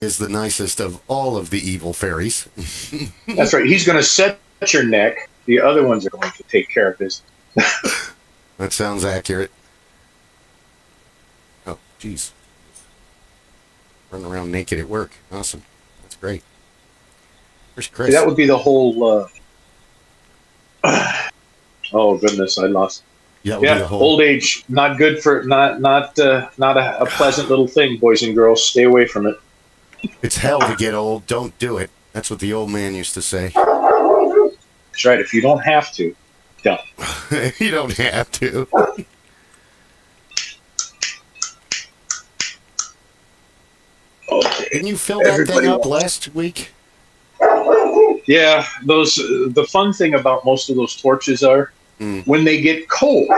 is the nicest of all of the evil fairies. That's right. He's going to set your neck. The other ones are going to take care of this. That sounds accurate. Oh, geez. Running around naked at work. Awesome. That's great. Where's Kris? See, that would be the whole... oh, goodness, I lost... Yeah, old age, not good for... Not a pleasant little thing, boys and girls. Stay away from it. It's hell to get old. Don't do it. That's what the old man used to say. That's right. If you don't have to, don't. You don't have to. Okay. Didn't you fill that thing up last week? Yeah, the fun thing about most of those torches are when they get cold,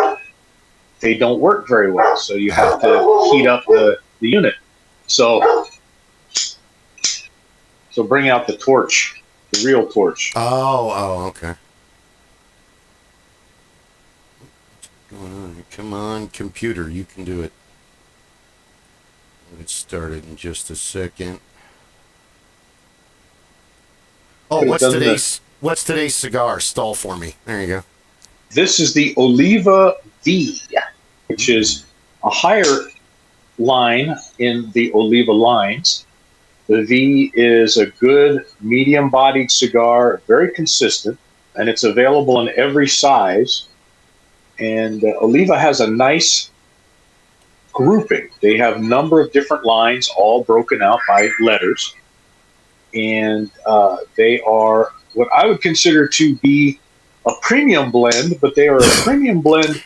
they don't work very well. So you have to heat up the unit. So bring out the torch, the real torch. Oh, okay. What's going on? Come on, computer, you can do it. We'll get started in just a second. Oh, what's today's cigar? Stall for me. There you go. This is the Oliva V, which is a higher line in the Oliva lines. The V is a good medium-bodied cigar, very consistent, and it's available in every size. And Oliva has a nice grouping. They have a number of different lines, all broken out by letters. And they are what I would consider to be a premium blend, but they are a premium blend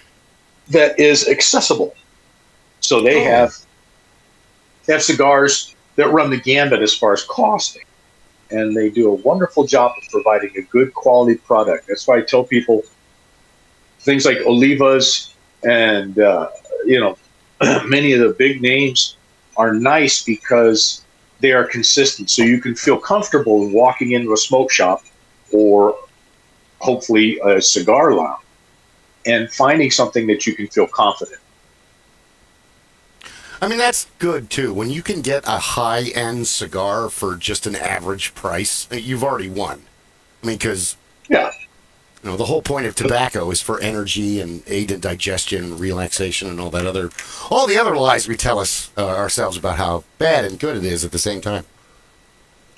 that is accessible. So they have cigars that run the gambit as far as costing, and they do a wonderful job of providing a good quality product. That's why I tell people things like Olivas and many of the big names are nice because they are consistent, so you can feel comfortable in walking into a smoke shop or hopefully a cigar lounge and finding something that you can feel confident. I mean, that's good, too. When you can get a high-end cigar for just an average price, you've already won. I mean, because the whole point of tobacco is for energy and aid in digestion, relaxation, and all the other lies we tell us ourselves about how bad and good it is at the same time.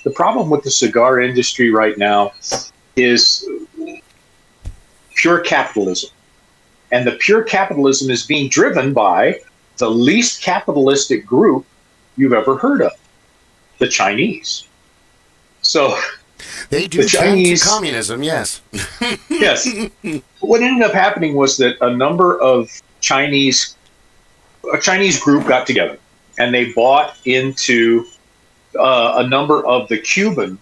The problem with the cigar industry right now is pure capitalism. And the pure capitalism is being driven by the least capitalistic group you've ever heard of, the Chinese. So they do Chinese communism, yes. Yes. What ended up happening was that a Chinese group got together and they bought into a number of the Cuban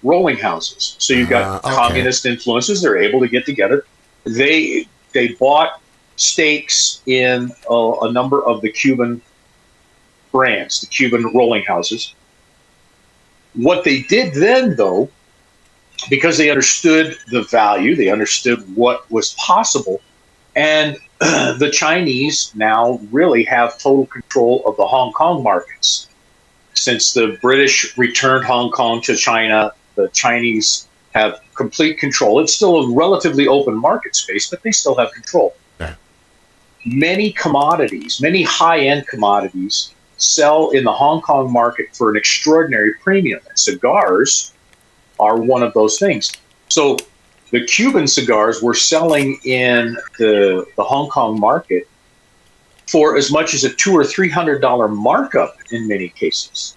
rolling houses. So you've got communist influences. They're able to get together. They bought stakes in a number of the Cuban brands, the Cuban rolling houses. What they did then, though, because they understood the value, they understood what was possible, and the Chinese now really have total control of the Hong Kong markets. Since the British returned Hong Kong to China, the Chinese have complete control. It's still a relatively open market space, but they still have control. Yeah. Many commodities, many high-end commodities, sell in the Hong Kong market for an extraordinary premium. And cigars are one of those things. So the Cuban cigars were selling in the Hong Kong market for as much as a $200 or $300 markup in many cases.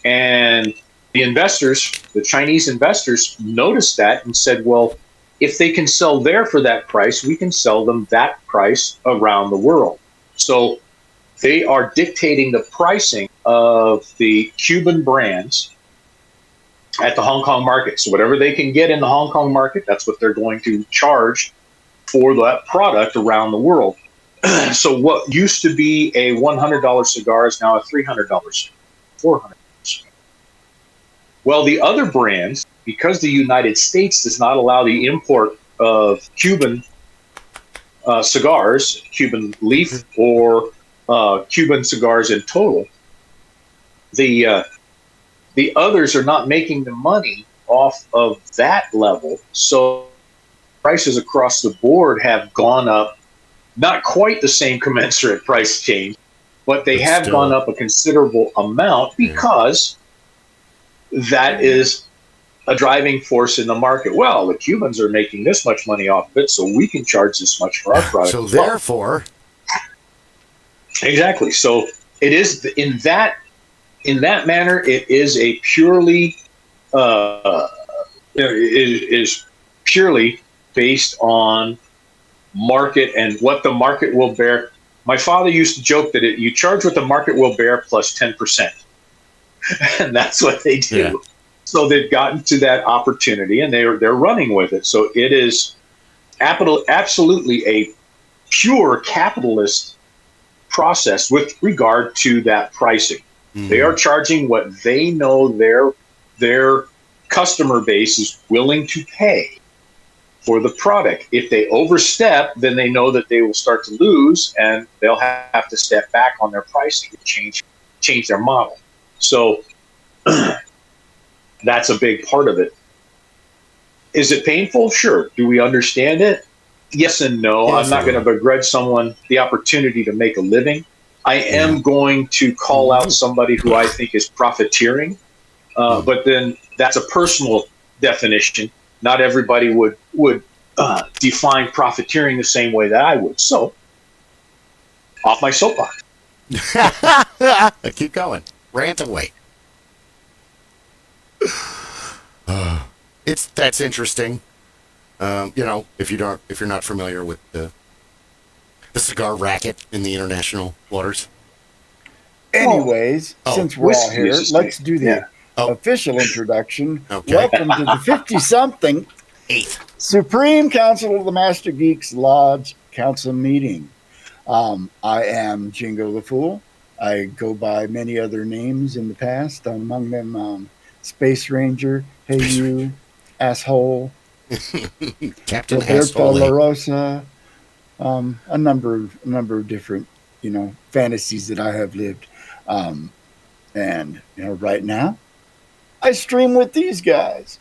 And the Chinese investors noticed that and said, well, if they can sell there for that price, we can sell them that price around the world. So they are dictating the pricing of the Cuban brands at the Hong Kong market. So whatever they can get in the Hong Kong market, that's what they're going to charge for that product around the world. So what used to be a $100 cigar is now a $300 cigar, $400 cigar. Well, the other brands, because the United States does not allow the import of Cuban cigars, Cuban leaf, or Cuban cigars in total, the the others are not making the money off of that level. So prices across the board have gone up, not quite the same commensurate price change, but they have gone up a considerable amount because that is a driving force in the market. Well, the Cubans are making this much money off of it, so we can charge this much for our product. So therefore, exactly. So it is in that manner. It is a purely it is purely based on market and what the market will bear. My father used to joke that you charge what the market will bear plus 10%, and that's what they do. Yeah. So they've gotten to that opportunity, and they're running with it. So it is absolutely a pure capitalist process with regard to that pricing. Mm-hmm. They are charging what they know their customer base is willing to pay for the product. If they overstep, then they know that they will start to lose, and they'll have to step back on their pricing and change their model. So that's a big part of it. Is it painful? Sure. Do we understand it? Yes and no. Yes, I'm not going to begrudge someone the opportunity to make a living. I am going to call out somebody who I think is profiteering, but then that's a personal definition. Not everybody would define profiteering the same way that I would. So, off my soapbox. Keep going. Rant away. That's interesting. If you're not familiar with the cigar racket in the international waters. Anyways, since we're all here, let's do the official introduction. Okay. Welcome to the 50-something 8th Supreme Council of the Master Geeks Lodge Council meeting. I am Jingo the Fool. I go by many other names in the past, among them Space Ranger, Hey You, Asshole, Captain Roberto Asshole, La Rosa, a number of different, fantasies that I have lived. And right now, I stream with these guys.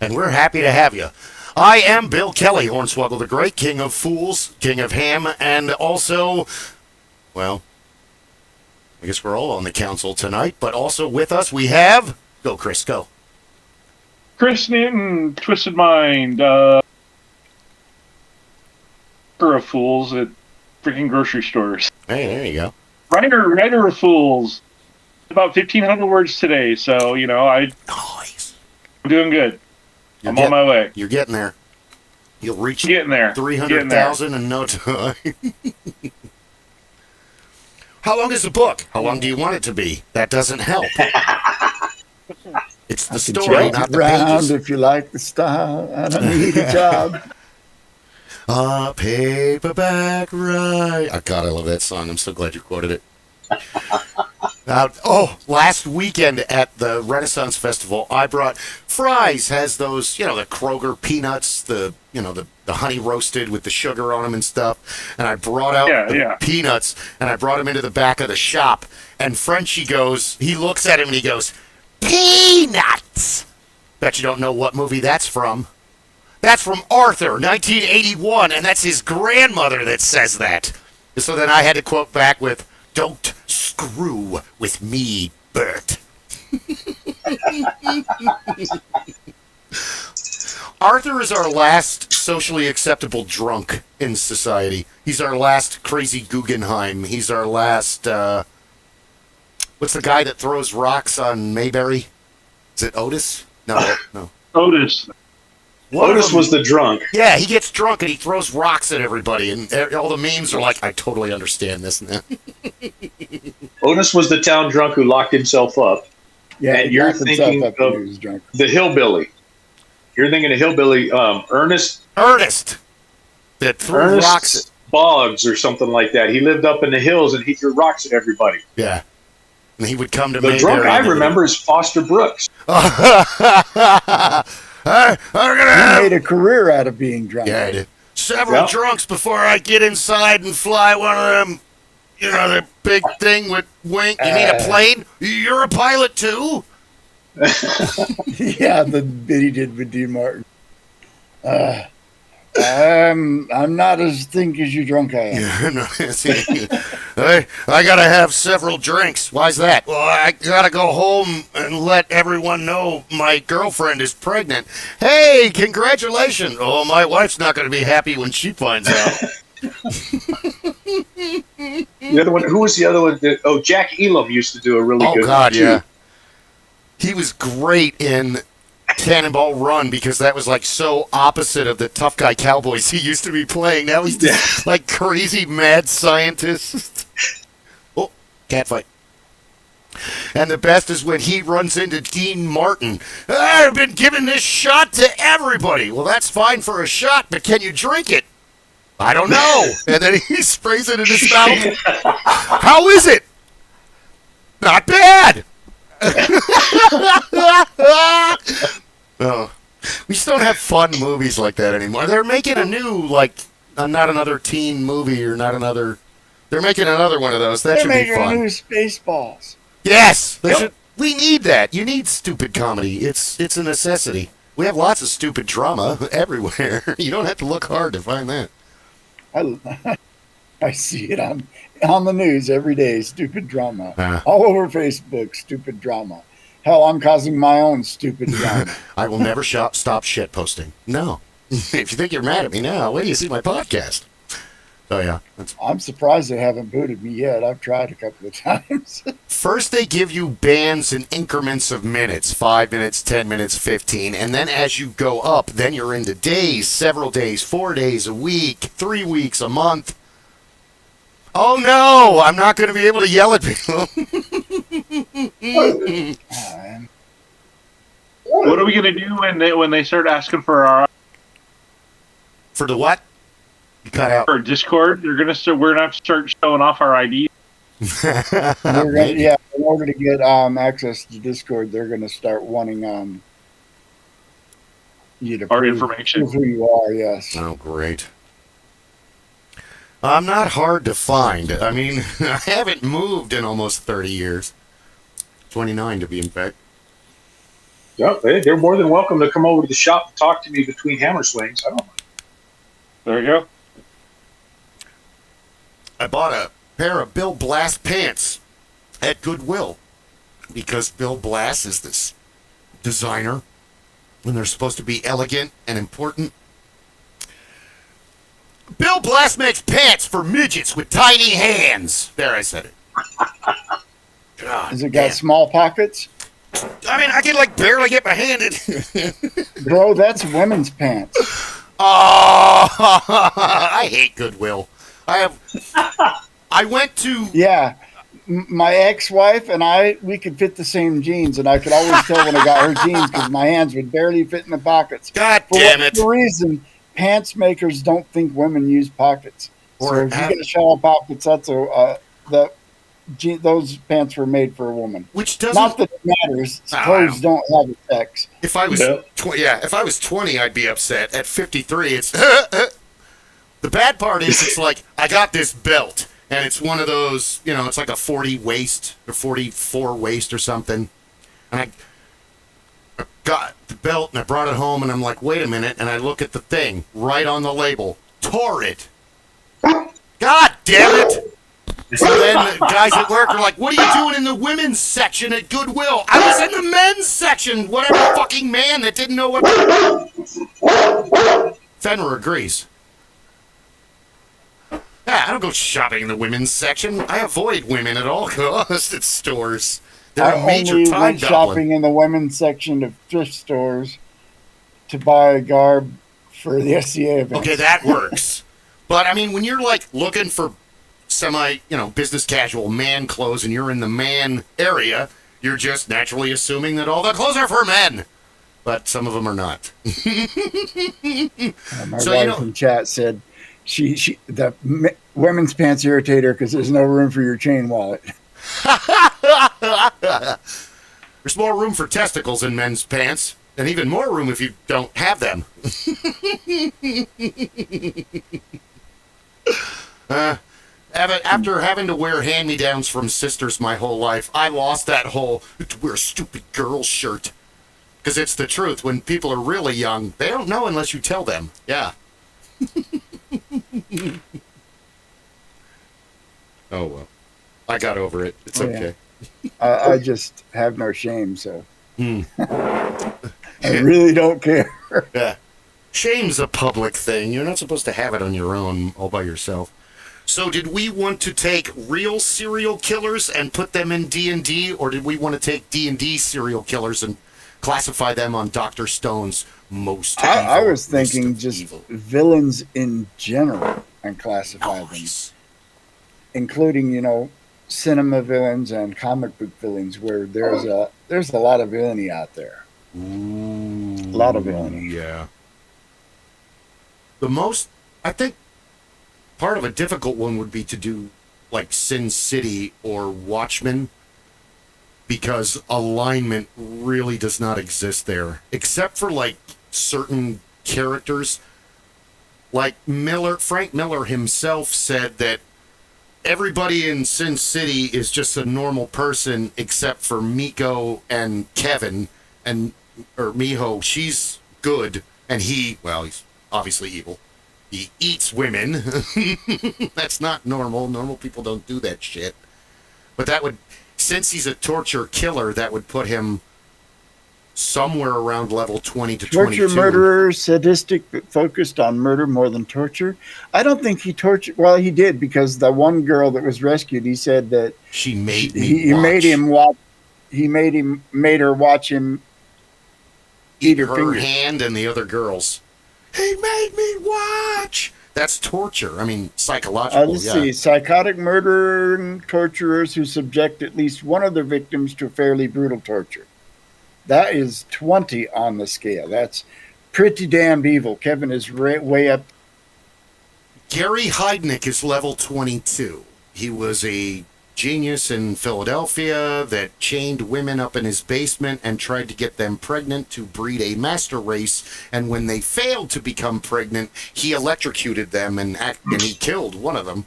And we're happy to have you. I am Bill Kelly, Hornswoggle the Great, King of Fools, King of Ham, and also, well, I guess we're all on the council tonight, but also with us we have, go Kris, go. Kris Newton, Twisted Mind, of Fools at freaking grocery stores. Hey, there you go. Writer of Fools. About 1,500 words today, so, I'm doing good. I'm on my way. You're getting there. You'll reach 300,000 in no time. How long is the book? How long do you want it to be? That doesn't help. It's the story, not the pages. If you like the style, I don't need a job. A paperback ride. God, I love that song. I'm so glad you quoted it. Last weekend at the Renaissance Festival, I brought Fry's has those, the Kroger peanuts, the honey roasted with the sugar on them and stuff. And I brought out the peanuts, and I brought them into the back of the shop. And Frenchie he looks at him and he goes, "Peanuts!" Bet you don't know what movie that's from. That's from Arthur, 1981, and that's his grandmother that says that. So then I had to quote back with, "Don't screw with me, Bert." Arthur is our last socially acceptable drunk in society. He's our last crazy Guggenheim. He's our last, what's the guy that throws rocks on Mayberry? Is it Otis? No. Otis. Otis was the drunk. Yeah, he gets drunk and he throws rocks at everybody, and all the memes are like, I totally understand this now. Otis was the town drunk who locked himself up. Yeah, and you're thinking of the hillbilly. You're thinking of hillbilly Ernest. That threw rocks at Boggs or something like that. He lived up in the hills and he threw rocks at everybody. Yeah. And he would come to the drunk I remember is Foster Brooks. He made a career out of being drunk. Yeah, I did. Several drunks before I get inside and fly one of them You know, the big thing with Wink. You need a plane? You're a pilot, too? Yeah, the bit he did with Dean Martin. I'm not as think as you drunk I am. Yeah, no, I gotta have several drinks. Why's that? Well, I gotta go home and let everyone know my girlfriend is pregnant. Hey, congratulations! Oh, my wife's not gonna be happy when she finds out. The other one, who was the other one? Jack Elam used to do a really good one, too. Yeah. He was great in Cannonball Run because that was like so opposite of the tough guy cowboys he used to be playing. Now he's this like crazy mad scientist. Oh, catfight. And the best is when he runs into Dean Martin. I've been giving this shot to everybody. Well, that's fine for a shot, but can you drink it? I don't know. And then he sprays it in his mouth. How is it? Not bad. Oh, we just don't have fun movies like that anymore. They're making a new, not another teen movie or not another. They're making another one of those. That should be fun. They're making new Spaceballs. Yes, we need that. You need stupid comedy. It's a necessity. We have lots of stupid drama everywhere. You don't have to look hard to find that. I see it on the news every day. Stupid drama. All over Facebook, stupid drama. Hell, I'm causing my own stupid drama. I will never stop shit posting. No. If you think you're mad at me now, wait till you see my podcast. Oh, yeah. I'm surprised they haven't booted me yet. I've tried a couple of times. First, they give you bans in increments of minutes, 5 minutes, 10 minutes, 15. And then as you go up, then you're into days, several days, 4 days, a week, 3 weeks, a month. Oh, no, I'm not going to be able to yell at people. What are we going to do when they start asking for our... For the what? You cut out. For Discord, we're gonna have to start showing off our ID. In order to get access to Discord, they're gonna start wanting you to our information, who you are. Yes. Oh, great. I'm not hard to find. I mean, I haven't moved in almost 30 years. 29 to be exact. Yeah, they're more than welcome to come over to the shop and talk to me between hammer swings. I don't mind. There you go. I bought a pair of Bill Blass pants at Goodwill because Bill Blass is this designer and they're supposed to be elegant and important. Bill Blass makes pants for midgets with tiny hands. There, I said it. God, has it got small pockets? I mean, I can barely get my hand in. Bro, that's women's pants. Oh, I hate Goodwill. I went to... Yeah, my ex-wife and we could fit the same jeans, and I could always tell when I got her jeans because my hands would barely fit in the pockets. God damn it. For whatever reason, pants makers don't think women use pockets. So if you get shallow pockets, that's those pants were made for a woman. Which doesn't... Not that it matters. Clothes don't have a sex. If I was if I was 20, I'd be upset. At 53, it's... The bad part is it's I got this belt, and it's one of those, it's like a 40 waist or 44 waist or something. And I got the belt, and I brought it home, and I'm like, wait a minute, and I look at the thing right on the label. Torrid. God damn it! So then the guys at work are like, what are you doing in the women's section at Goodwill? I was in the men's section, whatever fucking man that didn't know what... Fenrir agrees. Yeah, I don't go shopping in the women's section. I avoid women at all costs at stores. They're a major time went shopping in the women's section of thrift stores to buy a garb for the SCA event. Okay, that works. But, I mean, when you're, looking for business casual man clothes and you're in the man area, you're just naturally assuming that all the clothes are for men. But some of them are not. My wife in chat said... the women's pants irritate her because there's no room for your chain wallet. There's more room for testicles in men's pants, and even more room if you don't have them. After having to wear hand-me-downs from sisters my whole life, I lost that whole wear a stupid girl shirt. Because it's the truth. When people are really young, they don't know unless you tell them. Yeah. Oh, well. I got over it. It's okay. Yeah. I just have no shame, so. I really don't care. Yeah. Shame's a public thing. You're not supposed to have it on your own all by yourself. So did we want to take real serial killers and put them in D&D, or did we want to take D&D serial killers and classify them on Dr. Stone's most evil? I was thinking just evil villains in general and classify them. Including, cinema villains and comic book villains, where there's a lot of villainy out there. Ooh, a lot of villainy. Yeah. I think part of a difficult one would be to do like Sin City or Watchmen, because alignment really does not exist there, except for like certain characters. Like Frank Miller himself said that everybody in Sin City is just a normal person except for Miko and Kevin, or Miho. She's good, and he's obviously evil. He eats women. That's not normal. Normal people don't do that shit. But since he's a torture killer, that would put him somewhere around level 20 to 22. Torture murderer, sadistic, but focused on murder more than torture. I don't think he tortured. Well, he did, because the one girl that was rescued, he said that he made her watch him eat her hand and the other girls. He made me watch. That's torture. I mean, psychological. Let's see. Psychotic murderer and torturers who subject at least one of their victims to fairly brutal torture. That is 20 on the scale. That's pretty damn evil. Kevin is way up. Gary Heidnik is level 22. He was a genius in Philadelphia that chained women up in his basement and tried to get them pregnant to breed a master race. And when they failed to become pregnant, he electrocuted them and he killed one of them.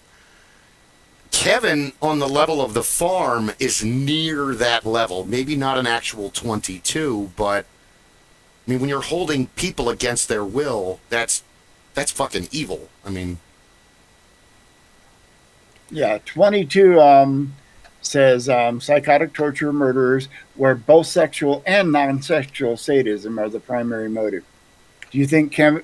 Kevin, on the level of the farm, is near that level. Maybe not an actual 22, but I mean, when you're holding people against their will, that's fucking evil. I mean, yeah, 22 says psychotic torture murderers where both sexual and non-sexual sadism are the primary motive. Do you think Kevin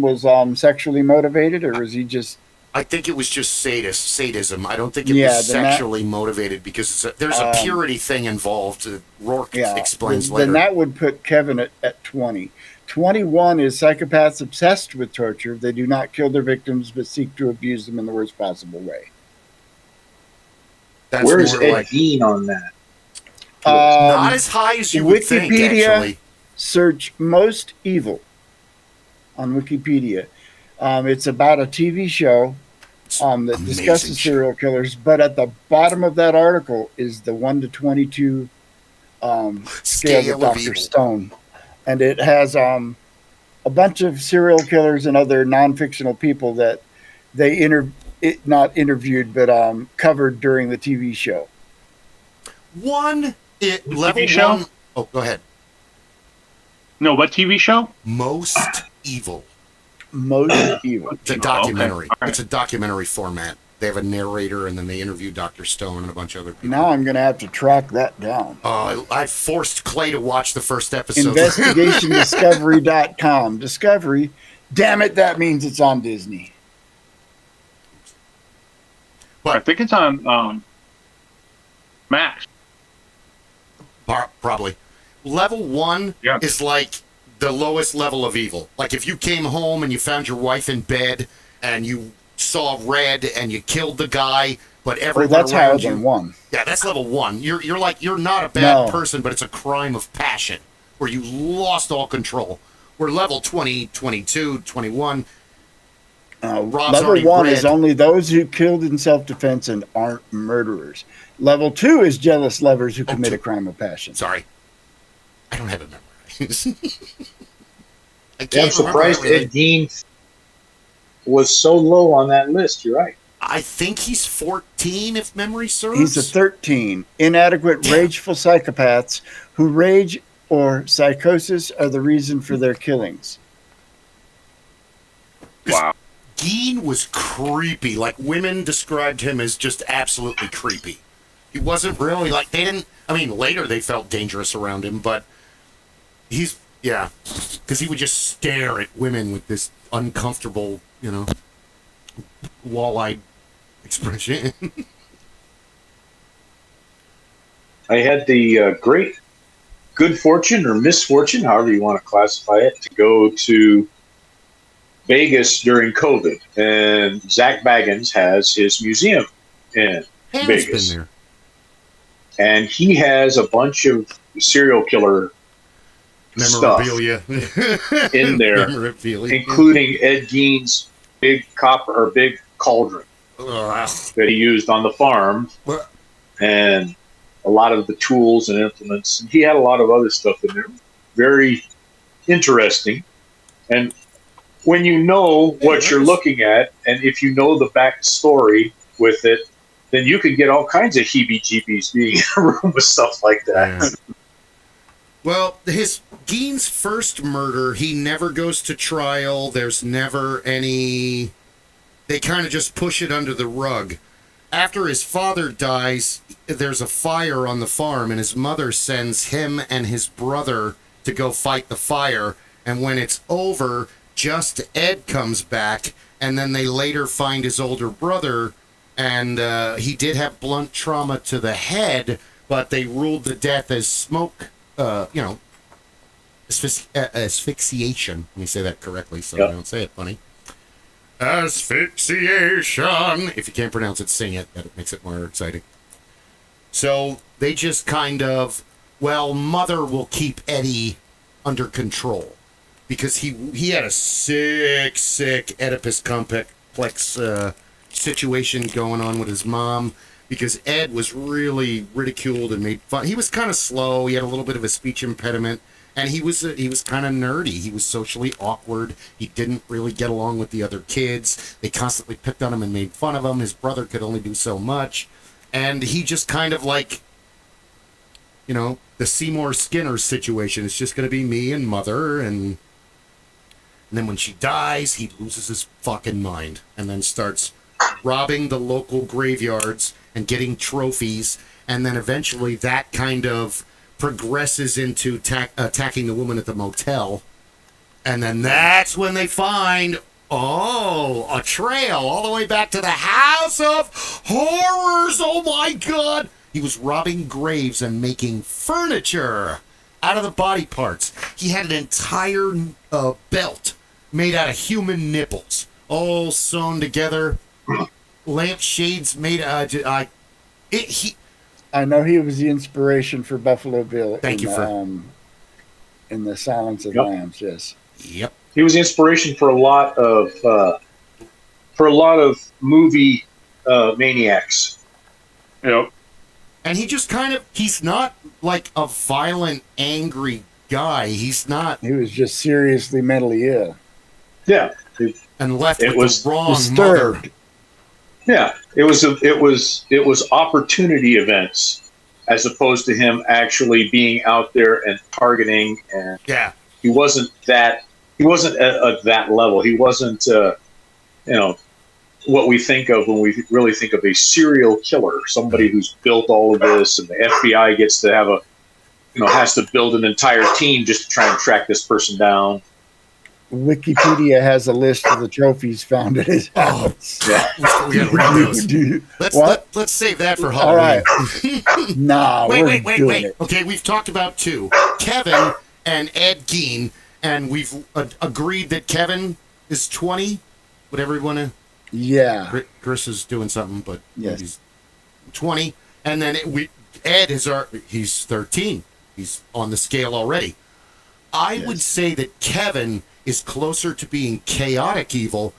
was sexually motivated, or was he just... I think it was just sadism. I don't think it was sexually motivated, because there's a purity thing involved. Rourke explains later. Then that would put Kevin at 20. 21 is psychopaths obsessed with torture. They do not kill their victims, but seek to abuse them in the worst possible way. Where's Ed Gein on that? Not as high as you would think, actually. Search most evil on Wikipedia. It's about a TV show that discusses serial killers, but at the bottom of that article is the 1 to 22 scale of Dr. Stone. And it has a bunch of serial killers and other non-fictional people that they not interviewed, but covered during the TV show. Level 1. Oh, go ahead. No, what TV show? Most Evil. Most Evil. It's a documentary. Okay. Right. It's a documentary format. They have a narrator, and then they interview Dr. Stone and a bunch of other people. Now I'm going to have to track that down. I forced Clay to watch the first episode. Investigationdiscovery.com. Discovery. Damn it, that means it's on Disney. But I think it's on Max. Probably. Level 1 is like the lowest level of evil. Like if you came home and you found your wife in bed and you saw red and you killed the guy, but everyone that's around higher you, than 1. Yeah, that's level 1. You're not a bad person, but it's a crime of passion where you lost all control. We're level 20, 22, 21. Level 1 is only those who killed in self-defense and aren't murderers. Level 2 is jealous lovers who commit a crime of passion. Sorry. I don't have it memorized. I'm surprised Ed Gein was so low on that list. You're right. I think he's 14, if memory serves. He's a 13. Inadequate, rageful psychopaths who rage or psychosis are the reason for their killings. Wow. Geen was creepy. Like, women described him as just absolutely creepy. He wasn't really, like, they didn't, I mean, later they felt dangerous around him, but he's, yeah, because he would just stare at women with this uncomfortable, you know, wall-eyed expression. I had the great good fortune or misfortune, however you want to classify it, to go to Vegas during COVID, and Zach Baggins has his museum in Vegas. Been there. And he has a bunch of serial killer memorabilia stuff in there, including Ed Gein's big cauldron that he used on the farm, and a lot of the tools and implements. And he had a lot of other stuff in there. Very interesting. And when you know what you're looking at, and if you know the backstory with it, then you can get all kinds of heebie-jeebies being in a room with stuff like that. Yeah. Well, Gein's first murder, he never goes to trial. There's never any... They kind of just push it under the rug. After his father dies, there's a fire on the farm, and his mother sends him and his brother to go fight the fire. And when it's over, just Ed comes back, and then they later find his older brother, and he did have blunt trauma to the head, but they ruled the death as smoke, asphyxiation. Let me say that correctly so I don't say it funny. Asphyxiation. If you can't pronounce it, sing it. That makes it more exciting. So they just kind of, Mother will keep Eddie under control because he had a sick Oedipus complex situation going on with his mom because Ed was really ridiculed and made fun. He was kind of slow. He had a little bit of a speech impediment. And he was kind of nerdy. He was socially awkward. He didn't really get along with the other kids. They constantly picked on him and made fun of him. His brother could only do so much. And he just kind of like, the Seymour Skinner situation. It's just going to be me and Mother. And then when she dies, he loses his fucking mind. And then starts robbing the local graveyards and getting trophies. And then eventually that kind of progresses into attacking the woman at the motel, and then that's when they find a trail all the way back to the House of Horrors. Oh my god, he was robbing graves and making furniture out of the body parts. He had an entire belt made out of human nipples all sewn together, lampshades made I know he was the inspiration for Buffalo Bill. Thank you in the Silence of the Lambs. Yes. Yep. He was the inspiration for a lot of movie maniacs. Yep. And he just he's not like a violent, angry guy. He's not. He was just seriously mentally ill. Yeah. And left with the wrong disturbed. Mother. Yeah, it was opportunity events as opposed to him actually being out there and targeting. And he wasn't at that level. He wasn't what we think of when we really think of a serial killer, somebody who's built all of this, and the FBI gets to have has to build an entire team just to try and track this person down. Wikipedia has a list of the trophies found at his house. We gotta read those. Let's save that for Halloween. All right. Nah, wait. It. Okay, we've talked about two, Kevin and Ed Gein, and we've agreed that Kevin is 20. Would everyone? Yeah. Kris is doing something, but he's 20, and then Ed he's 13. He's on the scale already. I would say that Kevin is closer to being chaotic evil,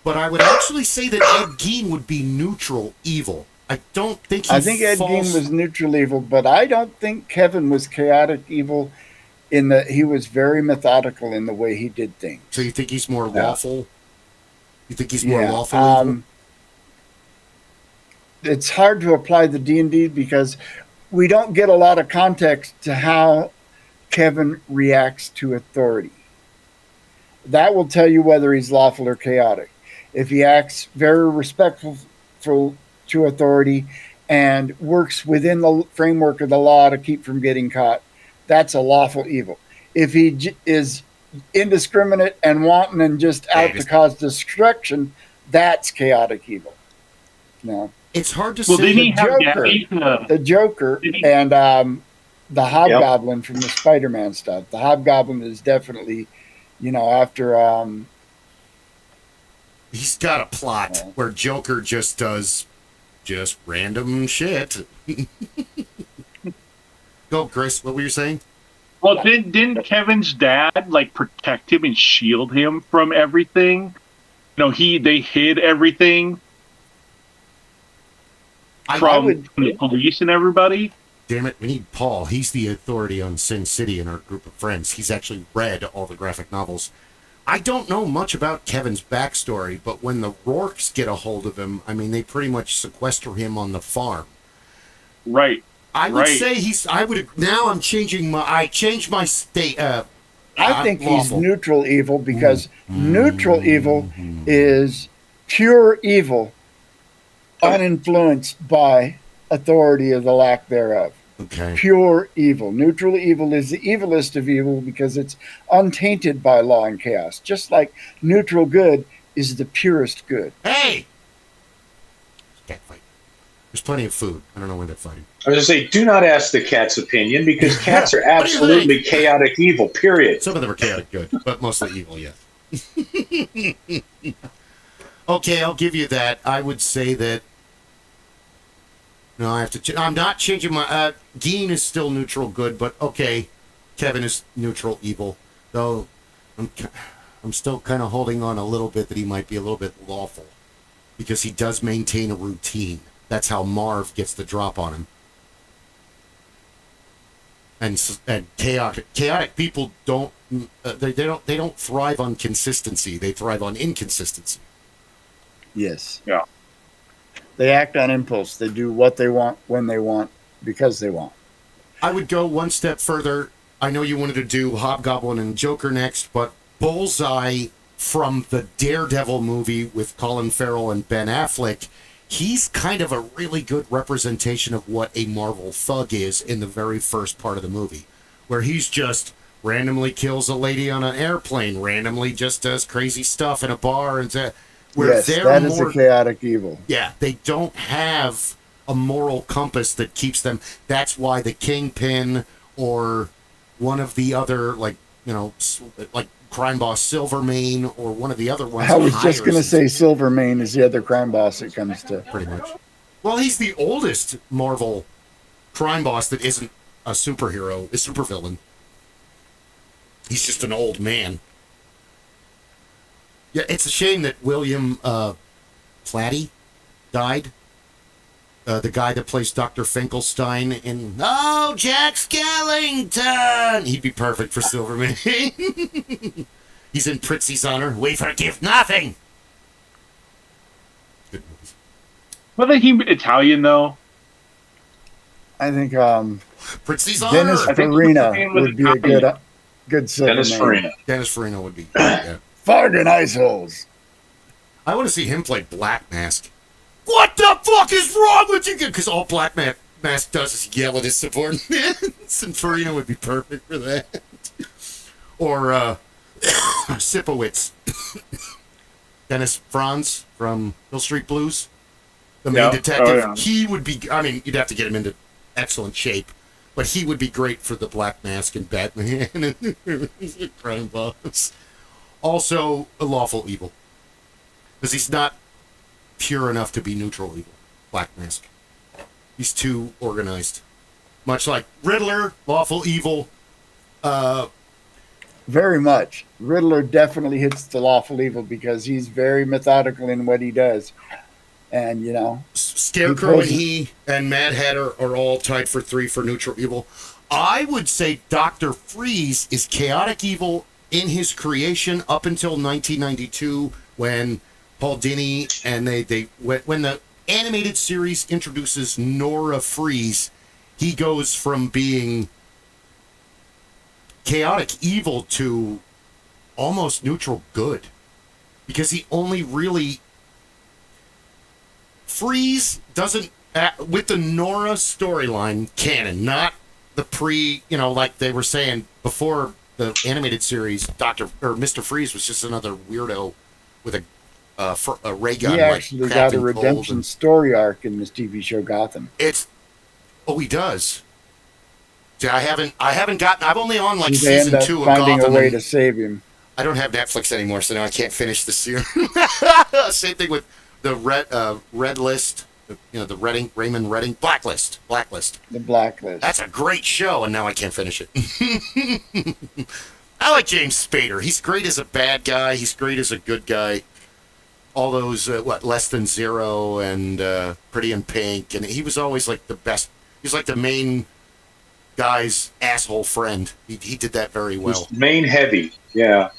but I would actually say that Ed Gein would be neutral evil. I don't think I think Ed Gein was neutral evil, but I don't think Kevin was chaotic evil in that he was very methodical in the way he did things. So you think he's more lawful? You think he's more lawful evil? it's hard to apply the D&D because we don't get a lot of context to how Kevin reacts to authority. That will tell you whether he's lawful or chaotic. If he acts very respectful to authority and works within the framework of the law to keep from getting caught, that's a lawful evil. If he is indiscriminate and wanton and just out to cause destruction, that's chaotic evil. No, it's hard to well, say. The Joker and the Hobgoblin from the Spider-Man stuff. The Hobgoblin is definitely, after he's got a plot where Joker just does just random shit. Go, Kris. What were you saying? Well, didn't Kevin's dad protect him and shield him from everything? They hid everything from the police and everybody. Damn it, we need Paul. He's the authority on Sin City in our group of friends. He's actually read all the graphic novels. I don't know much about Kevin's backstory, but when the Rourkes get a hold of him, I mean, they pretty much sequester him on the farm. Right. I would say now I'm changing I changed my state. I think he's neutral evil because neutral evil is pure evil, uninfluenced by authority or the lack thereof. Okay. Pure evil. Neutral evil is the evilest of evil because it's untainted by law and chaos. Just like neutral good is the purest good. Hey! Cat fight. There's plenty of food. I don't know when they're fighting. I was going to say, do not ask the cat's opinion because cats are absolutely chaotic evil, period. Some of them are chaotic good, but mostly evil, yes. Okay, I'll give you that. I would say that. No, I have to. I'm not changing my. Geen is still neutral good, but okay. Kevin is neutral evil. Though I'm still kind of holding on a little bit that he might be a little bit lawful because he does maintain a routine. That's how Marv gets the drop on him. And chaotic people don't they don't thrive on consistency. They thrive on inconsistency. Yes. Yeah. They act on impulse. They do what they want when they want because they want. I would go one step further. I know you wanted to do Hobgoblin and Joker next, but Bullseye from the Daredevil movie with Colin Farrell and Ben Affleck, he's kind of a really good representation of what a Marvel thug is in the very first part of the movie, where he's just randomly kills a lady on an airplane, randomly just does crazy stuff in a bar, and that is a chaotic evil. Yeah, they don't have a moral compass that keeps them. That's why the Kingpin or one of the other, like crime boss Silvermane or one of the other ones. I was just going to say Silvermane is the other crime boss it comes to. Pretty much. Well, he's the oldest Marvel crime boss that isn't a superhero, a supervillain. He's just an old man. Yeah, it's a shame that William Platty died. The guy that plays Dr. Finkelstein in Jack Skellington! He'd be perfect for Silverman. He's in Prizzi's honor. We forgive nothing! Good movies. Wasn't he Italian, though? I think Prizzi's honor! Dennis Farina would be a good Silverman. Dennis Farina would be. Yeah. Farting ice holes. I want to see him play Black Mask. What the fuck is wrong with you? Because all Black Mask does is yell at his subordinates, and Farina would be perfect for that. Or Sipowicz. Dennis Franz from Hill Street Blues, the main detective. Oh, yeah. He would be. I mean, you'd have to get him into excellent shape, but he would be great for the Black Mask and Batman and crime boss. Also, a lawful evil, because he's not pure enough to be neutral evil. Black Mask. He's too organized. Much like Riddler, lawful evil. Very much. Riddler definitely hits the lawful evil because he's very methodical in what he does. And, Scarecrow and he and Mad Hatter are all tied for 3 for neutral evil. I would say Dr. Freeze is chaotic evil in his creation up until 1992 when Paul Dini and when the animated series introduces Nora Freeze, he goes from being chaotic evil to almost neutral good. Because he only really... Freeze doesn't... with the Nora storyline canon, not the like they were saying before the animated series, Mr. Freeze was just another weirdo with a ray gun. He actually got a redemption story arc in this TV show Gotham. He does. See, I've only on like they season end up 2 of finding Gotham. A way to save him. I don't have Netflix anymore, so now I can't finish the series. Same thing with the Red List. The Raymond Redding Blacklist. The Blacklist. That's a great show, and now I can't finish it. I like James Spader. He's great as a bad guy. He's great as a good guy. All those, Less Than Zero and Pretty in Pink, and he was always like the best. He was like the main guy's asshole friend. He did that very well. Main heavy, yeah.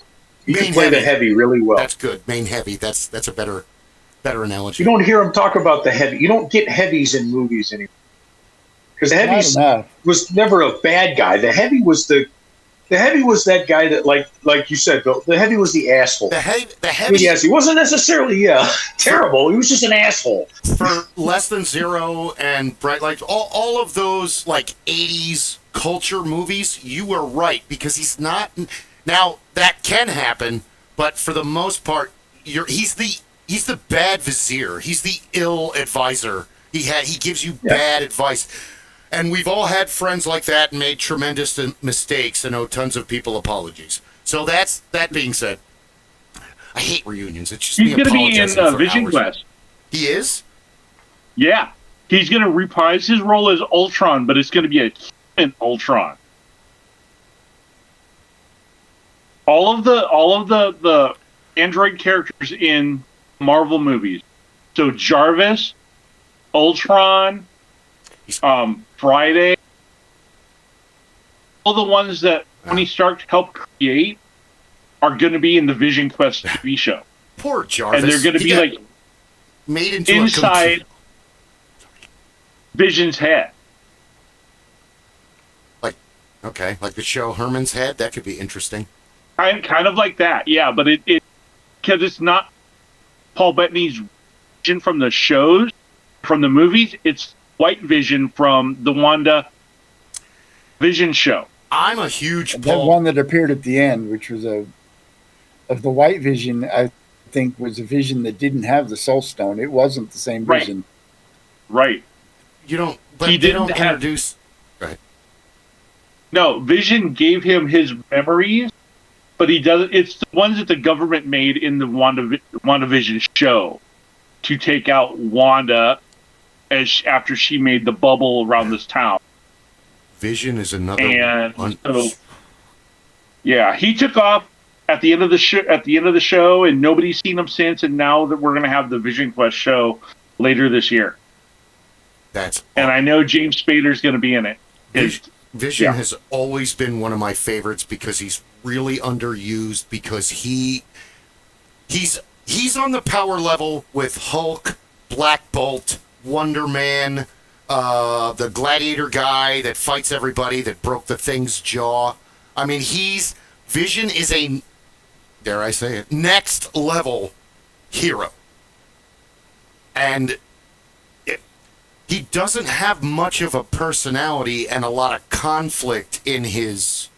He can play the heavy really well. That's good. Main heavy. That's a better analogy. You don't hear him talk about the heavy. You don't get heavies in movies anymore. Because the heavy was never a bad guy. The heavy was that guy that, like you said, Bill, the heavy was the asshole. The heavy. Yes, he wasn't necessarily terrible. He was just an asshole. For Less Than Zero and Bright Lights, all of those like 80s culture movies, you were right, because he's not. Now that can happen, but for the most part, he's the bad vizier. He's the ill advisor. He gives you bad advice. And we've all had friends like that and made tremendous mistakes and owe tons of people apologies. So that being said, I hate reunions. It's just he's going to be in Vision hours. Quest. He is? Yeah. He's going to reprise his role as Ultron, but it's going to be a human Ultron. All of the android characters in Marvel movies. So Jarvis, Ultron, Friday, all the ones that Tony Stark helped create are going to be in the Vision Quest TV show. Poor Jarvis. And they're going to be like made into inside Vision's head. Like the show Herman's Head. That could be interesting. Kind of like that, yeah. But it because it's not Paul Bettany's vision from the shows, from the movies. It's White Vision from the Wanda Vision show. I'm a huge That one that appeared at the end, which was of the White Vision, I think was a vision that didn't have the Soul Stone. It wasn't the same vision. Right. You don't. But they don't introduce. Right. No, Vision gave him his memories, but he doesn't. It's the ones that the government made in the WandaVision show to take out Wanda after she made the bubble around this town. Vision is another. And so, yeah, he took off at the end of the show, and nobody's seen him since. And now that we're going to have the Vision Quest show later this year, and I know James Spader's going to be in it. Vision has always been one of my favorites because he's really underused. Because he's on the power level with Hulk, Black Bolt, Wonder Man, the Gladiator guy that fights everybody, that broke the Thing's jaw. I mean, Vision is a, dare I say it, next level hero. And he doesn't have much of a personality and a lot of conflict in his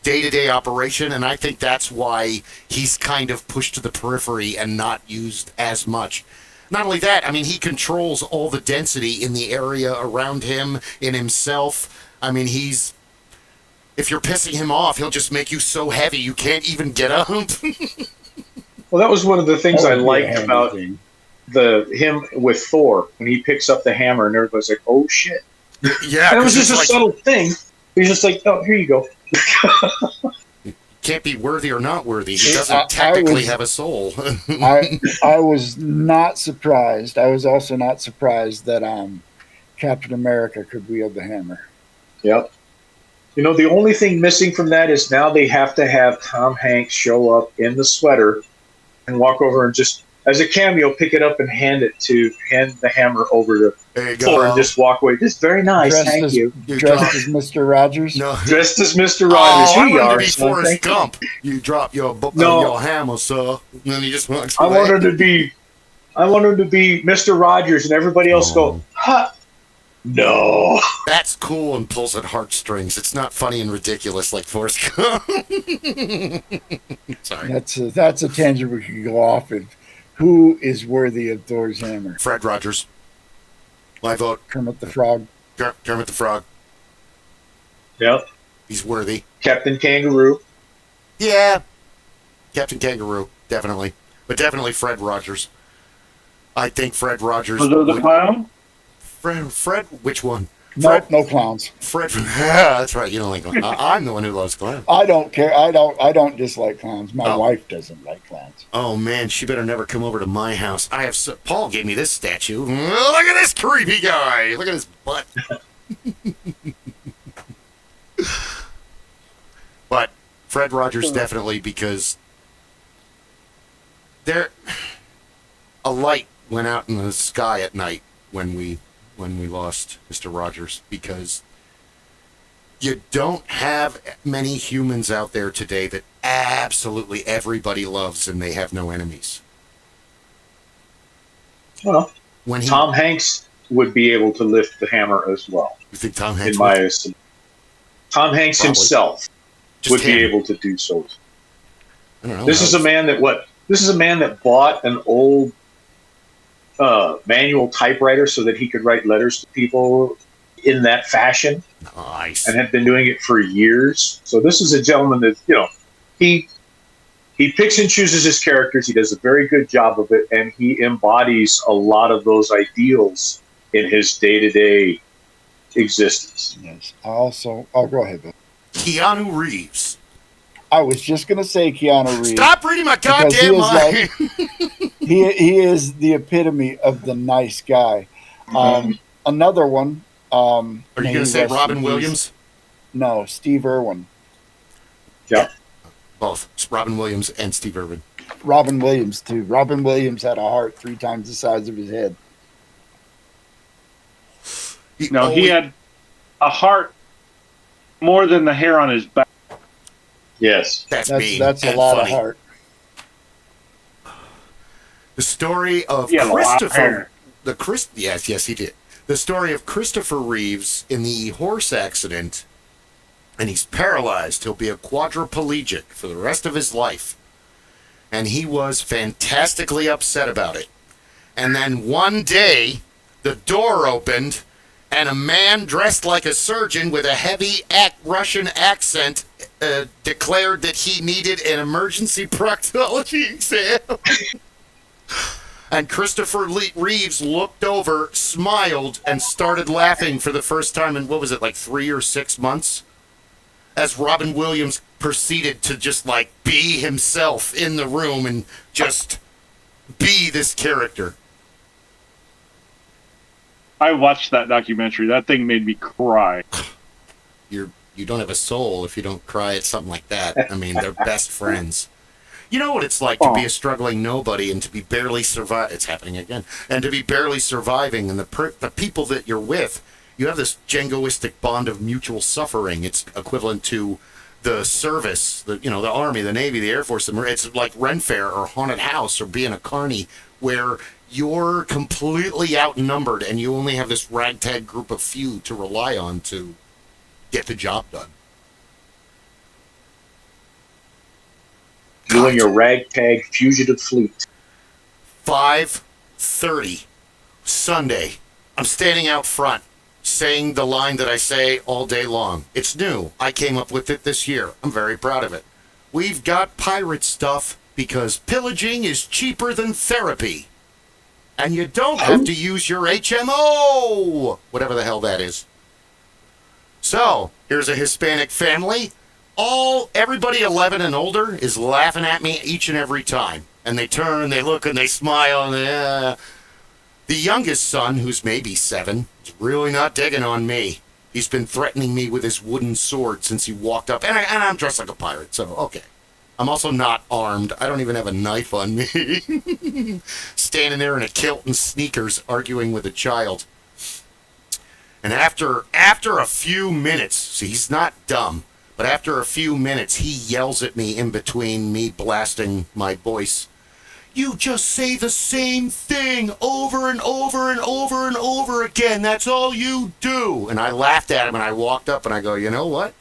day-to-day operation, and I think that's why he's kind of pushed to the periphery and not used as much. Not only that, I mean, he controls all the density in the area around him, in himself. I mean, if you're pissing him off, he'll just make you so heavy you can't even get up. Well, that was one of the things I liked about him with Thor, when he picks up the hammer and everybody's like, oh shit. Yeah. And it was just a subtle thing. He's just like, oh, here you go. Can't be worthy or not worthy. He doesn't technically have a soul. I was not surprised. I was also not surprised that Captain America could wield the hammer. Yep. You know, the only thing missing from that is now they have to have Tom Hanks show up in the sweater and walk over and just as a cameo, pick it up and hand the hammer over to Thor and just walk away. Just very nice, thank you. Dressed as Mr. Rogers? No. Dressed as Mr. Rogers. Oh, I wanted to be Forrest Gump. You drop your hammer, sir. And then he just walks away. I wanted to be Mr. Rogers, and everybody else go, ha! No. That's cool and pulls at heartstrings. It's not funny and ridiculous like Forrest Gump. Sorry. That's a tangent we could go off in. Who is worthy of Thor's hammer? Fred Rogers. My vote. Kermit the Frog. Kermit the Frog. Yep. He's worthy. Captain Kangaroo. Yeah. Captain Kangaroo, definitely. But definitely Fred Rogers. I think Fred Rogers. Was there the clown? Fred, which one? Nope, no clowns. Fred, yeah, that's right. You don't like clowns. I'm the one who loves clowns. I don't care. I don't dislike clowns. My wife doesn't like clowns. Oh man, she better never come over to my house. Paul gave me this statue. Look at this creepy guy. Look at his butt. But Fred Rogers definitely, because a light went out in the sky at night when we lost Mr. Rogers, because you don't have many humans out there today that absolutely everybody loves and they have no enemies. Well, Tom Hanks would be able to lift the hammer as well. You think Tom Hanks? In my estimation, Tom Hanks himself would be able to do so. I don't know. This is a man that bought an old manual typewriter so that he could write letters to people in that fashion. Nice. And had been doing it for years. So this is a gentleman that, he picks and chooses his characters. He does a very good job of it, and he embodies a lot of those ideals in his day-to-day existence. Yes. Also, go ahead, Bill. Keanu Reeves. I was just going to say Keanu Reeves. Stop reading my goddamn mind. He is the epitome of the nice guy. Another one. Are you going to say Robin Williams? No, Steve Irwin. Yeah. Both. Robin Williams and Steve Irwin. Robin Williams, too. Robin Williams had a heart 3 times the size of his head. He had a heart more than the hair on his back. Yes. That's a lot of heart. The story of Christopher. Yes, he did. The story of Christopher Reeves in the horse accident, and he's paralyzed. He'll be a quadriplegic for the rest of his life. And he was fantastically upset about it. And then one day, the door opened, and a man dressed like a surgeon with a heavy Russian accent declared that he needed an emergency proctology exam. And Christopher Reeves looked over, smiled, and started laughing for the first time in, 3 or 6 months? As Robin Williams proceeded to just, be himself in the room and just be this character. I watched that documentary. That thing made me cry. You don't have a soul if you don't cry at something like that. I mean, they're best friends. You know what it's like to be a struggling nobody and to be barely survive. It's happening again. And to be barely surviving, and the people that you're with, you have this jingoistic bond of mutual suffering. It's equivalent to the service, the Army, the Navy, the Air Force. It's like rent fair or haunted house or being a carny, where you're completely outnumbered and you only have this ragtag group of few to rely on to get the job done. You and your ragtag fugitive fleet. 5:30 Sunday. I'm standing out front, saying the line that I say all day long. It's new. I came up with it this year. I'm very proud of it. We've got pirate stuff because pillaging is cheaper than therapy. And you don't have to use your HMO, whatever the hell that is. So, here's a Hispanic family. Everybody 11 and older is laughing at me each and every time. And they turn, they look, and they smile. And the youngest son, who's maybe 7, is really not digging on me. He's been threatening me with his wooden sword since he walked up. And I'm dressed like a pirate, so okay. I'm also not armed. I don't even have a knife on me. Standing there in a kilt and sneakers arguing with a child. And after a few minutes, see, he's not dumb, but after a few minutes, he yells at me in between me blasting my voice. You just say the same thing over and over and over and over again. That's all you do. And I laughed at him and I walked up and I go, you know what?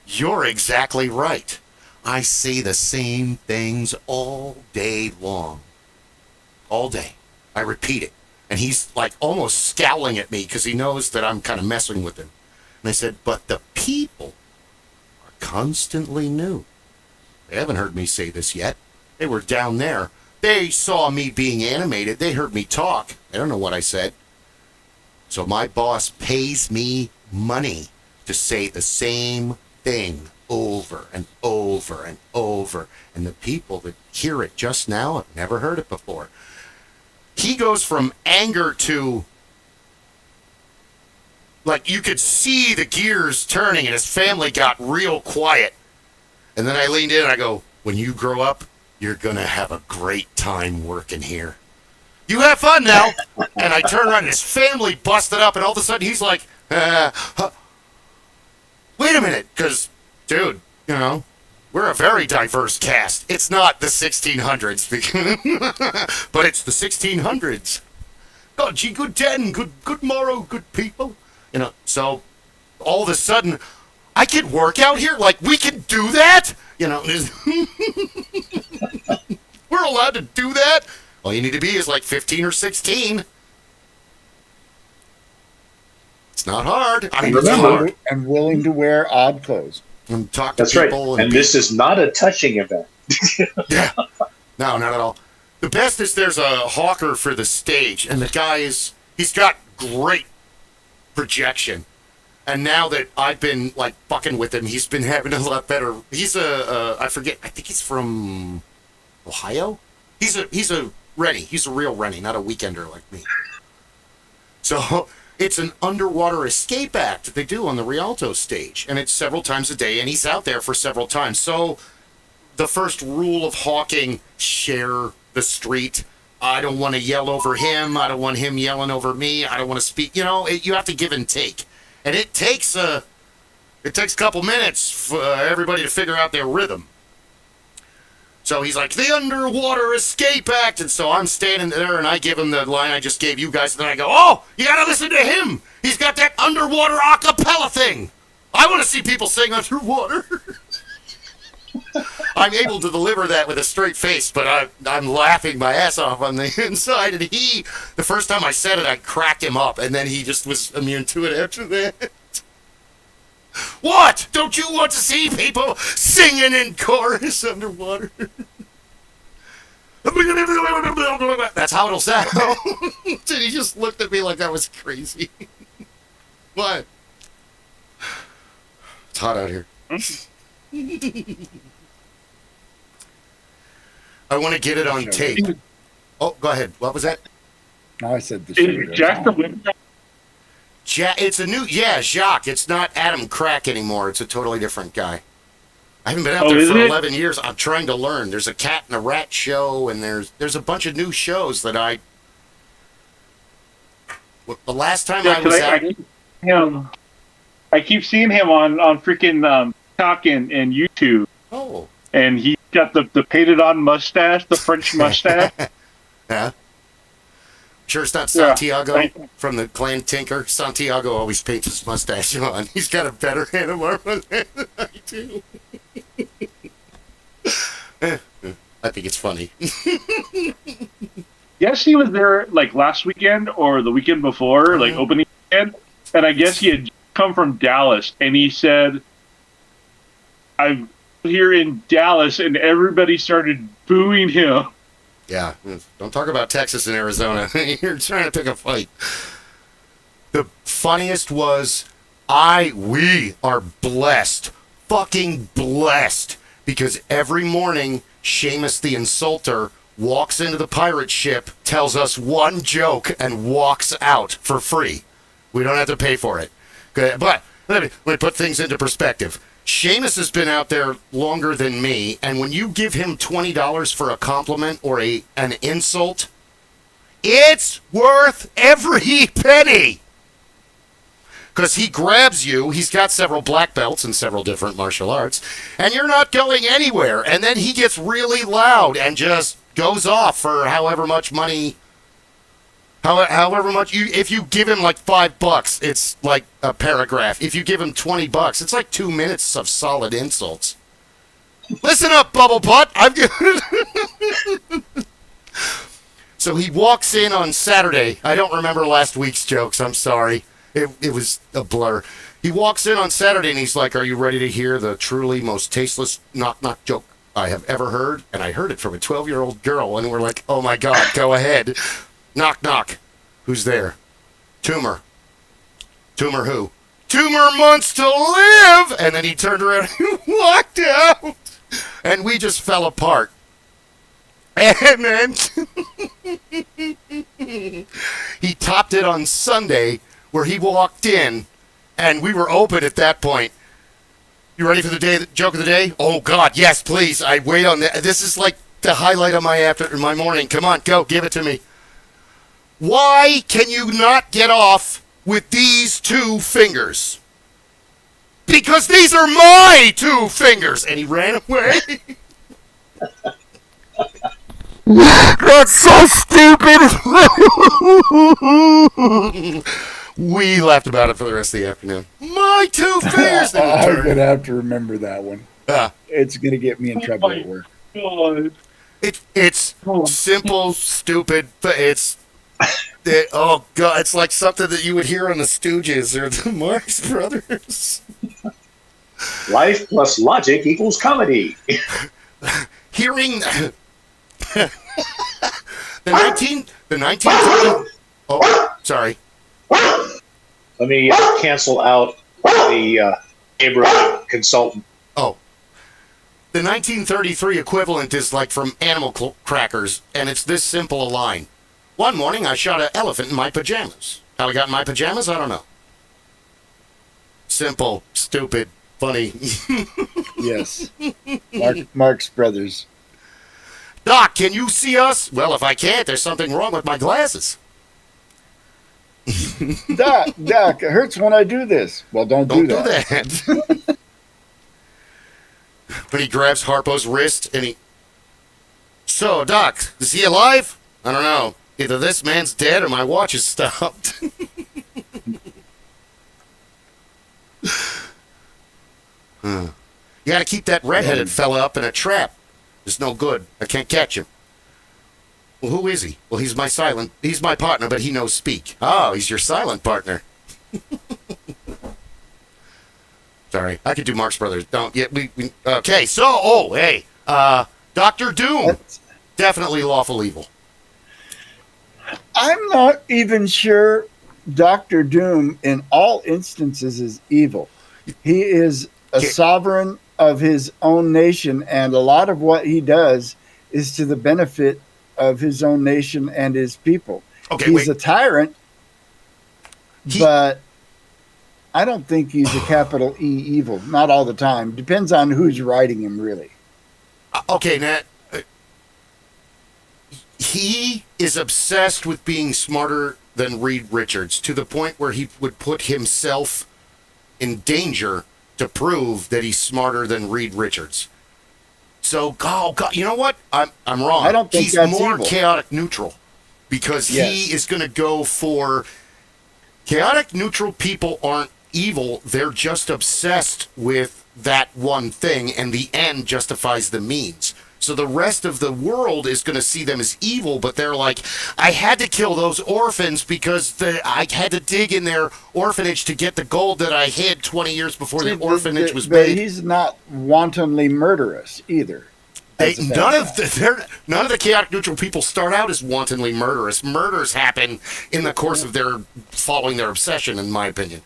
You're exactly right. I say the same things all day long. All day. I repeat it. And he's like almost scowling at me because he knows that I'm kind of messing with him. And I said, but the people are constantly new. They haven't heard me say this yet. They were down there. They saw me being animated. They heard me talk. They don't know what I said. So my boss pays me money to say the same thing over and over and over. And the people that hear it just now have never heard it before. He goes from anger to, like, you could see the gears turning and his family got real quiet. And then I leaned in and I go, when you grow up, you're going to have a great time working here. You have fun now. And I turn around and his family busted up and all of a sudden he's like, wait a minute, because, dude, you know, we're a very diverse cast. It's not the 1600s, but it's the 1600s. Oh, gee, good den, good morrow, good people. You know, so all of a sudden, I can work out here? Like, we can do that? You know, we're allowed to do that? All you need to be is like 15 or 16. It's not hard. I mean, it's hard. And willing to wear odd clothes. And talk to That's people. Right. And this is not a touching event. Yeah. No, not at all. The best is there's a hawker for the stage, and the guy he's got great projection. And now that I've been, like, fucking with him, he's been having a lot better. He's I forget, I think he's from Ohio? He's a Rennie. He's a real Rennie, not a weekender like me. So it's an underwater escape act that they do on the Rialto stage. And it's several times a day, and he's out there for several times. So the first rule of hawking, share the street. I don't want to yell over him. I don't want him yelling over me. I don't want to speak. You know, you have to give and take. And it takes a couple minutes for everybody to figure out their rhythm. So he's like, the Underwater Escape Act. And so I'm standing there and I give him the line I just gave you guys. And then I go, oh, you got to listen to him. He's got that underwater a cappella thing. I want to see people sing underwater. I'm able to deliver that with a straight face, but I'm laughing my ass off on the inside. And the first time I said it, I cracked him up. And then he just was immune to it after that. What? Don't you want to see people singing in chorus underwater? That's how it'll sound. And he just looked at me like I was crazy. What? It's hot out here. I want to get it on tape. Oh, go ahead. What was that? No, I said the Is Jack the Whip? It's a new, Jacques. It's not Adam Crack anymore. It's a totally different guy. I haven't been out there for 11 years. I'm trying to learn. There's a Cat and a Rat show, and there's a bunch of new shows that the last time I was out. I keep seeing him on freaking TikTok and YouTube. Oh. And he got the painted on mustache, the French mustache. Yeah. Sure it's not Santiago from the Clan Tinker. Santiago always paints his mustache on. He's got a better handlebar than I do. I think it's funny. Yes, he was there like last weekend or the weekend before, like opening weekend. And I guess he had come from Dallas. And he said, I'm here in Dallas, and everybody started booing him. Yeah, don't talk about Texas and Arizona. You're trying to pick a fight. The funniest was, we are blessed, fucking blessed, because every morning, Seamus the Insulter walks into the pirate ship, tells us one joke, and walks out for free. We don't have to pay for it. But let me put things into perspective. Seamus has been out there longer than me, and when you give him $20 for a compliment or an insult, it's worth every penny. Because he grabs you, he's got several black belts in several different martial arts, and you're not going anywhere. And then he gets really loud and just goes off for however much money. However much if you give him like $5, it's like a paragraph. If you give him $20, it's like 2 minutes of solid insults. Listen up, bubble butt. So he walks in on Saturday. I don't remember last week's jokes. I'm sorry. It was a blur. He walks in on Saturday and he's like, "Are you ready to hear the truly most tasteless knock-knock joke I have ever heard?" And I heard it from a 12-year-old girl, and we're like, "Oh my God, go ahead." Knock, knock. Who's there? Tumor. Tumor who? Tumor months to live! And then he turned around and walked out. And we just fell apart. And then he topped it on Sunday, where he walked in, and we were open at that point. You ready for the joke of the day? Oh, God, yes, please. I wait on that. This is like the highlight of my morning. Come on, go, give it to me. Why can you not get off with these 2 fingers? Because these are my 2 fingers. And he ran away. That's so stupid. We laughed about it for the rest of the afternoon. My 2 fingers. I'm going to have to remember that one. It's going to get me in trouble at work. God. It's simple, stupid, but oh God, it's like something that you would hear on the Stooges or the Marx Brothers. Life plus logic equals comedy. Hearing the 1930. Oh, sorry. Let me cancel out the neighborhood consultant. Oh. The 1933 equivalent is like from Animal Crackers, and it's this simple a line. One morning, I shot an elephant in my pajamas. How I got in my pajamas, I don't know. Simple, stupid, funny. Yes. Marx Brothers. Doc, can you see us? Well, if I can't, there's something wrong with my glasses. Doc, it hurts when I do this. Well, don't do that. But he grabs Harpo's wrist and So, Doc, is he alive? I don't know. Either this man's dead or my watch is stopped. You gotta keep that redheaded fella up in a trap. It's no good. I can't catch him. Well, who is he? Well, he's my partner, but he knows speak. Oh, he's your silent partner. Sorry, I could do Marx Brothers. Don't yet. Okay. So, hey, Dr. Doom, definitely lawful evil. I'm not even sure Dr. Doom in all instances is evil. He is a sovereign of his own nation, and a lot of what he does is to the benefit of his own nation and his people. Okay, he's a tyrant, but I don't think he's a capital E evil. Not all the time. Depends on who's writing him, really. Okay, Nat. He is obsessed with being smarter than Reed Richards to the point where he would put himself in danger to prove that he's smarter than Reed Richards. So, God, you know what? I'm wrong. I don't think he's that's more evil. Chaotic neutral because he is going to go for chaotic neutral. People aren't evil. They're just obsessed with that one thing, and the end justifies the means. So the rest of the world is going to see them as evil, but they're like, I had to kill those orphans because I had to dig in their orphanage to get the gold that I hid 20 years before the orphanage was made. But he's not wantonly murderous either. None of the chaotic neutral people start out as wantonly murderous. Murders happen in the course of their following their obsession, in my opinion.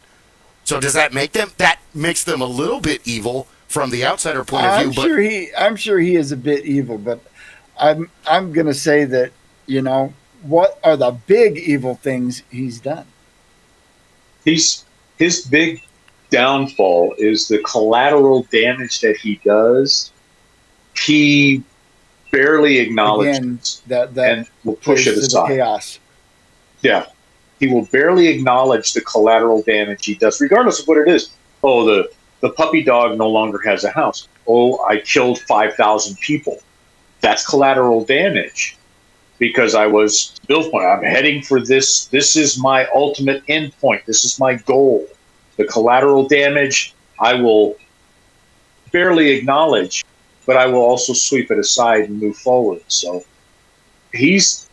So does that make them? That makes them a little bit evil from the outsider point of view. I'm sure he is a bit evil, but I'm going to say that, what are the big evil things he's done? His big downfall is the collateral damage that he does. He barely acknowledges that and will push it to the aside. chaos. Yeah. He will barely acknowledge the collateral damage he does, regardless of what it is. Oh, the puppy dog no longer has a house. Oh, I killed 5,000 people. That's collateral damage because I was built point. I'm heading for this. This is my ultimate end point. This is my goal. The collateral damage I will barely acknowledge, but I will also sweep it aside and move forward. So he's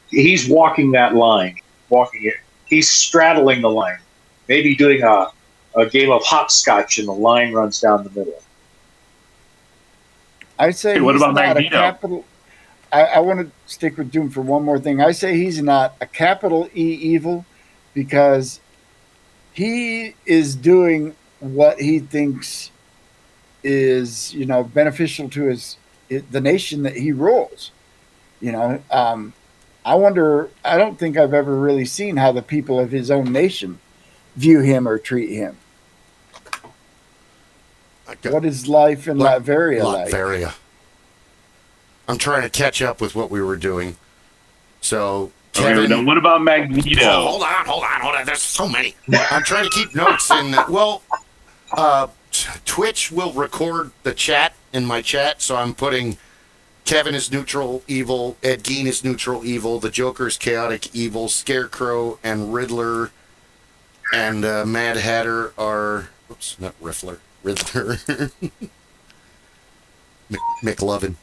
walking that line, walking it. He's straddling the line, maybe doing a game of hopscotch, and the line runs down the middle. I say Hey, what he's about not Magneto? a capital. I want to stick with Doom for one more thing. I say he's not a capital E evil because he is doing what he thinks is, beneficial to the nation that he rules. I wonder. I don't think I've ever really seen how the people of his own nation view him or treat him. What is life in Latveria like? Latveria. I'm trying to catch up with what we were doing. So, Kevin. Okay, what about Magneto? Oh, hold on. There's so many. I'm trying to keep notes in. Twitch will record the chat in my chat, so I'm putting Kevin is neutral evil, Ed Gein is neutral evil, the Joker is chaotic evil, Scarecrow and Riddler and Mad Hatter are... Oops, not Riddler. McLovin.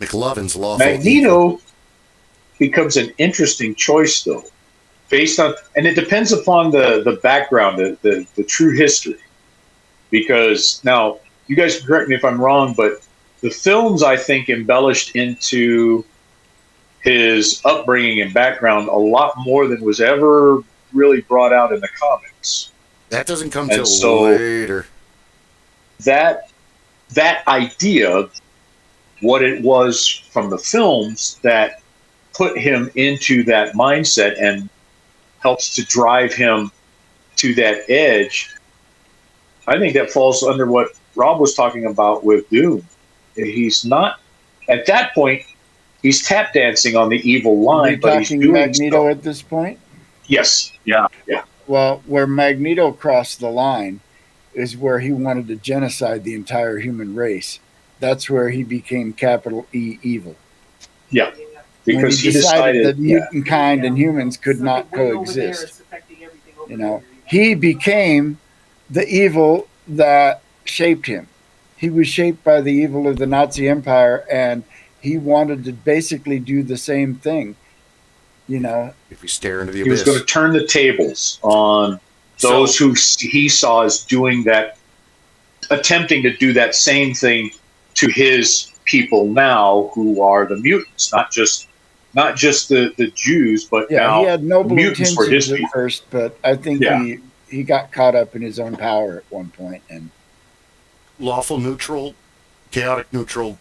McLovin's lawful Magneto evil. Becomes an interesting choice, though, based on, and it depends upon the background, the true history. Because now, you guys can correct me if I'm wrong, but the films, I think, embellished into his upbringing and background a lot more than was ever really brought out in the comics. That doesn't come till later. That idea, what it was from the films that put him into that mindset and helps to drive him to that edge, I think that falls under what Rob was talking about with Doom. He's not, at that point, he's tap dancing on the evil line, but he's doing Magneto at this point? Yes. Yeah. Well, where Magneto crossed the line is where he wanted to genocide the entire human race. That's where he became capital E evil. Yeah. Because he decided that mutant kind and humans could not coexist. He became the evil that shaped him. He was shaped by the evil of the Nazi Empire, and he wanted to basically do the same thing. If you stare into the abyss. He was going to turn the tables on those who he saw as doing that, attempting to do that same thing to his people now, who are the mutants, not just the Jews, but now he had noble mutants were his intentions at first, but I think he got caught up in his own power at one point. And lawful neutral, chaotic neutral,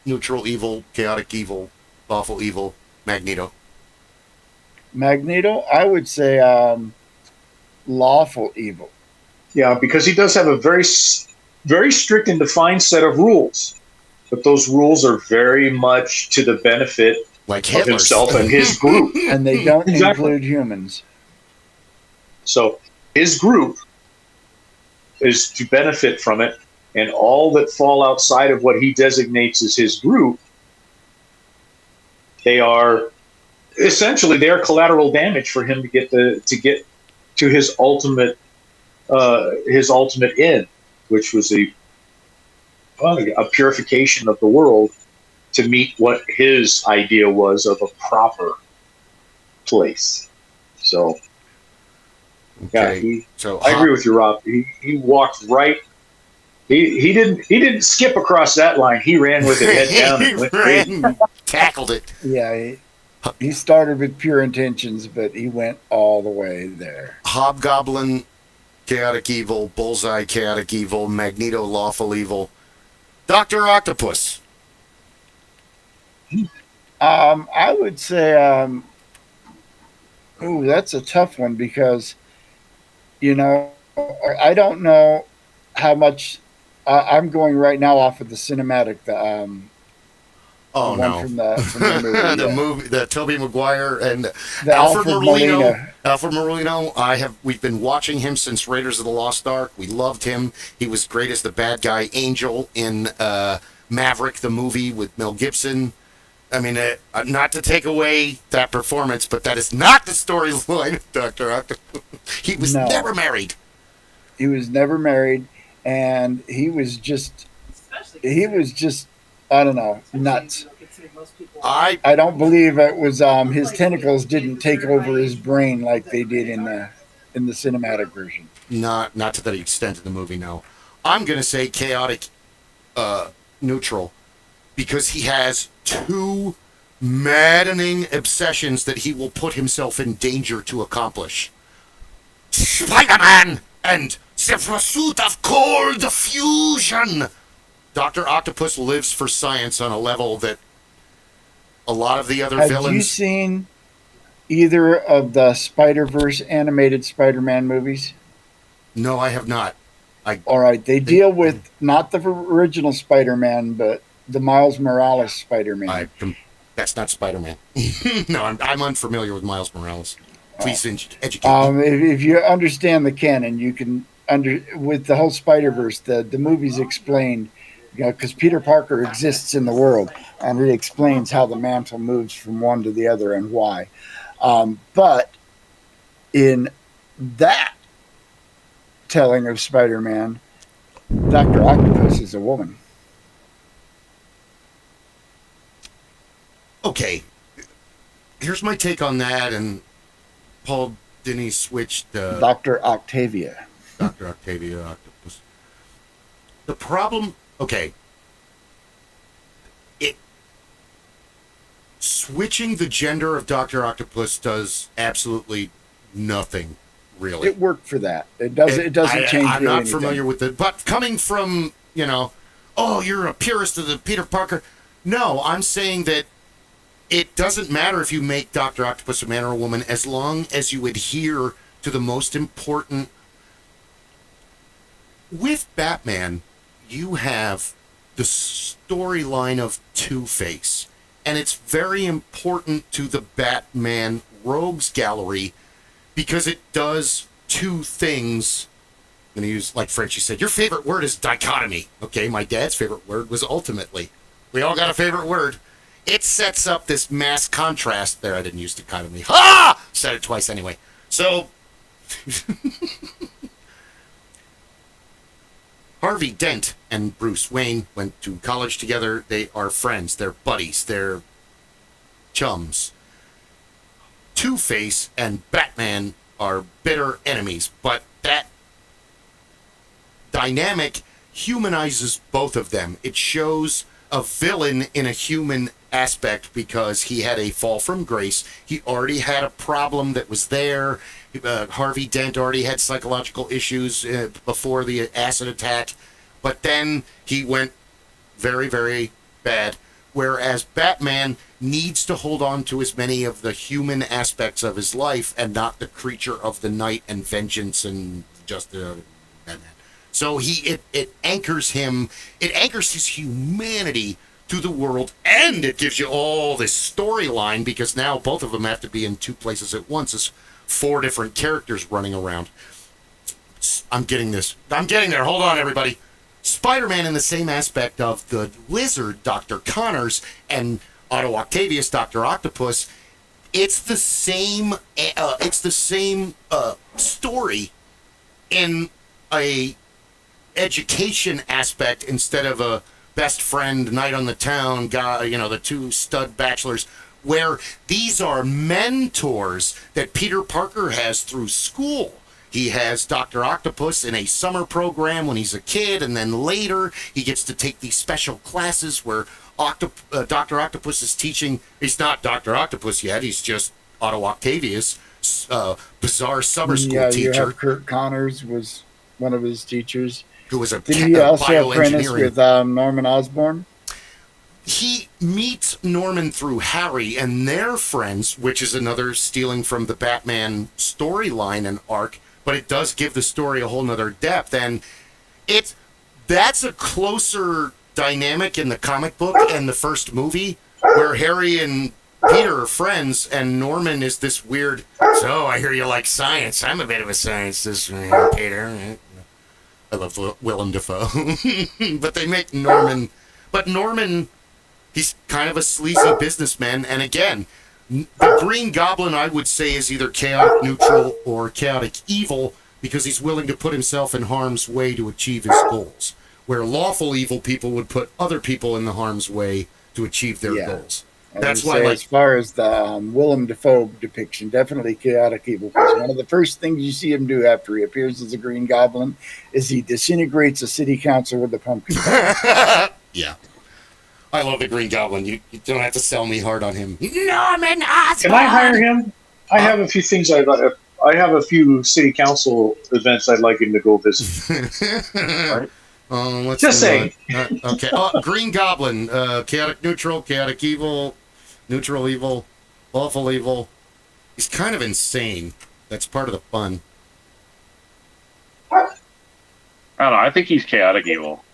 neutral evil, chaotic evil, lawful evil, Magneto. I would say lawful evil. Yeah, because he does have a very, very strict and defined set of rules, but those rules are very much to the benefit of himself and his group, and they don't include humans. So his group is to benefit from it, and all that fall outside of what he designates as his group, they are essentially collateral damage for him to get to his ultimate end, which was a purification of the world to meet what his idea was of a proper place. So, okay. I agree with you, Rob. He walked right. He didn't skip across that line. He ran with it head down and went ran, tackled it. Yeah, he started with pure intentions, but he went all the way there. Hobgoblin, chaotic evil. Bullseye, chaotic evil. Magneto, lawful evil. Dr. Octopus. I would say, that's a tough one because, I don't know how much. I'm going right now off of the cinematic, the Oh one no, from the movie, the yeah, movie, the Tobey Maguire and the Alfred Alfred Molina. Molina. Alfred Molina. We've been watching him since Raiders of the Lost Ark. We loved him. He was great as the bad guy Angel in Maverick, the movie with Mel Gibson. I mean, not to take away that performance, but that is not the storyline of Doctor Octopus. He was No, never married. he was never married, and he was just I don't know, nuts. I I don't believe it was his tentacles didn't take over his brain like they did in the cinematic version. not to that extent in the movie. No, I'm gonna say chaotic, neutral, because he has two maddening obsessions that he will put himself in danger to accomplish. Spider-Man and the pursuit of cold fusion. Dr. Octopus lives for science on a level that a lot of the other Have you villains. seen either of the Spider Verse animated Spider Man movies? No, I have not. All right, they They, deal with not the original Spider Man, but the Miles Morales Spider I, Man. that's not Spider-Man. No, I'm unfamiliar with Miles Morales. Please educate me. If you understand the canon, you can with the whole Spider Verse. The movies explained, because Peter Parker exists in the world, and it explains how the mantle moves from one to the other and why. But in that telling of Spider Man, Doctor Octopus is a woman. Okay, here's my take on that. And Paul Dini switched Doctor Octavia. Dr. Octavia Octopus. The problem, okay, it switching the gender of Dr. Octopus does absolutely nothing, really. It worked for that. It doesn't. It doesn't change. I'm really not anything. familiar with it, but coming from, oh, you're a purist of the Peter Parker. No, I'm saying that it doesn't matter if you make Dr. Octopus a man or a woman, as long as you adhere to the most important. With Batman, you have the storyline of Two-Face, and it's very important to the Batman Rogues Gallery because it does two things. I'm going to use, like Frenchie said, your favorite word is dichotomy. Okay, my dad's favorite word was ultimately. We all got a favorite word. It sets up this mass contrast. There, I didn't use dichotomy. Ha! Said it twice anyway. So, Harvey Dent and Bruce Wayne went to college together. They are friends. They're buddies. They're chums. Two-Face and Batman are bitter enemies, but that dynamic humanizes both of them. It shows a villain in a human aspect because he had a fall from grace. He already had a problem that was there. Harvey Dent already had psychological issues before the acid attack, but then he went very, very bad. Whereas Batman needs to hold on to as many of the human aspects of his life and not the creature of the night and vengeance and just Batman. So it anchors him. It anchors his humanity to the world, and it gives you all this storyline because now both of them have to be in two places at once. It's four different characters running around. I'm getting this. I'm getting there. Hold on, everybody. Spider-Man in the same aspect of the Lizard, Dr. Connors, and Otto Octavius, Dr. Octopus. It's the same. It's the same story in a education aspect instead of a best friend night on the town guy, the two stud bachelors, where these are mentors that Peter Parker has through school. He has Dr. Octopus in a summer program when he's a kid, and then later he gets to take these special classes where Dr. Octopus is teaching. He's not Dr. Octopus yet, he's just Otto Octavius, bizarre summer school teacher. You have Kurt Connors was one of his teachers. Who was a Did he also apprentice bioengineering with Norman Osborn? He meets Norman through Harry, and they're friends, which is another stealing from the Batman storyline and arc, but it does give the story a whole nother depth. And that's a closer dynamic in the comic book and the first movie, where Harry and Peter are friends, and Norman is this weird, so I hear you like science. I'm a bit of a scientist, Peter. I love Willem Dafoe. But they make Norman... But Norman, he's kind of a sleazy businessman, and again, the Green Goblin, I would say, is either chaotic neutral or chaotic evil, because he's willing to put himself in harm's way to achieve his goals, where lawful evil people would put other people in the harm's way to achieve their goals. That's why, as far as the Willem Dafoe depiction, definitely chaotic evil. Because one of the first things you see him do after he appears as a Green Goblin is he disintegrates a city council with a pumpkin. Yeah, I love the Green Goblin. You don't have to sell me hard on him. Norman Osborn. Can I hire him? I have a few things I have a few city council events I'd like him to go visit. Right. Just saying. Okay. Green Goblin, chaotic neutral, chaotic evil, neutral evil, lawful evil. He's kind of insane. That's part of the fun. I don't know. I think he's chaotic evil.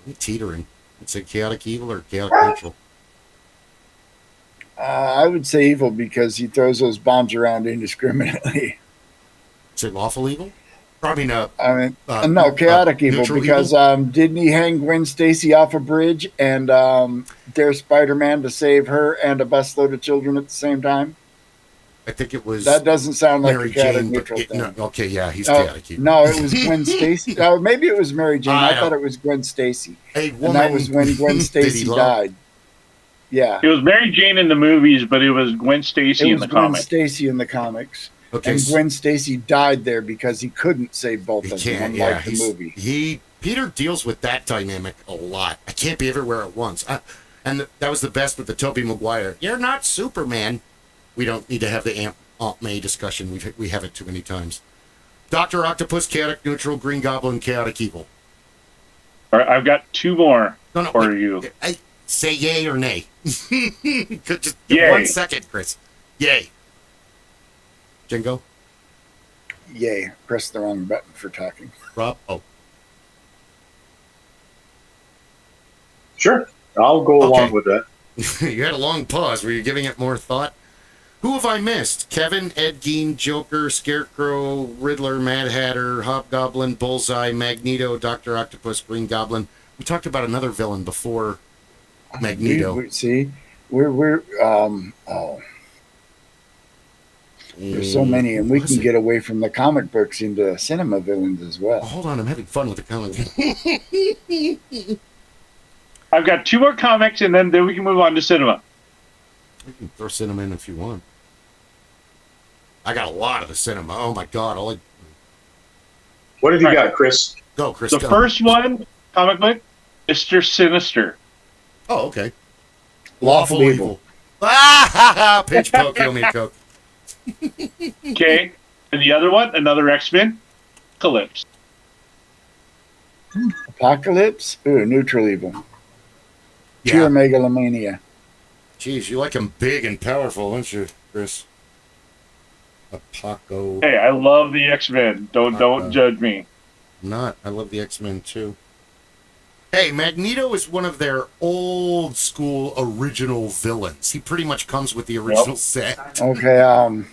I'm teetering. I'd say chaotic evil or chaotic neutral. I would say evil because he throws those bombs around indiscriminately. Say lawful evil? Probably no. I mean, no, chaotic evil because evil? Didn't he hang Gwen Stacy off a bridge and dare Spider-Man to save her and a busload of children at the same time? I think it was. That doesn't sound like Mary a chaotic Jane, neutral thing. No, okay, yeah, he's chaotic evil. No, it was Gwen Stacy. Oh, maybe it was Mary Jane. I thought it was Gwen Stacy. A woman. And that was when Gwen Stacy died. Yeah. It was Mary Jane in the movies, but it was Gwen Stacy in the comics. Gwen Stacy in the comics. Okay, and Gwen Stacy died there because he couldn't save both of them, unlike the movie. Peter deals with that dynamic a lot. I can't be everywhere at once. That was the best with the Tobey Maguire. You're not Superman. We don't need to have the Aunt May discussion. We have it too many times. Dr. Octopus, chaotic neutral, Green Goblin, chaotic evil. All right, I've got two more for you. Say yay or nay. Just yay. 1 second, Kris. Yay. Jingo? Yay. Press the wrong button for talking. Rob? Oh. Sure. I'll go along with that. You had a long pause. Were you giving it more thought? Who have I missed? Kevin, Ed Gein, Joker, Scarecrow, Riddler, Mad Hatter, Hobgoblin, Bullseye, Magneto, Dr. Octopus, Green Goblin. We talked about another villain before Magneto. There's so many, and we can get away from the comic books into cinema villains as well. Hold on, I'm having fun with the comic. I've got two more comics, and then we can move on to cinema. You can throw cinema in if you want. I got a lot of the cinema. Oh my God! What have you got, Kris? Go, Kris. The first one, comic book, Mr. Sinister. Oh, okay. Lawful evil. Ah, pitch poke, kill me, Coke. Okay, and the other one, another X-Men, Apocalypse. Apocalypse? Ooh, neutral evil. Yeah. Pure megalomania. Jeez, you like him big and powerful, don't you, Kris? Apoco. Hey, I love the X-Men. Don't judge me. I love the X-Men too. Hey, Magneto is one of their old school original villains. He pretty much comes with the original set. Okay,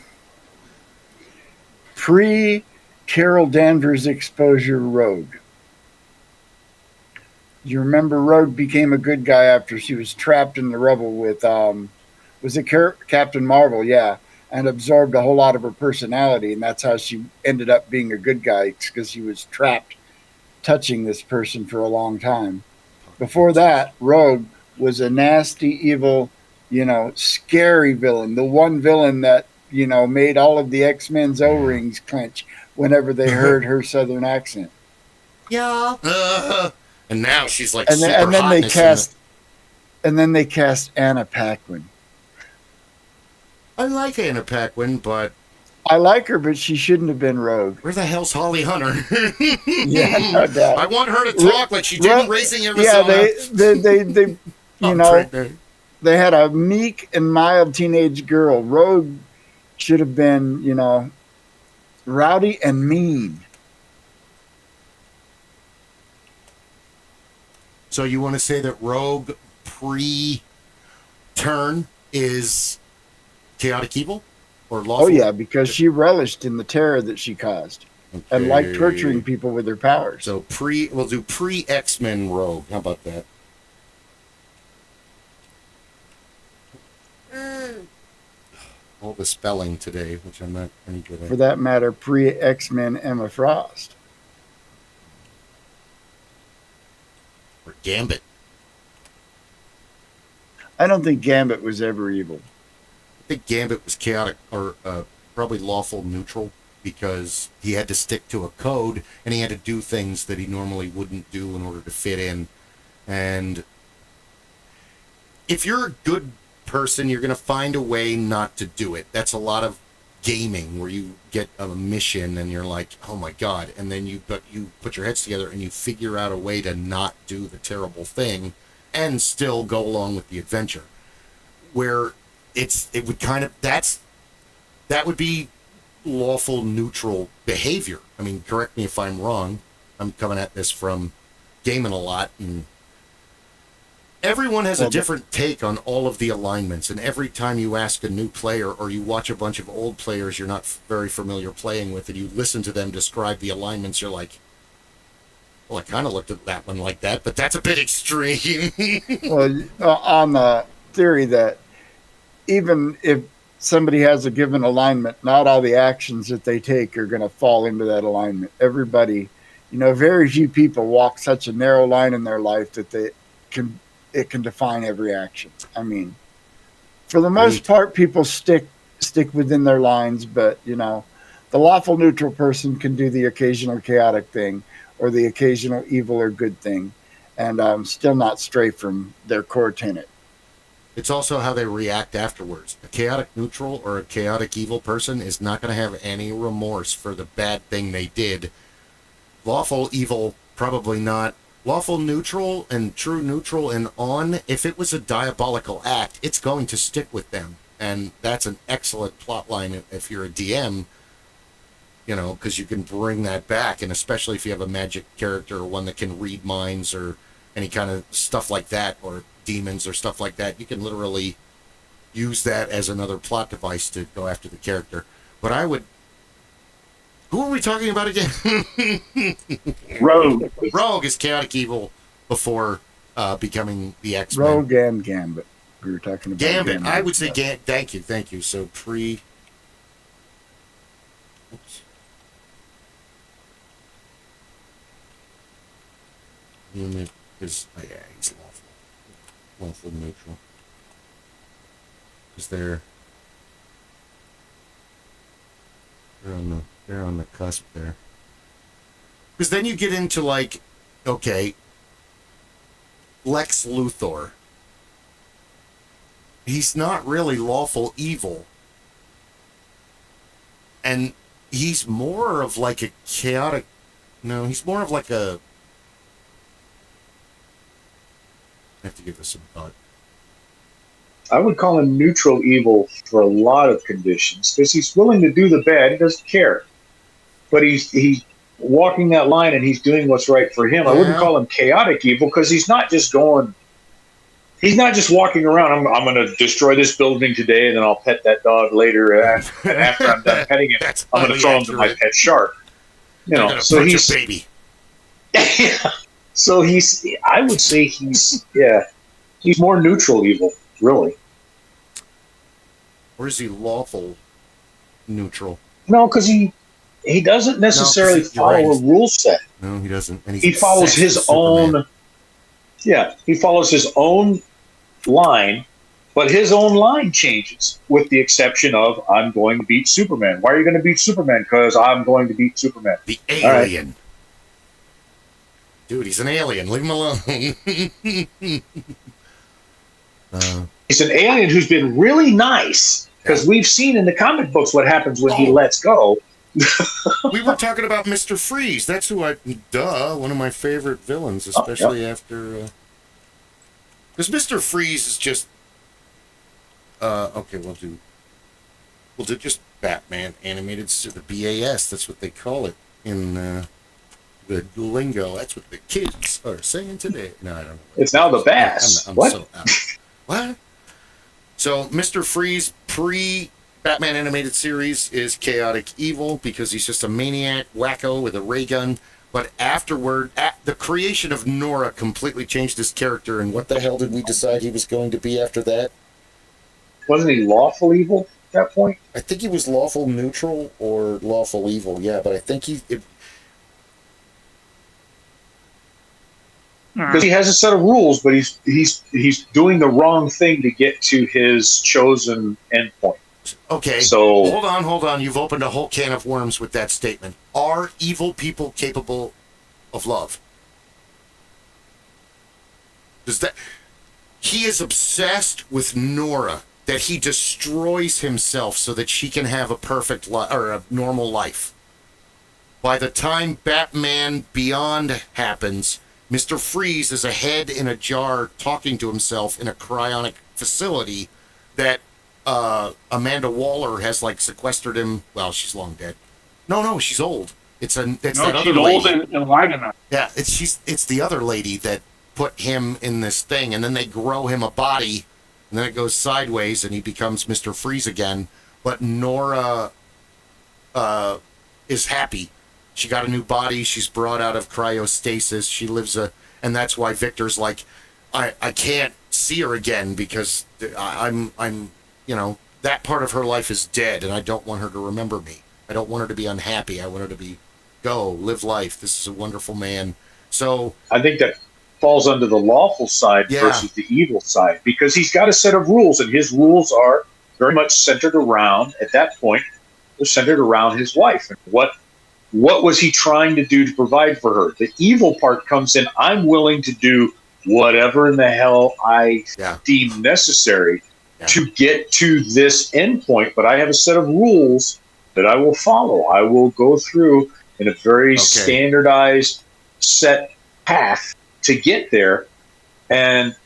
pre-Carol Danvers exposure, Rogue. You remember Rogue became a good guy after she was trapped in the rubble with, was it Captain Marvel? Yeah, and absorbed a whole lot of her personality, and that's how she ended up being a good guy, because she was trapped touching this person for a long time. Before that, Rogue was a nasty, evil, scary villain. The one villain that, made all of the X-Men's O-rings clench whenever they heard her southern accent. Yeah. And now she's like and then they cast Anna Paquin. I like Anna Paquin, but I like her, but she shouldn't have been Rogue. Where the hell's Holly Hunter? Yeah, no doubt. I want her to talk like she did in Racing Arizona. Yeah, they had a meek and mild teenage girl. Rogue should have been, rowdy and mean. So you want to say that Rogue pre-turn is chaotic evil or lawful? Oh yeah, because she relished in the terror that she caused, and liked torturing people with her powers. So we'll do pre-X-Men Rogue. How about that? All the spelling today, which I'm not any good at. For that matter, pre-X-Men Emma Frost. Or Gambit. I don't think Gambit was ever evil. I think Gambit was chaotic, or probably lawful neutral, because he had to stick to a code, and he had to do things that he normally wouldn't do in order to fit in. And if you're a good person, you're going to find a way not to do it. That's a lot of gaming, where you get a mission and you're like, oh my god, and then you put your heads together and you figure out a way to not do the terrible thing and still go along with the adventure. Where that would be lawful neutral behavior. I mean, correct me if I'm wrong. I'm coming at this from gaming a lot, and everyone has a different take on all of the alignments, and every time you ask a new player or you watch a bunch of old players you're not very familiar playing with and you listen to them describe the alignments, you're like, well, I kind of looked at that one like that, but that's a bit extreme. Well, on the theory that even if somebody has a given alignment, not all the actions that they take are going to fall into that alignment. Everybody, very few people walk such a narrow line in their life that it can define every action. I mean, for the most part, people stick within their lines, but the lawful neutral person can do the occasional chaotic thing or the occasional evil or good thing, and still not stray from their core tenet. It's also how they react afterwards. A chaotic neutral or a chaotic evil person is not going to have any remorse for the bad thing they did. Lawful evil, probably not. Lawful neutral and true neutral and on, if it was a diabolical act, it's going to stick with them. And that's an excellent plot line if you're a DM, because you can bring that back, and especially if you have a magic character or one that can read minds or any kind of stuff like that, or demons or stuff like that, you can literally use that as another plot device to go after the character. But who are we talking about again? Rogue. Rogue is chaotic evil before becoming the X-Men. Rogue and Gambit. We were talking about Gambit. I would say thank you. So oops. He's lawful neutral. Because they're on the cusp there. Because then you get into Lex Luthor. He's not really lawful evil. And he's more of like a chaotic... No, he's more of like a... I have to give this some thought. I would call him neutral evil for a lot of conditions, because he's willing to do the bad. He doesn't care. But he's walking that line and he's doing what's right for him. Yeah. I wouldn't call him chaotic evil, because he's not just walking around, I'm going to destroy this building today and then I'll pet that dog later. And after I'm done petting him, I'm going to throw him to my pet shark. So he's a baby. Yeah. So I would say he's more neutral evil, really. Or is he lawful neutral? No, because he doesn't necessarily follow a rule set. No, he doesn't. And he follows his own. Yeah, he follows his own line, but his own line changes, with the exception of, I'm going to beat Superman. Why are you going to beat Superman? Because I'm going to beat Superman. The alien. Right. Dude, he's an alien. Leave him alone. He's an alien who's been really nice, because we've seen in the comic books what happens when he lets go. We were talking about Mr. Freeze. That's who one of my favorite villains, especially after... Because Mr. Freeze is just... okay, we'll do just Batman animated the BAS. That's what they call it in the lingo. That's what the kids are saying today. No, I don't know. It's now the BAS. I'm what? So out. What? So Mr. Freeze pre-Batman animated series is chaotic evil because he's just a maniac wacko with a ray gun. But afterward, the creation of Nora completely changed his character. And what the hell did we decide he was going to be after that? Wasn't he lawful evil at that point? I think he was lawful neutral or lawful evil. Yeah, but I think because he has a set of rules, but he's doing the wrong thing to get to his chosen endpoint. Okay, so hold on. You've opened a whole can of worms with that statement. Are evil people capable of love? He is obsessed with Nora, that he destroys himself so that she can have a perfect or a normal life. By the time Batman Beyond happens, Mr. Freeze is a head in a jar talking to himself in a cryonic facility that Amanda Waller has sequestered him. Well, she's long dead. No, she's old. It's that other lady. She's old and wide enough. Yeah, it's the other lady that put him in this thing, and then they grow him a body, and then it goes sideways, and he becomes Mr. Freeze again. But Nora is happy. She got a new body. She's brought out of cryostasis. She lives and that's why Victor's like, I can't see her again because I'm that part of her life is dead, and I don't want her to remember me. I don't want her to be unhappy. I want her to live life. This is a wonderful man. So I think that falls under the lawful side versus the evil side, because he's got a set of rules, and his rules are very much centered around, at that point, they're centered around his wife. And what was he trying to do to provide for her? The evil part comes in, I'm willing to do whatever in the hell I deem necessary to get to this endpoint, but I have a set of rules that I will follow. I will go through in a very standardized set path to get there, and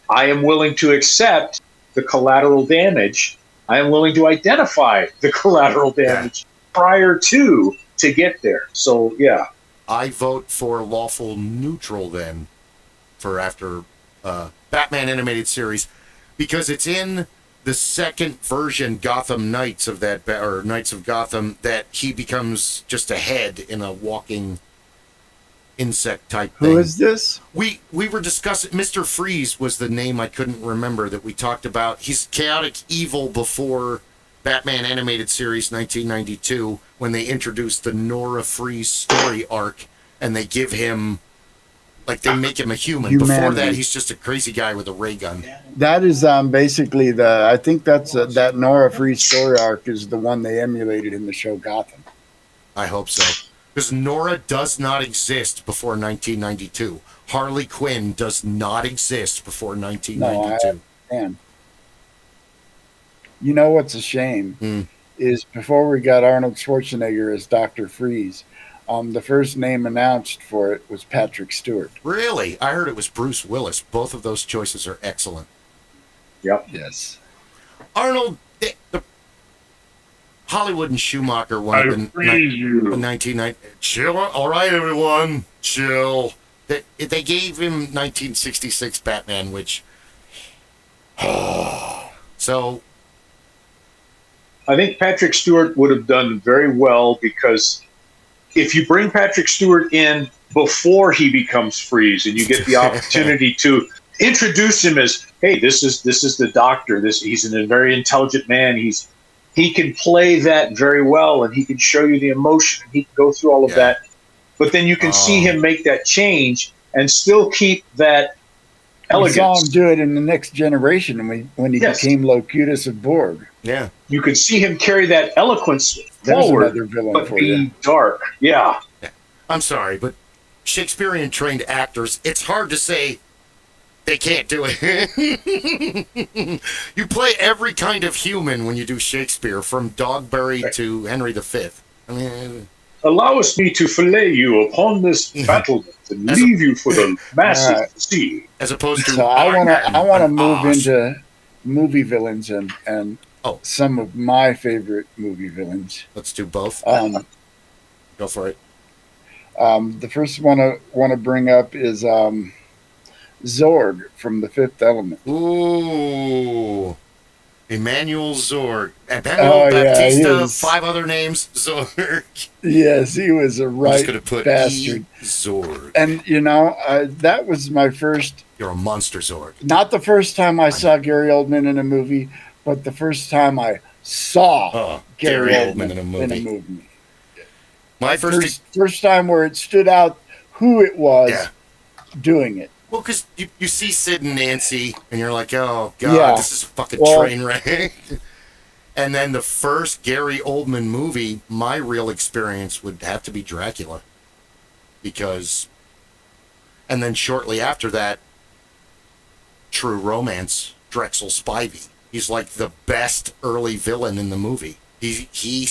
I am willing to accept the collateral damage. I am willing to identify the collateral damage prior to get there. So, I vote for lawful neutral then for after Batman animated series, because it's in the second version Gotham Knights of that, or Knights of Gotham, that he becomes just a head in a walking insect type thing. Who is this? We were discussing, Mr. Freeze was the name I couldn't remember that we talked about. He's chaotic evil before Batman animated series 1992, when they introduced the Nora Freeze story arc, and they give him, they make him a human. Humanity. Before that, he's just a crazy guy with a ray gun. That is basically I think that's that Nora Freeze story arc is the one they emulated in the show Gotham. I hope so. Because Nora does not exist before 1992. Harley Quinn does not exist before 1992. No, you know what's a shame is before we got Arnold Schwarzenegger as Dr. Freeze, the first name announced for it was Patrick Stewart. Really? I heard it was Bruce Willis. Both of those choices are excellent. Yep. Yes. Arnold, the Hollywood and Schumacher one in 1990. Chill. All right, everyone. Chill. They gave him 1966 Batman, which... So... I think Patrick Stewart would have done very well, because if you bring Patrick Stewart in before he becomes Freeze, and you get the opportunity to introduce him as, hey, this is the doctor. He's a very intelligent man. He can play that very well, and he can show you the emotion, and he can go through all of that. But then you can see him make that change and still keep that elegance. We saw him do it in the Next Generation when he became Locutus of Borg. Yeah. You could see him carry that eloquence forward, but be dark. Yeah. I'm sorry, but Shakespearean trained actors, it's hard to say they can't do it. You play every kind of human when you do Shakespeare, from Dogberry to Henry V. I mean, allow us me to fillet you upon this battlement and leave you for the massive sea. As opposed to, so I want to move into movie villains and some of my favorite movie villains. Let's do both. Go for it. The first one I want to bring up is Zorg from The Fifth Element. Ooh. Emmanuel Zorg. Baptista, 5 other names, Zorg. Yes, he was a right bastard. Zorg. And, that was my first... You're a monster, Zorg. Not the first time I saw Gary Oldman in a movie, but the first time I saw Gary Oldman in a movie. My first time where it stood out who it was doing it. Well, because you see Sid and Nancy, and you're like, oh, God, this is a fucking train wreck. And then the first Gary Oldman movie, my real experience would have to be Dracula. And then shortly after that, True Romance, Drexel Spivey. He's like the best early villain in the movie. He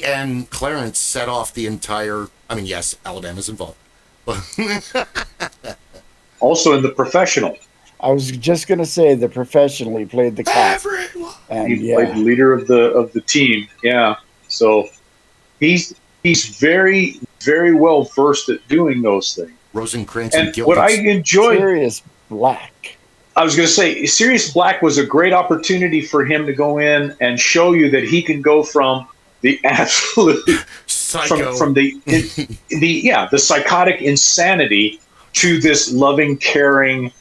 and Clarence set off the entire... I mean, yes, Alabama's involved. Also in The Professional. I was just going to say The Professional. He played the cop. And he played the leader of the team. Yeah. So he's very, very well versed at doing those things. Rosencrantz and Gilbert. What I enjoyed... Sirius Black. I was going to say, Sirius Black was a great opportunity for him to go in and show you that he can go from the absolute psycho, from the psychotic insanity to this loving, caring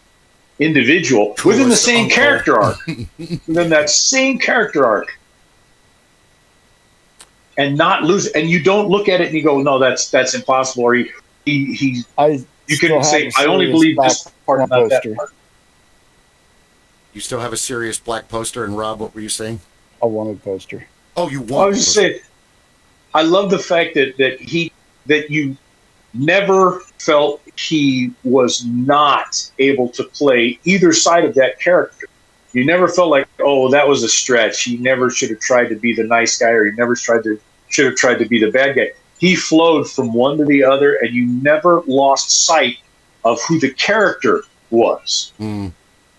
individual within the same character arc. Within that same character arc, and not lose. And you don't look at it and you go, "No, that's impossible." Or you can say, "I only believe this part, not that part." You still have a Sirius Black poster, and Rob, what were you saying? A wanted poster. Oh, you want? I was just saying, I love the fact that you never felt he was not able to play either side of that character. You never felt like, oh, that was a stretch. He never should have tried to be the nice guy, or he never should have tried to be the bad guy. He flowed from one to the other, and you never lost sight of who the character was. Mm.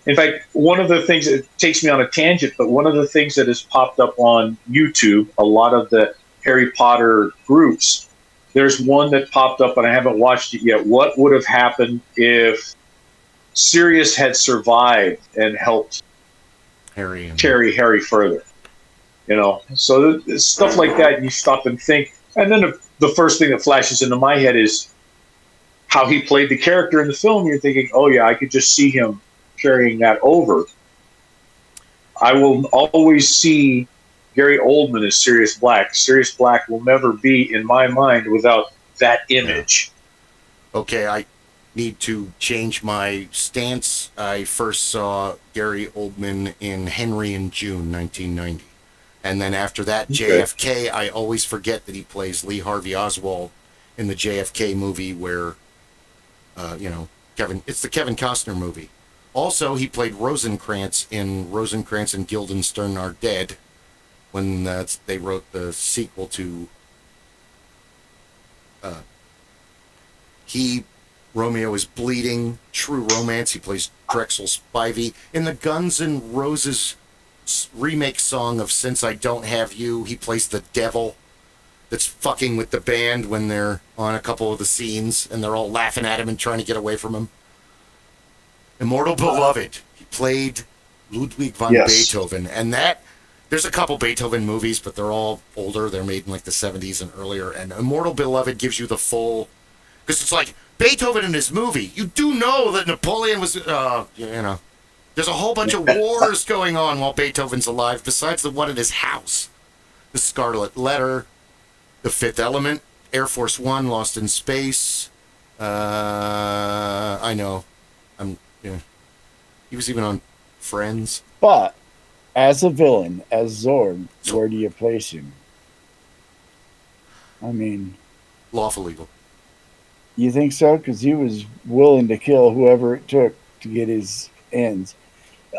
In fact, one of the things that takes me on a tangent, but one of the things that has popped up on YouTube, a lot of the Harry Potter groups, there's one that popped up and I haven't watched it yet. What would have happened if Sirius had survived and helped carry Harry further? So stuff like that, you stop and think. And then the first thing that flashes into my head is how he played the character in the film. You're thinking, oh yeah, I could just see him carrying that over. I will always see Gary Oldman as Sirius Black. Sirius Black will never be in my mind without that image. Okay, I need to change my stance. I first saw Gary Oldman in Henry and June, 1990. And then after that, JFK, I always forget that he plays Lee Harvey Oswald in the JFK movie where, it's the Kevin Costner movie. Also, he played Rosencrantz in Rosencrantz and Guildenstern Are Dead when they wrote the sequel to Romeo is Bleeding, True Romance. He plays Drexel Spivey. In the Guns N' Roses remake song of Since I Don't Have You, he plays the devil that's fucking with the band when they're on a couple of the scenes and they're all laughing at him and trying to get away from him. Immortal Beloved, he played Ludwig van Beethoven, and there's a couple Beethoven movies, but they're all older. They're made in like the 70s and earlier, and Immortal Beloved gives you the full, because it's like Beethoven in his movie. You do know that Napoleon was, there's a whole bunch of wars going on while Beethoven's alive, besides the one at his house. The Scarlet Letter, The Fifth Element, Air Force One, Lost in Space. I know. He was even on Friends. But as a villain, as Zorg, where do you place him? I mean, lawful evil. You think so? Because he was willing to kill whoever it took to get his ends.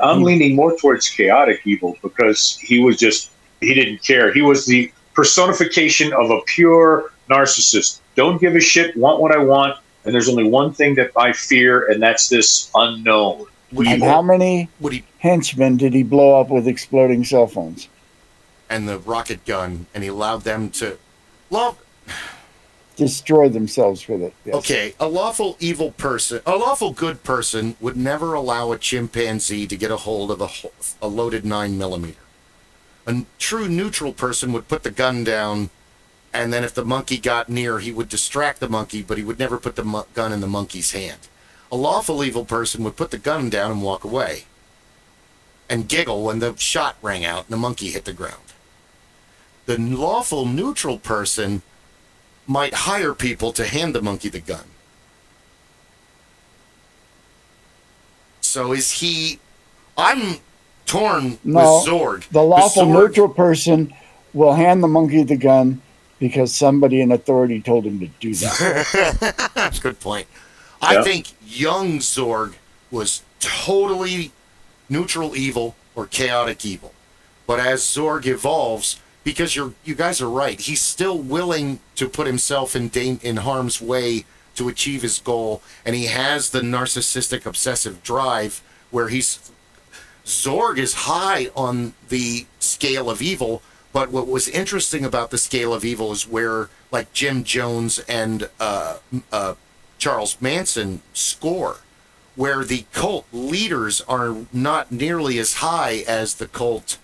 I'm leaning more towards chaotic evil because he didn't care. He was the personification of a pure narcissist. Don't give a shit, want what I want, and there's only one thing that I fear, and that's this unknown. And how many henchmen did he blow up with exploding cell phones? And the rocket gun, and he allowed them to destroy themselves with it. Yes. Okay, a lawful good person would never allow a chimpanzee to get a hold of a loaded 9mm. A true neutral person would put the gun down, and then if the monkey got near, he would distract the monkey, but he would never put the gun in the monkey's hand. A lawful evil person would put the gun down and walk away, and giggle when the shot rang out and the monkey hit the ground. The lawful neutral person might hire people to hand the monkey the gun. So I'm torn with Zorg. The lawful neutral person will hand the monkey the gun because somebody in authority told him to do that. That's a good point. I think young Zorg was totally neutral evil or chaotic evil. But as Zorg evolves, because you guys are right, he's still willing to put himself in harm's way to achieve his goal, and he has the narcissistic obsessive drive where Zorg is high on the scale of evil, but what was interesting about the scale of evil is where, like, Jim Jones and Charles Manson score, where the cult leaders are not nearly as high as the cult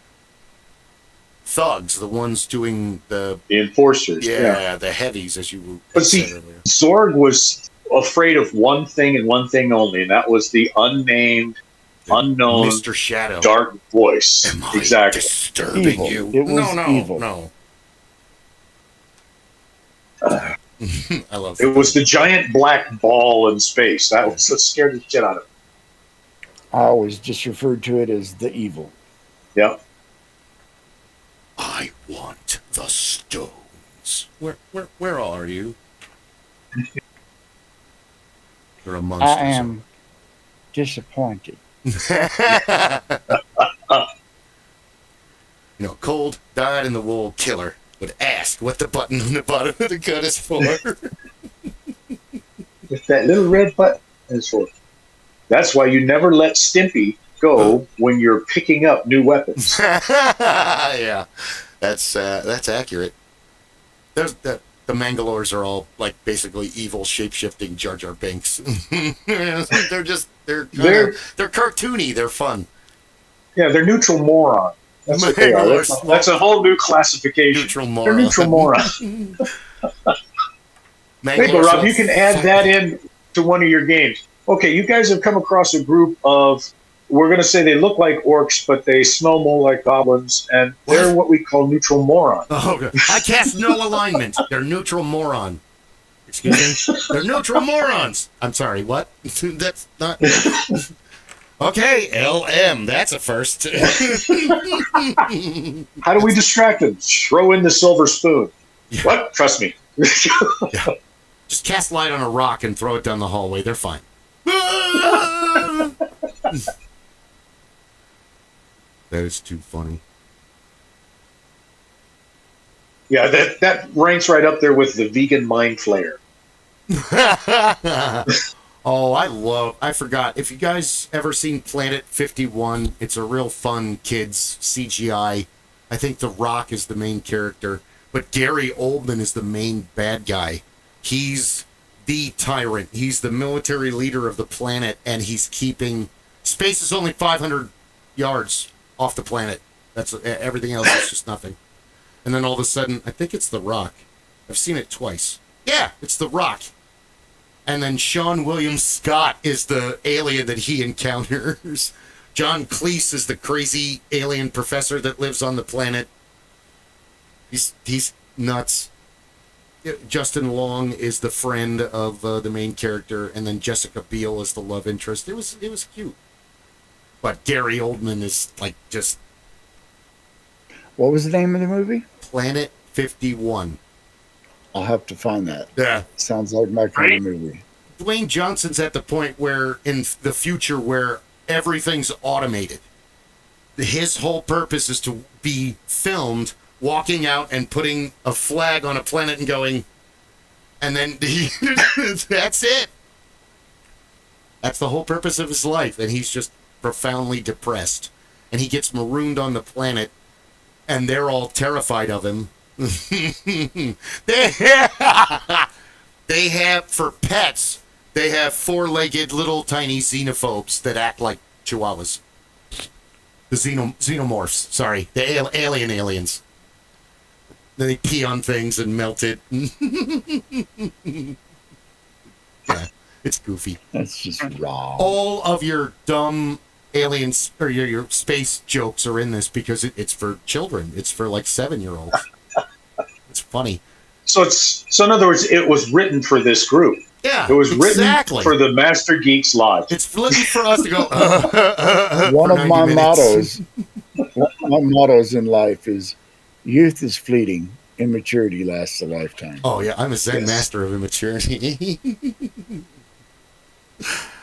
thugs, the ones doing the enforcers. Yeah, the heavies, as you but said see, earlier. Zorg was afraid of one thing and one thing only, and that was the unnamed, unknown Mr. Shadow, dark voice. Am I exactly. disturbing evil. you? It was evil. No. I love it. Was the giant black ball in space. That was what scared the shit out of me. I always just referred to it as the evil. Yeah. I want the stones. Where are you? You're a monster. I am disappointed. Cold, dyed-in-the-wool killer would ask what the button on the bottom of the gun is for. If that little red button is for. That's why you never let Stimpy go when you're picking up new weapons. Yeah, that's accurate. The Mangalores are all like basically evil, shape-shifting Jar Jar Binks. they're cartoony. They're fun. Yeah, they're neutral moron. That's what they are. That's a whole new classification. Neutral moron. They're neutral moron. Hey, but Rob, you can add that in to one of your games. Okay, you guys have come across a group of, we're going to say they look like orcs, but they smell more like goblins, and they're what we call neutral moron. Oh, okay. I cast no alignment. They're neutral moron. Excuse me? They're neutral morons. I'm sorry, what? That's not... Okay, LM, that's a first. How do we distract them? Throw in the silver spoon. Yeah. What? Trust me. Yeah. Just cast light on a rock and throw it down the hallway. They're fine. That is too funny. Yeah, that ranks right up there with the vegan mind flayer. Oh, I forgot. If you guys ever seen Planet 51, it's a real fun kids CGI. I think The Rock is the main character, but Gary Oldman is the main bad guy. He's the tyrant. He's the military leader of the planet, and he's keeping... Space is only 500 yards off the planet. That's everything else is just nothing. And then all of a sudden, I think it's The Rock. I've seen it twice. Yeah, it's The Rock. And then Sean William Scott is the alien that he encounters. John Cleese is the crazy alien professor that lives on the planet. He's nuts. Justin Long is the friend of the main character, and then Jessica Biel is the love interest. It was cute. But Gary Oldman is like just... What was the name of the movie? Planet 51. I'll have to find that. Yeah. Sounds like my kind of movie. Dwayne Johnson's at the point where, in the future, where everything's automated. His whole purpose is to be filmed walking out and putting a flag on a planet and going, and then that's it. That's the whole purpose of his life, and he's just profoundly depressed. And he gets marooned on the planet, and they're all terrified of him. They have, for pets, they have four-legged little tiny xenophobes that act like chihuahuas. The xenomorphs, sorry. The alien aliens. Then they pee on things and melt it. Yeah, it's goofy. That's just wrong. All of your dumb aliens, or your space jokes are in this because it's for children. It's for like 7-year-olds. It's funny. So in other words, it was written for this group. Yeah, it was exactly. written for the Master Geeks Lodge. It's looking for us to go. One of my mottos in life is, youth is fleeting, immaturity lasts a lifetime. Oh yeah, I'm a Zen master of immaturity.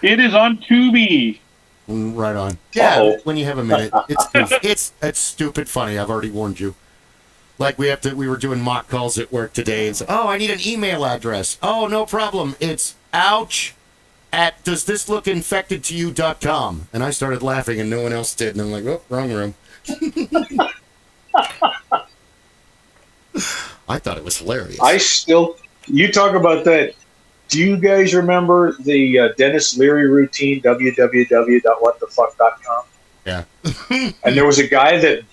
It is on Tubi. Right on. Yeah, when you have a minute, it's stupid funny. I've already warned you. Like we were doing mock calls at work today, and said, "Oh, I need an email address." "Oh, no problem. It's ouch@doesthislookinfectedtoyou.com." And I started laughing, and no one else did. And I'm like, "Oh, wrong room." I thought it was hilarious. You talk about that. Do you guys remember the Dennis Leary routine, www.whatthefuck.com? Yeah. And there was a guy that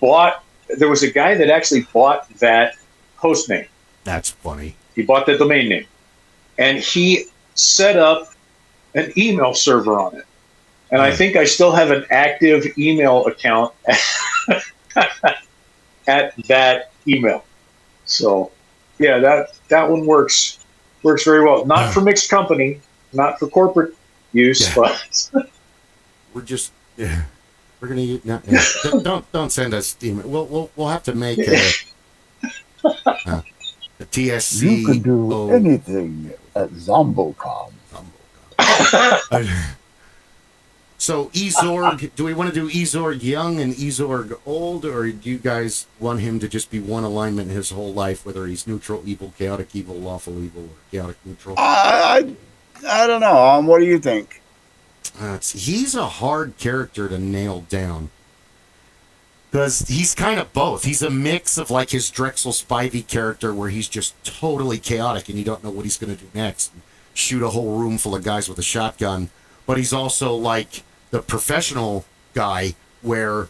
actually bought that host name. That's funny. He bought the domain name. And he set up an email server on it. And I think I still have an active email account at that email. So, yeah, that one works very well. Not for mixed company, not for corporate use, but we're just we're gonna use, don't send us email. We'll have to make a TSC. You can do anything at Zombocom. So Ezorg, do we want to do Ezorg young and Ezorg old, or do you guys want him to just be one alignment his whole life, whether he's neutral evil, chaotic evil, lawful evil, or chaotic neutral? I don't know. What do you think? He's a hard character to nail down because he's kind of both. He's a mix of like his Drexel Spivey character, where he's just totally chaotic and you don't know what he's going to do next. Shoot a whole room full of guys with a shotgun. But he's also like the professional guy, where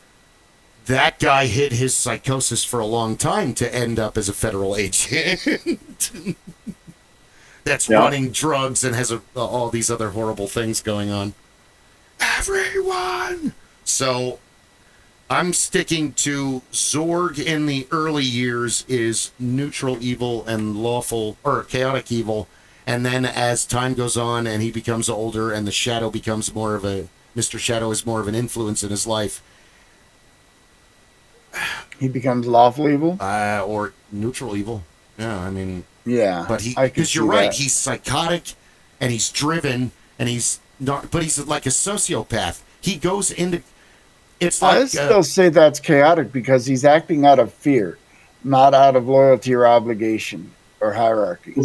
that guy hid his psychosis for a long time to end up as a federal agent that's running drugs and has all these other horrible things going on. Everyone! So I'm sticking to Zorg in the early years is neutral evil and lawful, or chaotic evil. And then as time goes on and he becomes older and the Shadow becomes Mr. Shadow is more of an influence in his life. He becomes lawful evil? Or neutral evil. Yeah, I mean. Yeah. But because you're right, he's psychotic and he's driven and he's not, but he's like a sociopath. He goes into, it's like. I still say that's chaotic because he's acting out of fear, not out of loyalty or obligation or hierarchy.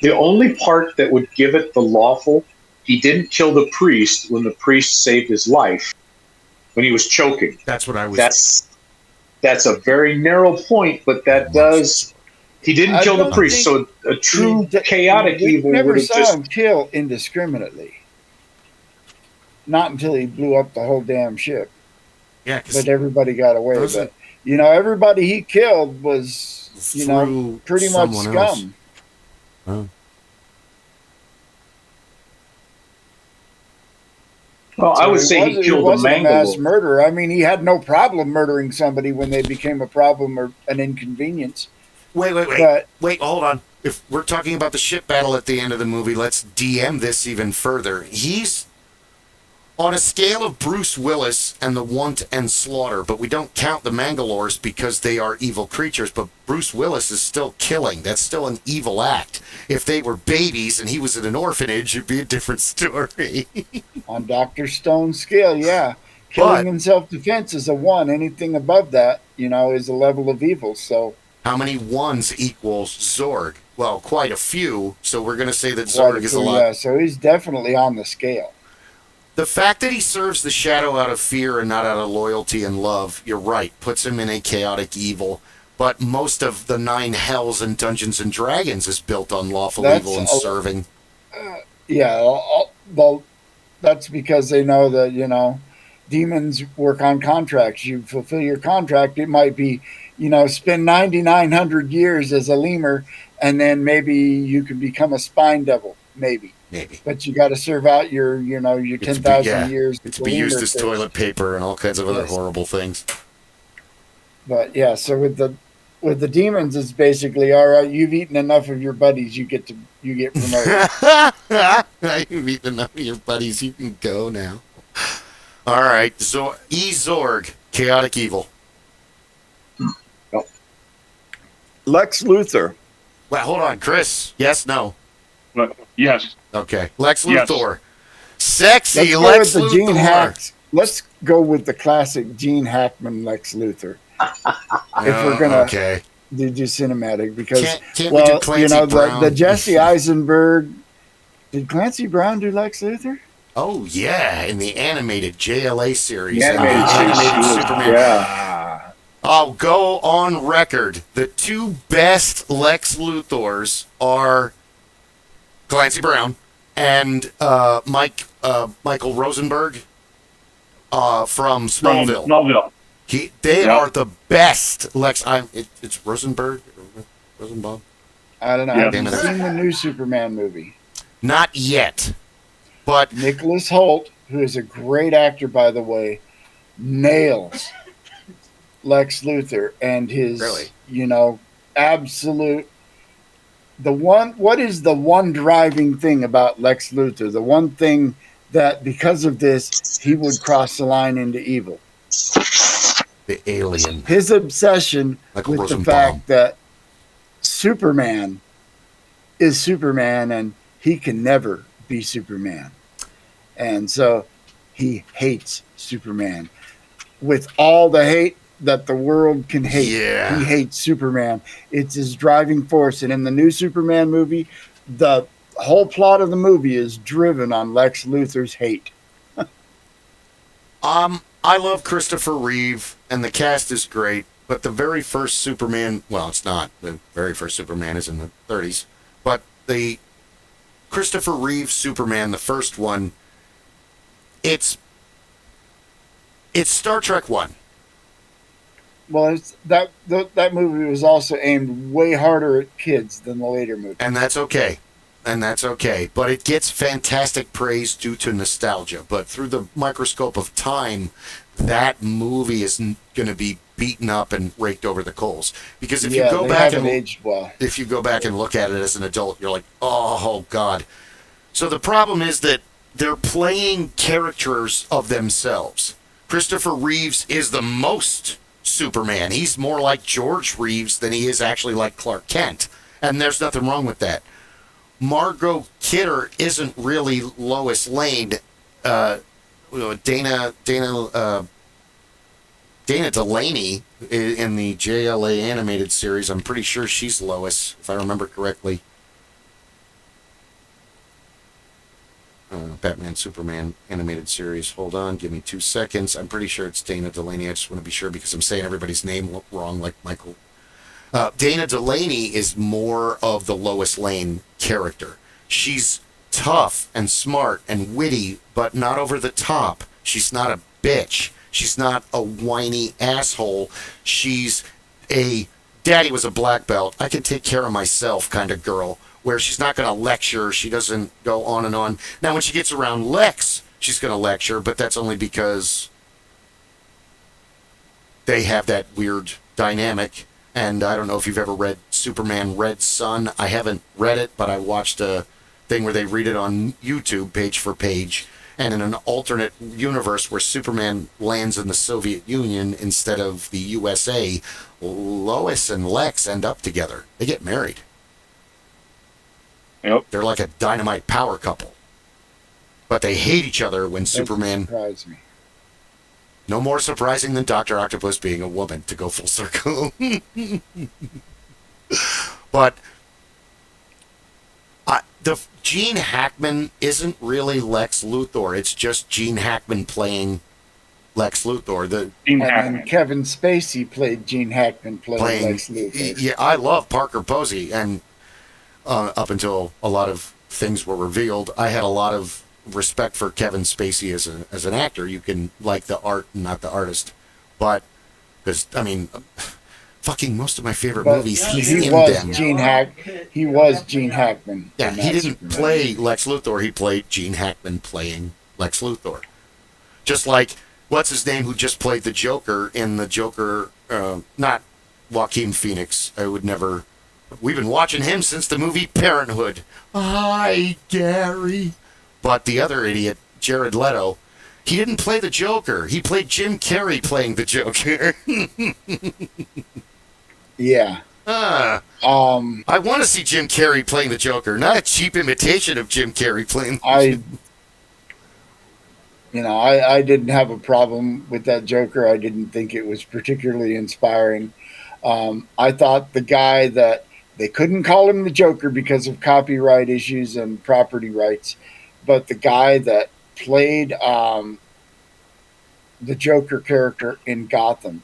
The only part that would give it the lawful, he didn't kill the priest when the priest saved his life, when he was choking. That's what I was. That's a very narrow point, but that does. He didn't kill the priest, so a true chaotic evil would have never saw him kill indiscriminately. Not until he blew up the whole damn ship. Yeah, but everybody got away. But everybody he killed was pretty much scum. Else. Huh? Well, I would say he killed a mass murderer. I mean, he had no problem murdering somebody when they became a problem or an inconvenience. Wait, hold on. If we're talking about the ship battle at the end of the movie, let's DM this even further. He's on a scale of Bruce Willis and the Want and Slaughter, but we don't count the Mangalores because they are evil creatures, but Bruce Willis is still killing. That's still an evil act. If they were babies and he was in an orphanage, it'd be a different story. On Dr. Stone's scale, yeah. Killing in self-defense is a 1. Anything above that, is a level of evil, so... How many 1s equals Zorg? Well, quite a few, so we're going to say that Zorg is a lot... Yeah, so he's definitely on the scale. The fact that he serves the shadow out of fear and not out of loyalty and love, you're right, puts him in a chaotic evil. But most of the 9 hells and Dungeons and Dragons is built on lawful evil and serving. Well, that's because they know that, demons work on contracts. You fulfill your contract, it might be, spend 9,900 years as a lemur, and then maybe you can become a spine devil, maybe. But you got to serve out your 10,000 years. It's to be used as toilet paper and all kinds of other horrible things. But yeah, so with the demons, it's basically, all right, you've eaten enough of your buddies, you get promoted. You've eaten enough of your buddies, you can go now. All right, Zorg, chaotic evil. Lex Luthor. Well, hold on, Kris. Yes, no. Yes. Okay, Lex Luthor. Yes. Sexy Lex Luthor. Let's go with the classic Gene Hackman Lex Luthor. If we're gonna do cinematic, because can't we do Clancy Brown? the Jesse Eisenberg. Did Clancy Brown do Lex Luthor? Oh yeah, in the animated JLA series. The animated Superman. Yeah. I'll go on record. The 2 best Lex Luthors are Clancy Brown and Michael Rosenberg from Smallville. They are the best Lex. It's Rosenberg? Rosenbaum? I don't know. Have you seen the new Superman movie? Not yet. But Nicholas Hoult, who is a great actor, by the way, nails Lex Luthor and his, absolute. What is the one driving thing about Lex Luthor? The one thing that, because of this, he would cross the line into evil. The alien. His obsession with the fact that Superman is Superman and he can never be Superman. And so he hates Superman with all the hate that the world can hate. Yeah. He hates Superman. It's his driving force. And in the new Superman movie, the whole plot of the movie is driven on Lex Luthor's hate. I love Christopher Reeve, and the cast is great, but the very first Superman, well, it's not. The very first Superman is in the 30s, but the Christopher Reeve Superman, the first one, it's Star Trek 1. Well, that movie was also aimed way harder at kids than the later movie. And that's okay. But it gets fantastic praise due to nostalgia. But through the microscope of time, that movie is going to be beaten up and raked over the coals. Because if you go back and aged well. If you go back and look at it as an adult, you're like, oh God. So the problem is that they're playing characters of themselves. Christopher Reeves is the most Superman. He's more like George Reeves than he is actually like Clark Kent. And there's nothing wrong with that. Margot Kidder isn't really Lois Lane. Dana Delaney in the JLA animated series, I'm pretty sure she's Lois, if I remember correctly. Batman Superman animated series. Hold on, give me 2 seconds. I'm pretty sure it's Dana Delaney. I just want to be sure because I'm saying everybody's name wrong, like Michael. Dana Delaney is more of the Lois Lane character. She's tough and smart and witty, but not over the top. She's not a bitch. She's not a whiny asshole. She's a daddy was a black belt, I can take care of myself kind of girl, where she's not going to lecture. She doesn't go on and on. Now, when she gets around Lex, she's going to lecture, but that's only because they have that weird dynamic. And I don't know if you've ever read Superman Red Sun. I haven't read it, but I watched a thing where they read it on YouTube page for page. And in an alternate universe where Superman lands in the Soviet Union instead of the USA, Lois and Lex end up together. They get married. Yep. They're like a dynamite power couple. But they hate each other when Superman... Surprised me. No more surprising than Dr. Octopus being a woman, to go full circle. But Gene Hackman isn't really Lex Luthor. It's just Gene Hackman playing Lex Luthor. And Kevin Spacey played Gene Hackman playing Lex Luthor. Yeah, I love Parker Posey, and up until a lot of things were revealed, I had a lot of respect for Kevin Spacey as an actor. You can like the art, not the artist, but because I mean, fucking most of my favorite movies, he's in them. He was Gene Hackman. Yeah, he didn't play Lex Luthor. He played Gene Hackman playing Lex Luthor. Just like what's his name who just played the Joker in the Joker, not Joaquin Phoenix. I would never. We've been watching him since the movie Parenthood. Hi, Gary. But the other idiot, Jared Leto, he didn't play the Joker. He played Jim Carrey playing the Joker. Yeah. I want to see Jim Carrey playing the Joker, not a cheap imitation of Jim Carrey playing the Joker. I didn't have a problem with that Joker. I didn't think it was particularly inspiring. I thought the guy that they couldn't call him the Joker because of copyright issues and property rights, but the guy that played the Joker character in Gotham,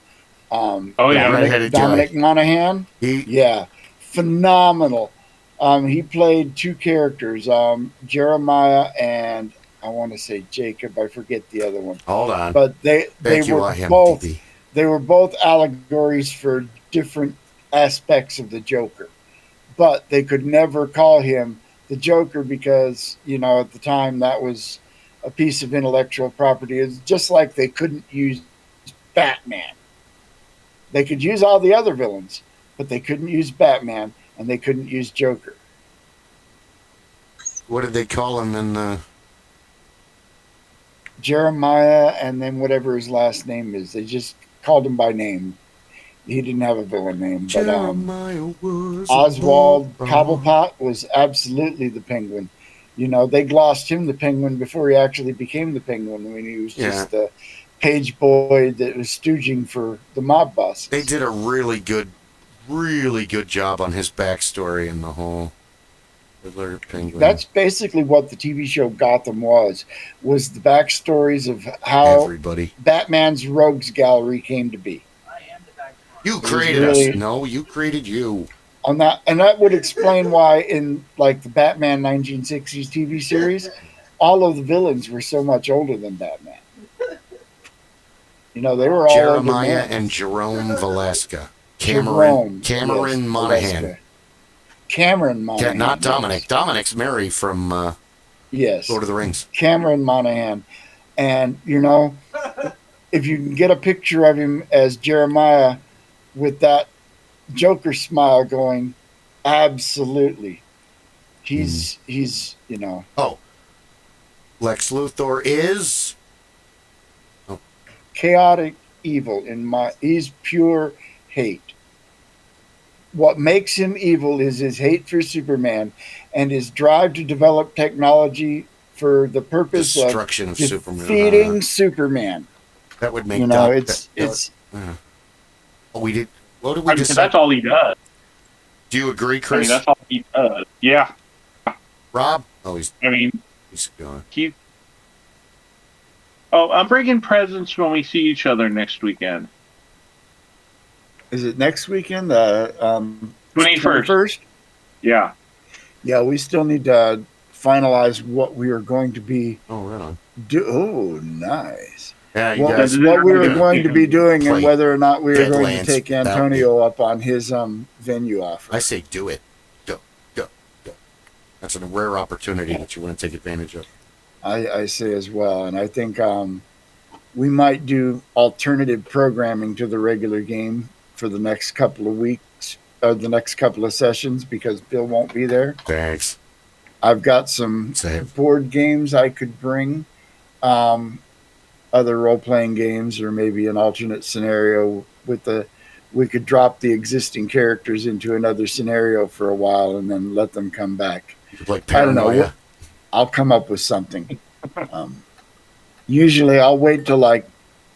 Dominic Monaghan. Phenomenal. He played two characters, Jeremiah and I want to say Jacob. I forget the other one. Hold on. But they were both allegories for different aspects of the Joker. But they could never call him the Joker because, at the time that was a piece of intellectual property. It's just like they couldn't use Batman. They could use all the other villains, but they couldn't use Batman and they couldn't use Joker. What did they call him in the... Jeremiah and then whatever his last name is. They just called him by name. He didn't have a villain name, but Oswald Cobblepot was absolutely the Penguin. They glossed him the Penguin before he actually became the Penguin when he was just a page boy that was stooging for the mob boss. They did a really good job on his backstory and the whole Riddler Penguin. That's basically what the TV show Gotham was the backstories of how Batman's Rogues Gallery came to be. You created us. No, you created you. On that, and that would explain why in like the Batman 1960s TV series, all of the villains were so much older than Batman. They were all Jeremiah and Jerome Valeska. Cameron Monaghan. Cameron Monaghan. Not Dominic. Yes. Dominic's Mary from Lord of the Rings. Cameron Monaghan. And, if you can get a picture of him as Jeremiah with that Joker smile going, absolutely. He's Oh. Lex Luthor is? Oh. Chaotic evil. He's pure hate. What makes him evil is his hate for Superman and his drive to develop technology for the purpose of defeating Superman. That would make we did. What did we decide? That's all he does. Do you agree, Kris? That's all he does. Yeah. Rob? Oh, he's gone. I'm bringing presents when we see each other next weekend. Is it next weekend? 21st? Yeah. Yeah, we still need to finalize what we are going to be. Oh, right on. Nice. Yeah, what we were going to be doing and whether or not we are going to take Antonio up on his venue offer. I say do it. Go. That's a rare opportunity that you want to take advantage of. I say as well. And I think we might do alternative programming to the regular game for the next couple of weeks or the next couple of sessions because Bill won't be there. Thanks. I've got some board games I could bring. Other role-playing games or maybe an alternate scenario we could drop the existing characters into another scenario for a while and then let them come back. Like I don't know. I'll come up with something. Usually I'll wait till like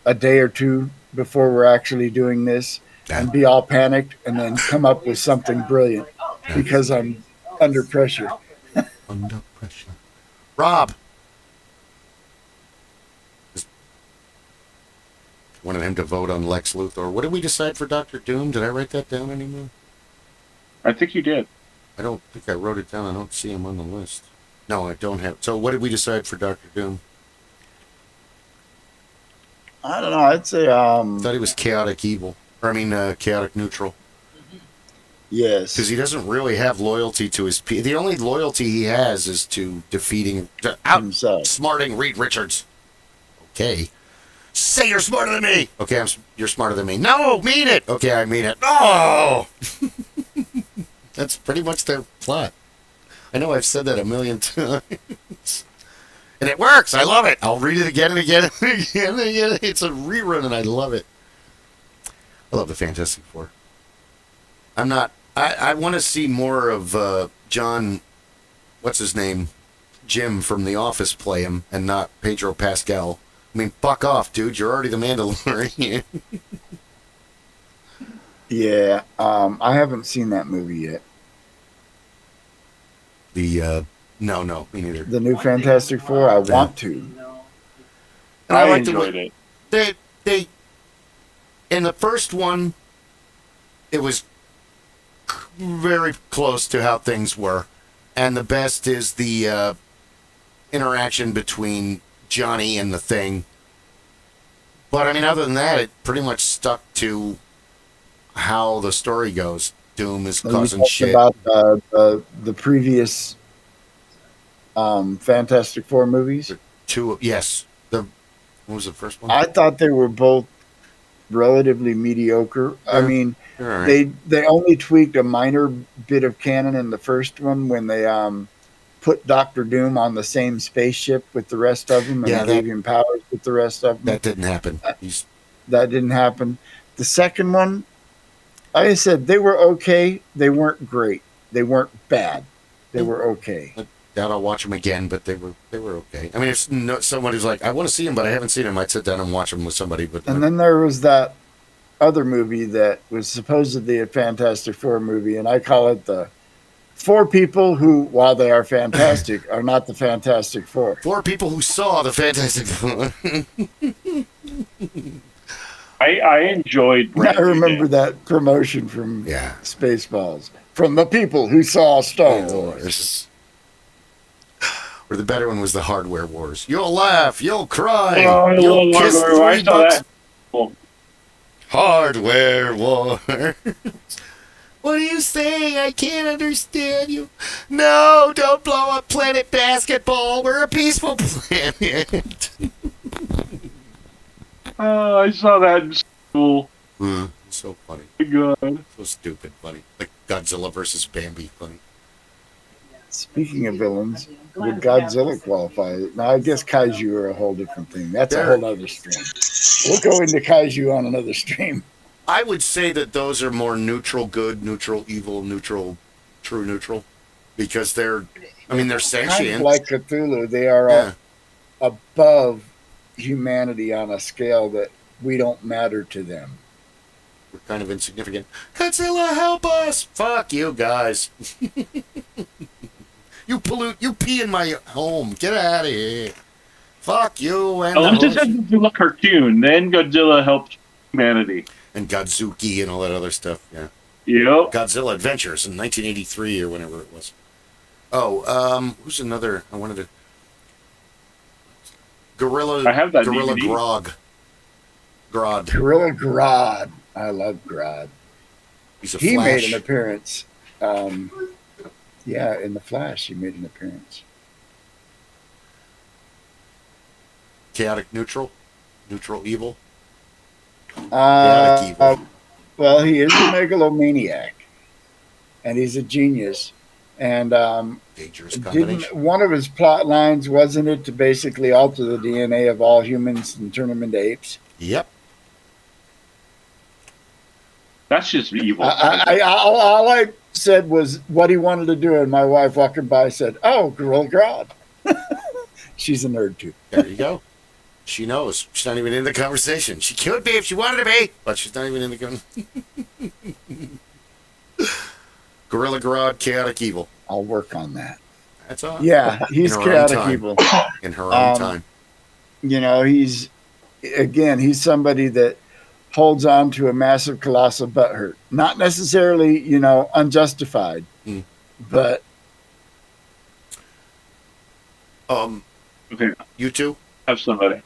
a day or two before we're actually doing this and be all panicked and then come up with something brilliant because I'm under pressure. under pressure. Rob! Wanted him to vote on Lex Luthor. What did we decide for Dr. Doom? Did I write that down anymore? I think you did. I don't think I wrote it down. I don't see him on the list. No, I don't have. So what did we decide for Dr. Doom? I don't know. I'd say I thought he was chaotic evil. Chaotic neutral. yes. Because he doesn't really have loyalty to his people. The only loyalty he has is to defeating, Himself. outsmarting Reed Richards. Okay. Say you're smarter than me. Okay, you're smarter than me. No, mean it. Okay, I mean it. No. That's pretty much their plot. I know I've said that a million times. And it works. I love it. I'll read it again and again and again and again. It's a rerun and I love it. I love the Fantastic Four. I want to see more of John, what's his name? Jim from The Office play him and not Pedro Pascal. I mean, fuck off, dude. You're already the Mandalorian. Yeah. I haven't seen that movie yet. No, me neither. The new Fantastic Four. I want to. And I like enjoyed it. They in the first one, it was very close to how things were, and the best is the interaction between Johnny and the Thing. But I mean, other than that, it pretty much stuck to how the story goes. Doom is causing shit. About the previous Fantastic Four movies. Yes. What was the first one? I thought they were both relatively mediocre. Yeah. I mean, Right. they only tweaked a minor bit of canon in the first one when they put Doctor Doom on the same spaceship with the rest of them and gave him powers with the rest of them. That didn't happen. That didn't happen. The second one, like I said, they were okay. They weren't great. They weren't bad. They were okay. I doubt I'll watch them again, but they were okay. I mean, if someone who's like, I want to see them, but I haven't seen them, I'd sit down and watch them with somebody. But and then there was that other movie that was supposedly a Fantastic Four movie, and I call it the Four People Who, while they are fantastic, are not the Fantastic Four. Four people who saw the Fantastic Four. I enjoyed. I remember that promotion from Spaceballs. From the people who saw Star Wars. Or the better one was the Hardware Wars. You'll laugh, you'll cry, Oh, you'll kiss I saw that. Cool. Hardware Wars. What are you saying? I can't understand you. No, don't blow up Planet Basketball. We're a peaceful planet. Oh, I saw that in school. So funny. God. So stupid funny. Like Godzilla versus Bambi funny. Speaking of villains, would Godzilla qualify? Now, I guess Kaiju are a whole different thing. That's a whole other stream. We'll go into Kaiju on another stream. I would say that those are more neutral good, neutral evil, neutral, true neutral. Because they're sentient. Kind of like Cthulhu, they are above humanity on a scale that we don't matter to them. We're kind of insignificant. Godzilla, help us! Fuck you guys. You pollute, you pee in my home. Get out of here. Fuck you. And Olympus has a Godzilla cartoon, then Godzilla helped humanity. And Godzuki and all that other stuff, yeah. Yep. Godzilla Adventures in 1983 or whenever it was. Oh, who's another? I wanted to... Gorilla... I have that Gorilla DVD. Grodd. Gorilla Grodd. I love Grodd. He made an appearance. In the Flash, he made an appearance. Chaotic neutral? Neutral evil? Chaotic evil. Well, he is a megalomaniac. And he's a genius. And dangerous combination. One of his plot lines, wasn't it, to basically alter the DNA of all humans and turn them into apes? Yep. That's just evil. All I said was what he wanted to do, and my wife walking by said, "Oh, Gorilla Grodd." She's a nerd too. There you go. She knows. She's not even in the conversation. She could be if she wanted to be, but she's not even in the conversation. Gorilla Grodd, chaotic evil. I'll work on that. That's all. Yeah, he's In her own chaotic time. evil. In her own time. In her own time. In her own time. You know, he's somebody that holds on to a massive, colossal butthurt. Not necessarily, you know, unjustified, but. Okay. You two? Have somebody.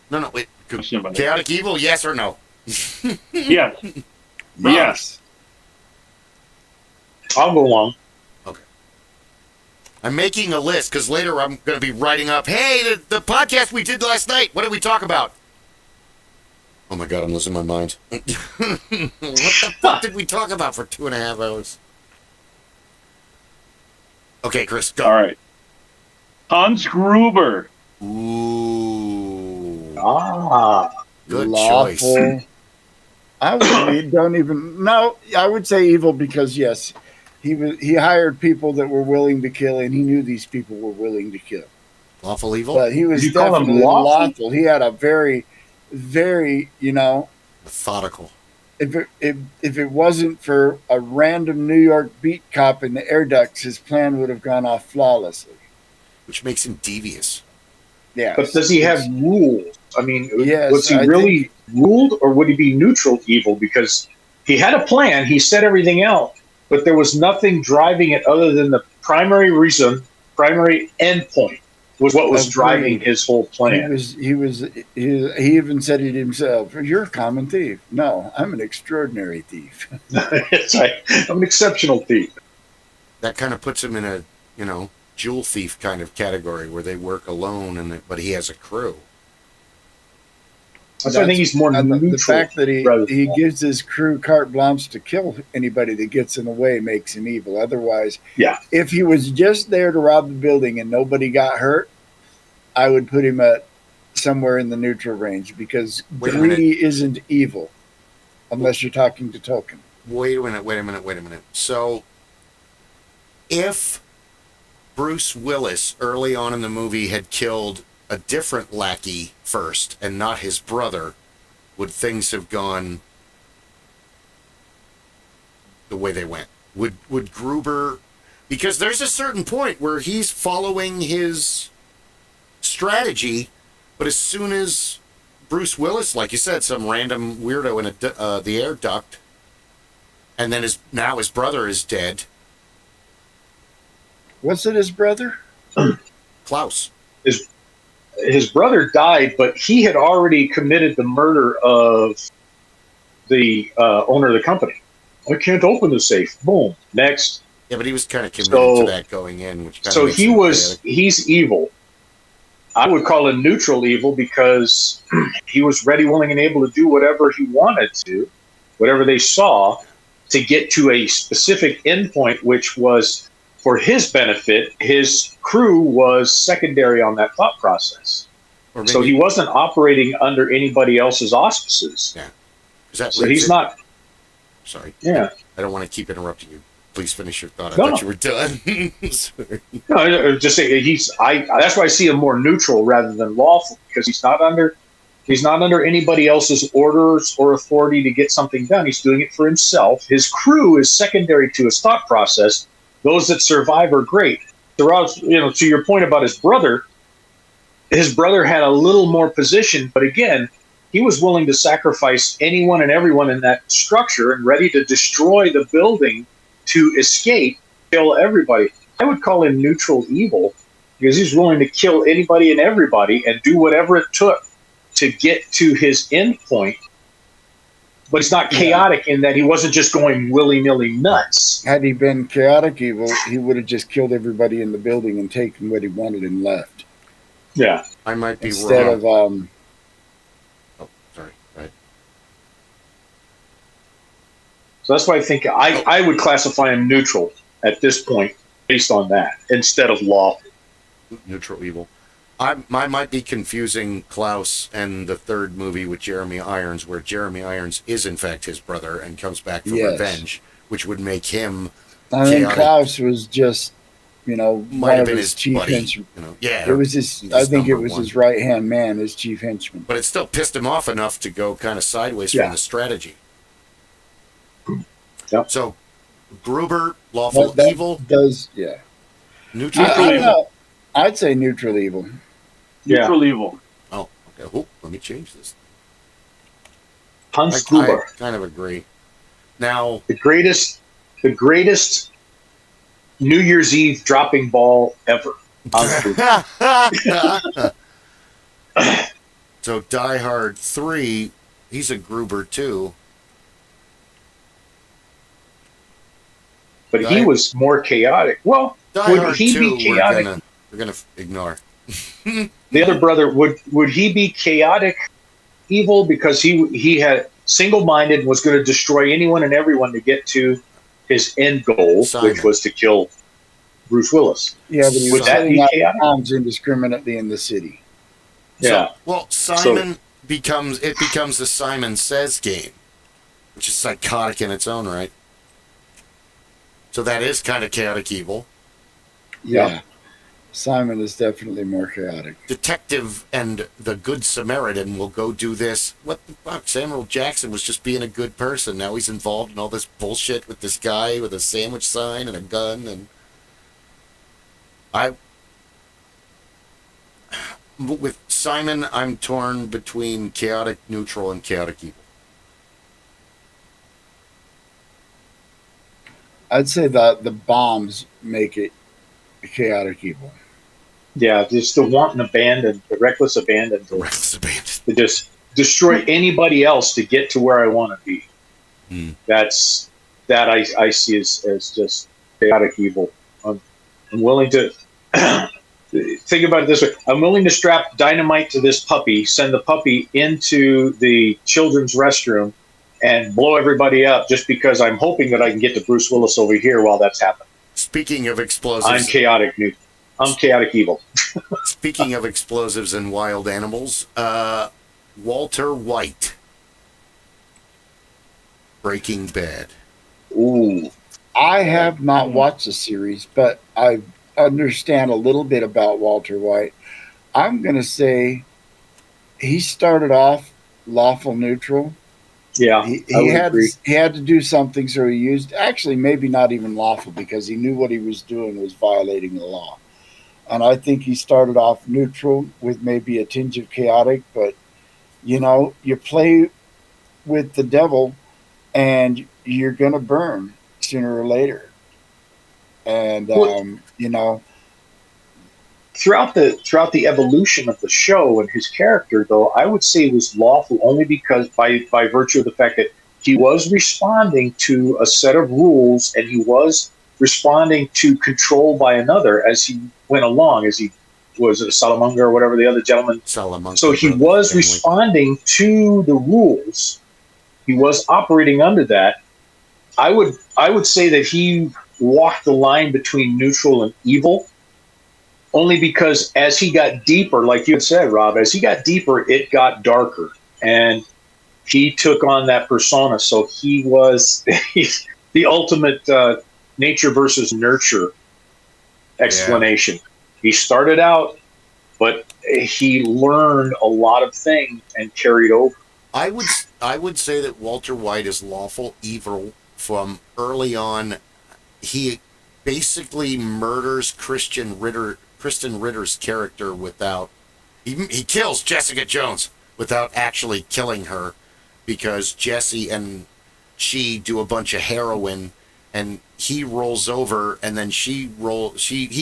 No, wait. Have somebody. Chaotic evil, yes or no? Yes. Yes. I'll go along. Okay. I'm making a list because later I'm going to be writing up, hey, the podcast we did last night, what did we talk about? Oh my God, I'm losing my mind. What the fuck did we talk about for 2.5 hours? Okay, Kris, go. All right. Hans Gruber. Ooh. Good lawful choice. I would say evil because yes, he hired people that were willing to kill, and he knew these people were willing to kill. Lawful evil? But he was definitely lawful. He had a very, very, you know, methodical. If it wasn't for a random New York beat cop in the air ducts, his plan would have gone off flawlessly. Which makes him devious. Yeah. But does he have rules? I mean, yes, was he really ruled, or would he be neutral evil? Because he had a plan, he set everything out, but there was nothing driving it other than the primary reason, primary endpoint was what was driving his whole plan. He even said it himself. You're a common thief. No, I'm an extraordinary thief. It's like, I'm an exceptional thief. That kind of puts him in a, you know, jewel thief kind of category where they work alone, but he has a crew. So I think he's more neutral. The fact that he gives his crew carte blanche to kill anybody that gets in the way makes him evil. Otherwise, if he was just there to rob the building and nobody got hurt, I would put him at somewhere in the neutral range because greedy isn't evil unless you're talking to Tolkien. Wait a minute. So, if Bruce Willis early on in the movie had killed a different lackey first and not his brother, would things have gone the way they went? Would Gruber, because there's a certain point where he's following his strategy, but as soon as Bruce Willis, like you said, some random weirdo in the air duct, and then his brother is dead. Was it his brother? Klaus. His brother died, but he had already committed the murder of the owner of the company. I can't open the safe. Boom. Next. Yeah, but he was kind of committed to that going in. Which kind of he's evil. I would call him neutral evil because he was ready, willing, and able to do whatever he wanted to, whatever they saw, to get to a specific endpoint, which was for his benefit. His crew was secondary on that thought process. So he wasn't operating under anybody else's auspices. Yeah. So he's not. Sorry. Yeah. I don't want to keep interrupting you. Please finish your thought. I thought you were done. Sorry. No, just say that's why I see him more neutral rather than lawful, because he's not under anybody else's orders or authority to get something done. He's doing it for himself. His crew is secondary to his thought process. Those that survive are great. To your point about his brother had a little more position, but again, he was willing to sacrifice anyone and everyone in that structure and ready to destroy the building to escape, kill everybody. I would call him neutral evil because he's willing to kill anybody and everybody and do whatever it took to get to his end point. But it's not chaotic in that he wasn't just going willy-nilly nuts. Had he been chaotic evil, he would have just killed everybody in the building and taken what he wanted and left. Yeah. I might be Instead wrong. of sorry. Go ahead. So that's why I think I would classify him neutral at this point based on that instead of lawful. Neutral evil. I might be confusing Klaus and the third movie with Jeremy Irons, where Jeremy Irons is in fact his brother and comes back for revenge, which would make him. I mean, Klaus was just, might have been his chief henchman. It was his. I think it was his right hand man, his chief henchman. But it still pissed him off enough to go kind of sideways from the strategy. Yep. So, Gruber, lawful evil. Neutral I don't evil. know. I'd say neutral evil. Neutral evil. Oh, okay. Oh, let me change this. Hans I Gruber, kind of agree. Now, the greatest New Year's Eve dropping ball ever. Hans Gruber. so Die Hard 3, he's a Gruber too. But he was more chaotic. Well, Die would Hard he 2, be chaotic? we're gonna ignore. The other brother, would he be chaotic evil because he had single-minded, was going to destroy anyone and everyone to get to his end goal, Simon. which was to kill Bruce Willis. Yeah, but he Would was that setting be up chaotic? bombs indiscriminately in the city. Yeah. So, well, Simon becomes the Simon Says game, which is psychotic in its own right. So that is kind of chaotic evil. Yeah. Simon is definitely more chaotic. Detective and the Good Samaritan will go do this. What the fuck? Samuel Jackson was just being a good person. Now he's involved in all this bullshit with this guy with a sandwich sign and a gun. And with Simon, I'm torn between chaotic neutral and chaotic evil. I'd say that the bombs make it chaotic evil. Yeah, just the wanton abandon, the reckless abandon. The reckless abandon. To just destroy anybody else to get to where I want to be. That I see as just chaotic evil. I'm willing to think about it this way. I'm willing to strap dynamite to this puppy, send the puppy into the children's restroom, and blow everybody up just because I'm hoping that I can get to Bruce Willis over here while that's happening. Speaking of explosives, I'm chaotic evil. Speaking of explosives and wild animals, Walter White, Breaking Bad. Ooh. I have not watched the series, but I understand a little bit about Walter White. I'm going to say he started off lawful neutral. Yeah, he had to do something, so he used maybe not even lawful because he knew what he was doing was violating the law. And I think he started off neutral with maybe a tinge of chaotic, but you play with the devil and you're going to burn sooner or later. And, throughout the evolution of the show and his character, though, I would say was lawful only because by virtue of the fact that he was responding to a set of rules and he was responding to control by another as he went along, as he was a Salamanca or whatever the other gentleman. Salamanca. So he was responding to the rules. He was operating under that. I would say that he walked the line between neutral and evil. Only because as he got deeper, like you had said, Rob, as he got deeper, it got darker. And he took on that persona. So he's the ultimate nature versus nurture explanation. Yeah. He started out, but he learned a lot of things and carried over. I would say that Walter White is lawful evil from early on. He basically murders Kristen Ritter's character without he kills Jessica Jones without actually killing her, because Jesse and she do a bunch of heroin and he rolls over and then he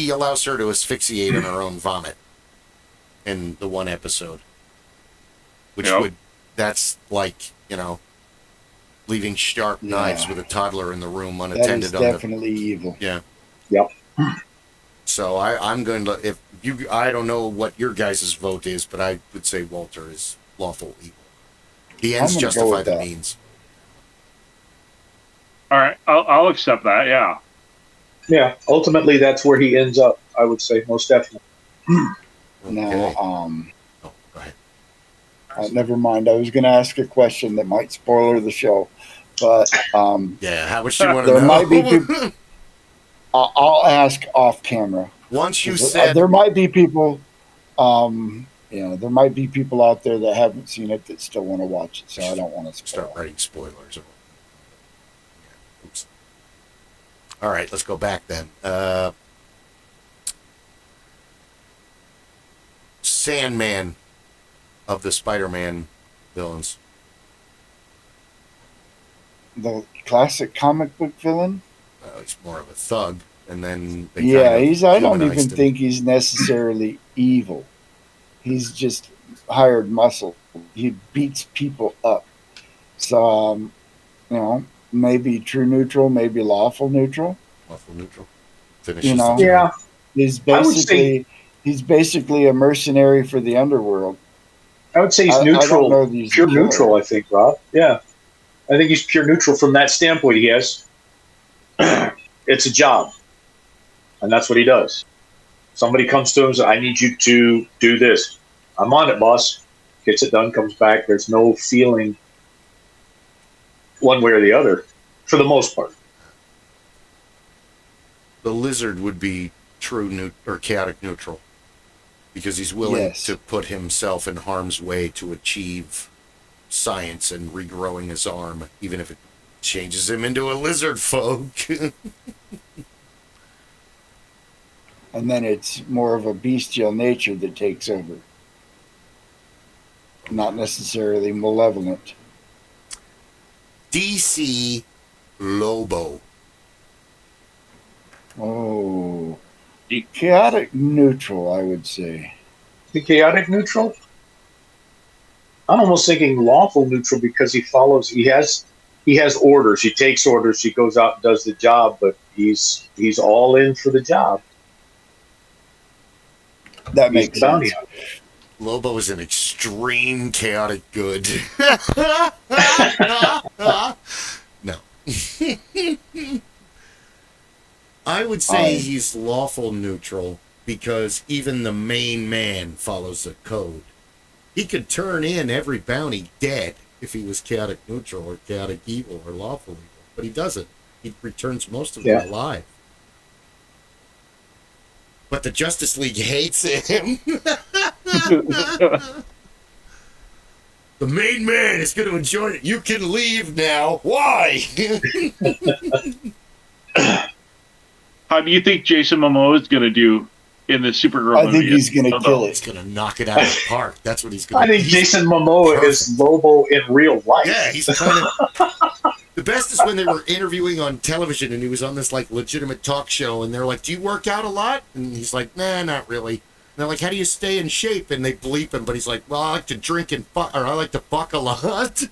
allows her to asphyxiate on her own vomit in the one episode, which that's like leaving sharp knives with a toddler in the room unattended. That is definitely evil. Yeah. Yep. So I'm going to, I don't know what your guys' vote is, but I would say Walter is lawful evil. The ends justify the means. All right, I'll accept that. Yeah. Yeah. Ultimately, that's where he ends up. I would say most definitely. Okay. Now, go ahead. Never mind. I was going to ask a question that might spoiler the show, but yeah. How much do you want to know? There might be people. I'll ask off camera. Once you said there might be people, there might be people out there that haven't seen it that still want to watch it. So I don't want to start writing spoilers. Oops. All right, let's go back then. Sandman of the Spider-Man villains? The classic comic book villain? He's more of a thug, and then I don't even think he's necessarily evil. He's just hired muscle. He beats people up. So, maybe true neutral, maybe lawful neutral. Lawful neutral. Yeah. He's basically a mercenary for the underworld. I would say he's neutral, pure neutral, I think, Rob. Yeah. I think he's pure neutral from that standpoint. He has. It's a job. And that's what he does. Somebody comes to him and says, I need you to do this. I'm on it, boss. Gets it done, comes back. There's no feeling one way or the other, for the most part. The Lizard would be true or chaotic neutral, because he's willing to put himself in harm's way to achieve science and regrowing his arm, even if it changes him into a lizard folk. And then it's more of a bestial nature that takes over. Not necessarily malevolent. DC Lobo. Oh. Chaotic neutral, I would say. The chaotic neutral? I'm almost thinking lawful neutral, because he has orders. He takes orders. He goes out and does the job, but he's all in for the job. That makes sense. Lobo is an extreme chaotic good. No. I would say he's lawful neutral, because even the main man follows the code. He could turn in every bounty dead if he was chaotic neutral or chaotic evil or lawful evil, but he doesn't. He returns most of them alive. But the Justice League hates him. The main man is going to enjoy it. You can leave now. Why? How do you think Jason Momoa is going to do in the Supergirl movie? I think he's going to kill it. He's going to knock it out of the park. That's what he's going to do. I think Jason Momoa is Lobo in real life. Yeah, he's kind of... The best is when they were interviewing on television, and he was on this like legitimate talk show, and they're like, "Do you work out a lot?" And he's like, "Nah, not really." And they're like, "How do you stay in shape?" And they bleep him, but he's like, "Well, I like to drink and fuck, or I like to fuck a lot."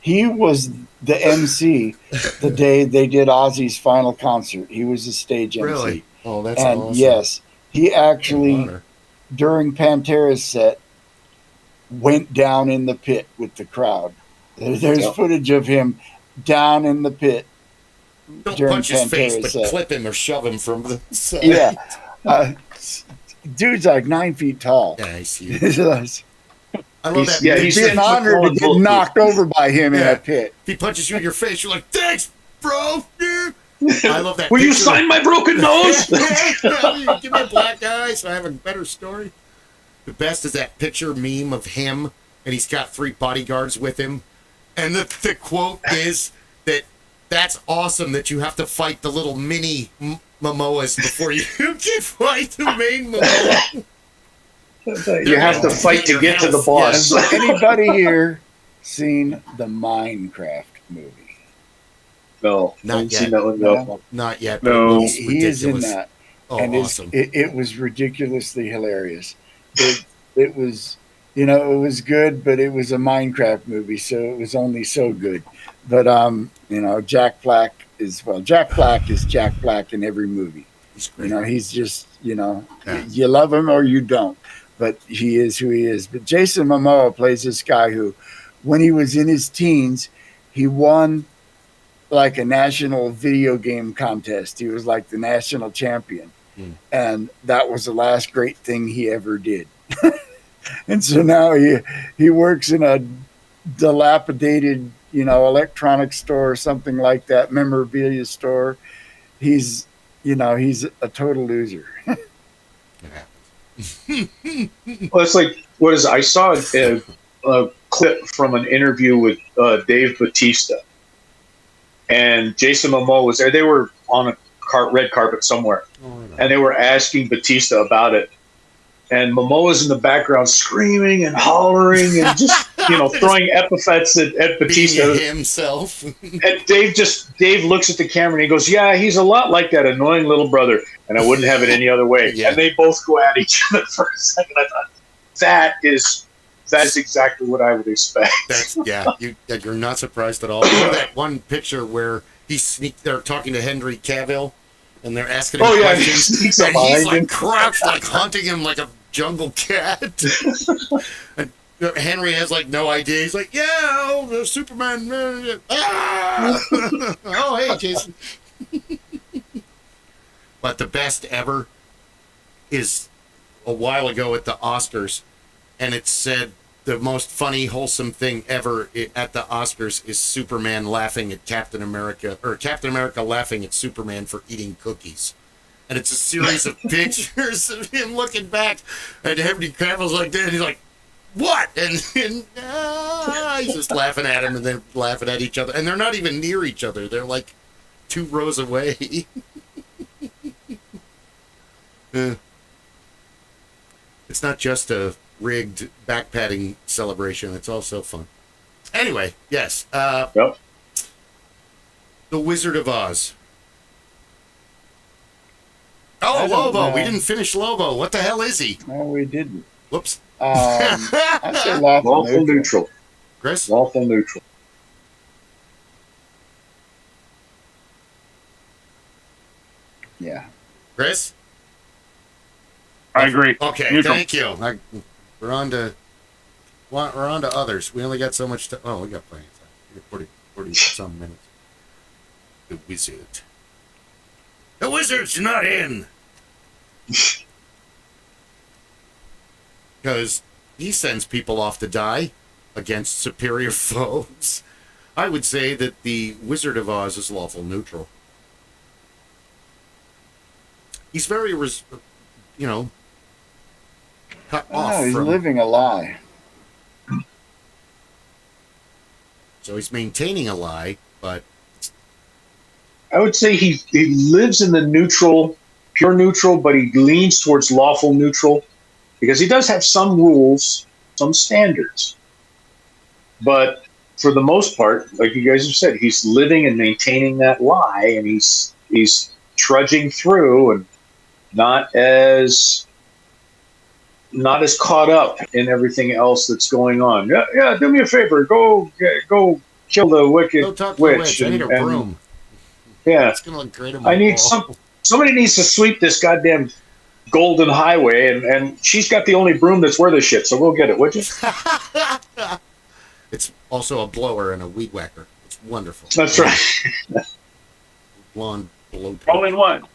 He was the MC the day they did Ozzy's final concert. He was the stage MC. Really? Oh, that's awesome. Yes, he actually, during Pantera's set, went down in the pit with the crowd. There's footage of him down in the pit. Don't punch his face, but clip him or shove him from the side. Yeah. Dude's like 9 feet tall. Yeah, I see. I love that. Yeah, he's an honor to get knocked over by him in a pit. If he punches you in your face, you're like, "Thanks, bro." I love that. Will you sign my broken nose? Give me a black eye so I have a better story. The best is that picture meme of him, and he's got 3 bodyguards with him. And the quote is that's awesome that you have to fight the little mini Momoas before you can fight the main Momoa. You have to fight to get to the boss. Has anybody here seen the Minecraft movie? No. Not yet. Seen that one, no. Not yet. No. He is in that. Oh, and awesome. It was ridiculously hilarious. It was, it was good, but it was a Minecraft movie, so it was only so good. But Jack Black is Jack Black in every movie. He's just, you love him or you don't, but he is who he is. But Jason Momoa plays this guy who, when he was in his teens, he won like a national video game contest. He was like the national champion. And that was the last great thing he ever did. And so now he works in a dilapidated, electronics store or something like that, memorabilia store. He's a total loser. Well, it's like, I saw a clip from an interview with Dave Bautista, and Jason Momoa was there. They were on a red carpet somewhere, Oh, and they were asking Batista about it. And Momoa's in the background screaming and hollering and just, throwing epithets at Batista. Being himself. And Dave looks at the camera and he goes, "Yeah, he's a lot like that annoying little brother, and I wouldn't have it any other way." Yeah. And they both go at each other for a second. I thought, that is exactly what I would expect. You're not surprised at all. You know that one picture where they're talking to Henry Cavill, and they're asking him questions, and he's like crouched, like hunting him like a jungle cat. And Henry has like no idea. He's like, "Yeah, the Superman." Ah! Oh, hey, Jason. But the best ever is a while ago at the Oscars, and it said the most funny, wholesome thing ever at the Oscars is Superman laughing at Captain America, or Captain America laughing at Superman for eating cookies. And it's a series of pictures of him looking back, and Henry Cavill's like that, and he's like, "What?" And he's just laughing at him, and then laughing at each other. And they're not even near each other. They're like 2 rows away. It's not just a rigged back patting celebration. It's also fun. Anyway, yes. Yep. The Wizard of Oz. Oh, Lobo. We didn't finish Lobo. What the hell is he? No, we didn't. Whoops. I say lawful neutral. Kris? Lawful neutral. Yeah. Kris? I agree. Okay, Neutral. thank you. We're on to others. We only got so much time. Oh, we got plenty of time. We got 40 some minutes. The Wizard. The Wizard's not in. Because he sends people off to die against superior foes. I would say that the Wizard of Oz is lawful neutral. He's very, cut off. He's living a lie. So he's maintaining a lie, but I would say he lives in the neutral, pure neutral, but he leans towards lawful neutral because he does have some rules, some standards. But for the most part, like you guys have said, he's living and maintaining that lie, and he's trudging through and not as caught up in everything else that's going on. Yeah, do me a favor, go kill the wicked witch. I need a broom. Yeah, it's gonna look great on my I need wall. somebody needs to sweep this goddamn golden highway, and she's got the only broom that's worth a shit. So go get it, would you? It's also a blower and a weed whacker. It's wonderful. That's right. Lawn blow. All in one.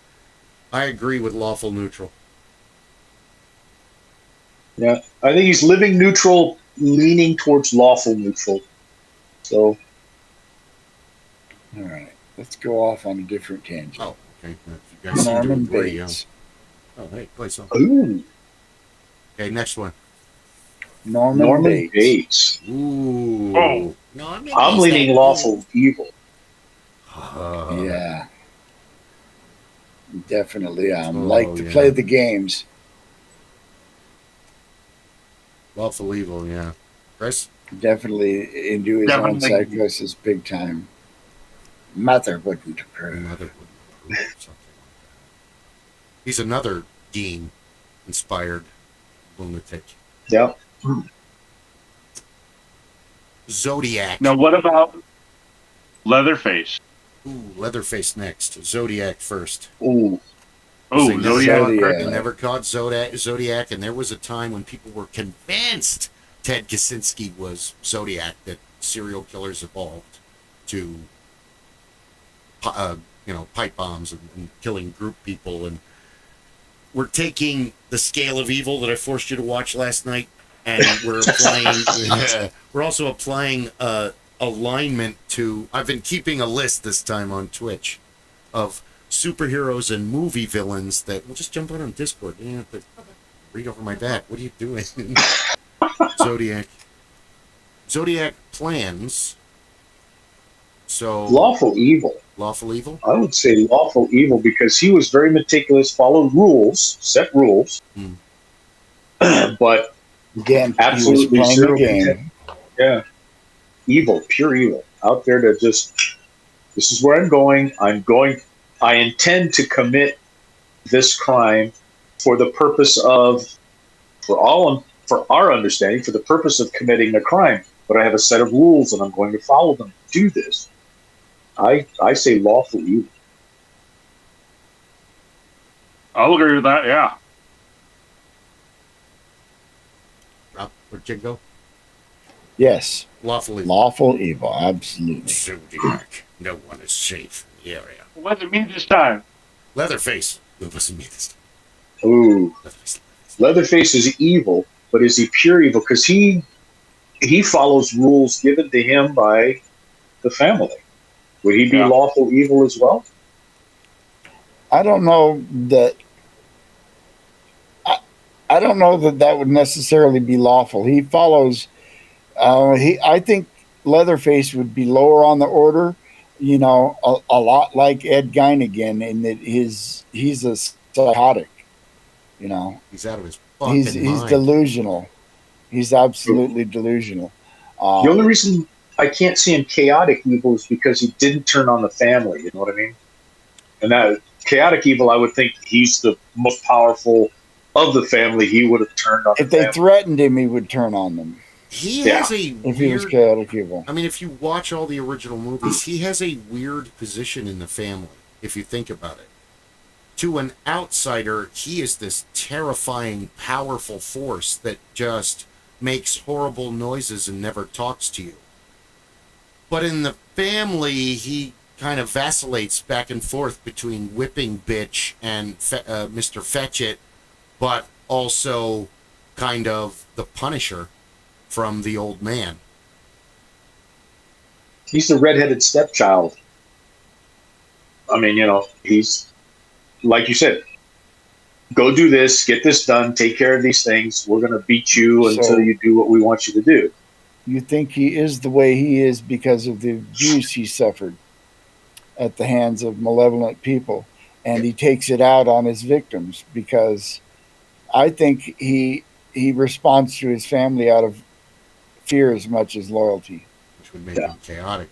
I agree with lawful neutral. Yeah, I think he's living neutral, leaning towards lawful neutral. So, all right, let's go off on a different tangent. Oh, okay. You guys Norman seem to agree. Bates. Oh, hey, play something. Ooh. Okay, next one. Norman Bates. Ooh. Oh. Norman I'm Bates, leaning lawful evil. Yeah. Definitely. Like to play the games. Lawful evil, yeah. Kris? Definitely into his own psychosis big time. Mother wouldn't approve. Mother wouldn't approve, something like that. He's another Dean-inspired lunatic. Yep. Zodiac. Now, what about Leatherface? Ooh, Leatherface next. Zodiac first. Ooh. Oh, They never caught Zodiac, and there was a time when people were convinced Ted Kaczynski was Zodiac, that serial killers evolved to, pipe bombs and killing group people. And we're taking the scale of evil that I forced you to watch last night, and we're applying. We're also applying alignment to. I've been keeping a list this time on Twitch of superheroes and movie villains that will just jump on Discord. You don't have to read over my back. What are you doing? Zodiac plans. So lawful evil. Lawful evil? I would say lawful evil because he was very meticulous, followed rules, set rules, but Again, he was absolutely playing a zero content. game. Yeah, evil, pure evil, out there to just. This is where I'm going. I intend to commit this crime for the purpose of, for our understanding, for the purpose of committing a crime. But I have a set of rules, and I'm going to follow them to do this. I say lawful evil. I'll agree with that. Yeah. Rob or Jingo? Yes. Lawful evil. Lawful evil, absolutely. Zodiac. No one is safe in the area. What does it mean this time? Leatherface. It wasn't me this time. Ooh. Leatherface. Leatherface is evil, but is he pure evil? Because he follows rules given to him by the family. Would he be lawful evil as well? I don't know that. I don't know that would necessarily be lawful. He follows. I think Leatherface would be lower on the order. You know, a lot like Ed Gein again, in that he's a psychotic. You know, he's out of his fucking he's mind. Delusional. He's absolutely delusional. The only reason I can't see him chaotic evil is because he didn't turn on the family. You know what I mean? And that chaotic evil, I would think he's the most powerful of the family. He would have turned on. If they threatened him, he would turn on them. He has a if he was chaotic evil. I mean, if you watch all the original movies, he has a weird position in the family, if you think about it. To an outsider, he is this terrifying, powerful force that just makes horrible noises and never talks to you. But in the family, he kind of vacillates back and forth between whipping bitch and Mr. Fetchit, but also kind of the Punisher from The Old Man. He's the redheaded stepchild. I mean, you know, he's, like you said, go do this, get this done, take care of these things. We're going to beat you until you do what we want you to do. You think he is the way he is because of the abuse he suffered at the hands of malevolent people, and he takes it out on his victims, because I think he responds to his family out of fear as much as loyalty. Which would make him chaotic.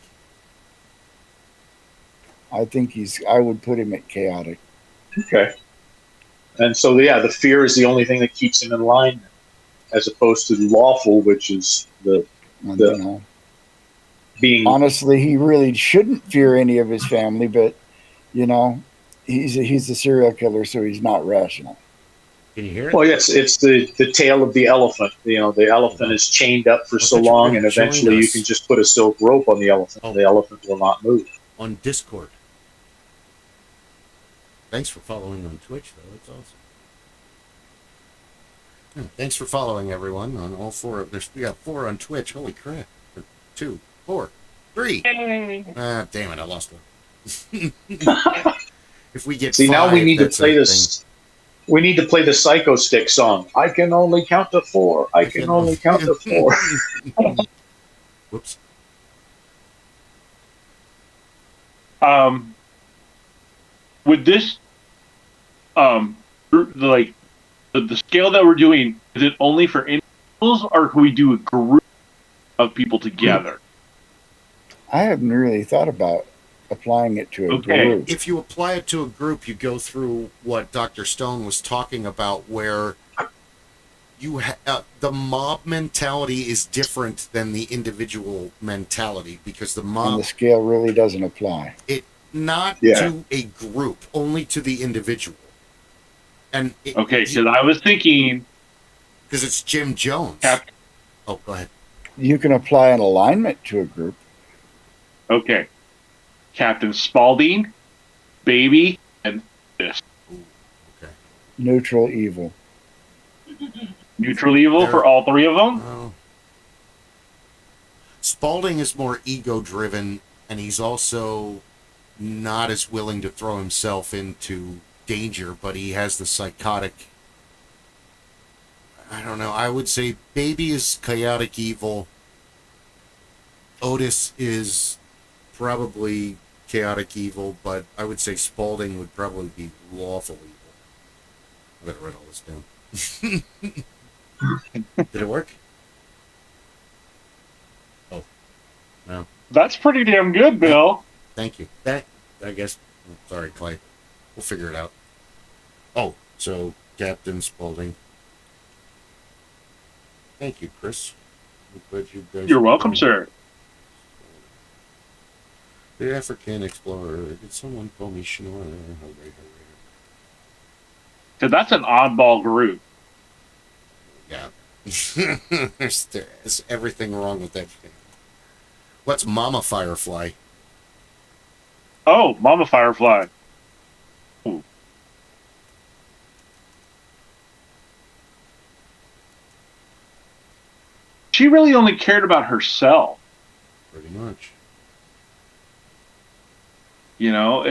I would put him at chaotic. Okay. And so, the fear is the only thing that keeps him in line, as opposed to lawful, which is being. Honestly, he really shouldn't fear any of his family, but, you know, he's a serial killer, so he's not rational. Can you hear it? Well, yes, it's the tail of the elephant. You know, the elephant is chained up for so long, and eventually you can just put a silk rope on the elephant. The elephant will not move. On Discord. Thanks for following on Twitch, though. That's awesome. Thanks for following, everyone, on all four. We got 4 on Twitch. Holy crap. 2, 4, 3. Ah, damn it, I lost one. If we get 5, now we need to play this. We need to play the Psycho Stick song. I can only count to 4. I can only count to 4. Whoops. Would this, like, the scale that we're doing, is it only for individuals, or can we do a group of people together? I haven't really thought about applying it to a group. If you apply it to a group, you go through what Dr. Stone was talking about, where you the mob mentality is different than the individual mentality, because the mob, and the scale really doesn't apply. It not to a group, only to the individual. And so I was thinking, because it's Jim Jones. Oh, go ahead. You can apply an alignment to a group. Okay. Captain Spaulding, Baby, and this. Okay. Neutral evil. Neutral evil for all 3 of them? Spaulding is more ego-driven, and he's also not as willing to throw himself into danger, but he has the psychotic. I don't know. I would say Baby is chaotic evil. Otis is probably chaotic evil, but I would say Spaulding would probably be lawful evil. I better write all this down. Did it work? Oh, no. That's pretty damn good, Bill. Thank you. I guess. Sorry, Clay. We'll figure it out. Oh, so Captain Spaulding. Thank you, Kris. You're welcome, sir. The African explorer. Did someone call me Schnorr? Because that's an oddball group. Yeah. There's everything wrong with that thing. What's Mama Firefly? Oh, Mama Firefly. Ooh. She really only cared about herself. Pretty much. You know,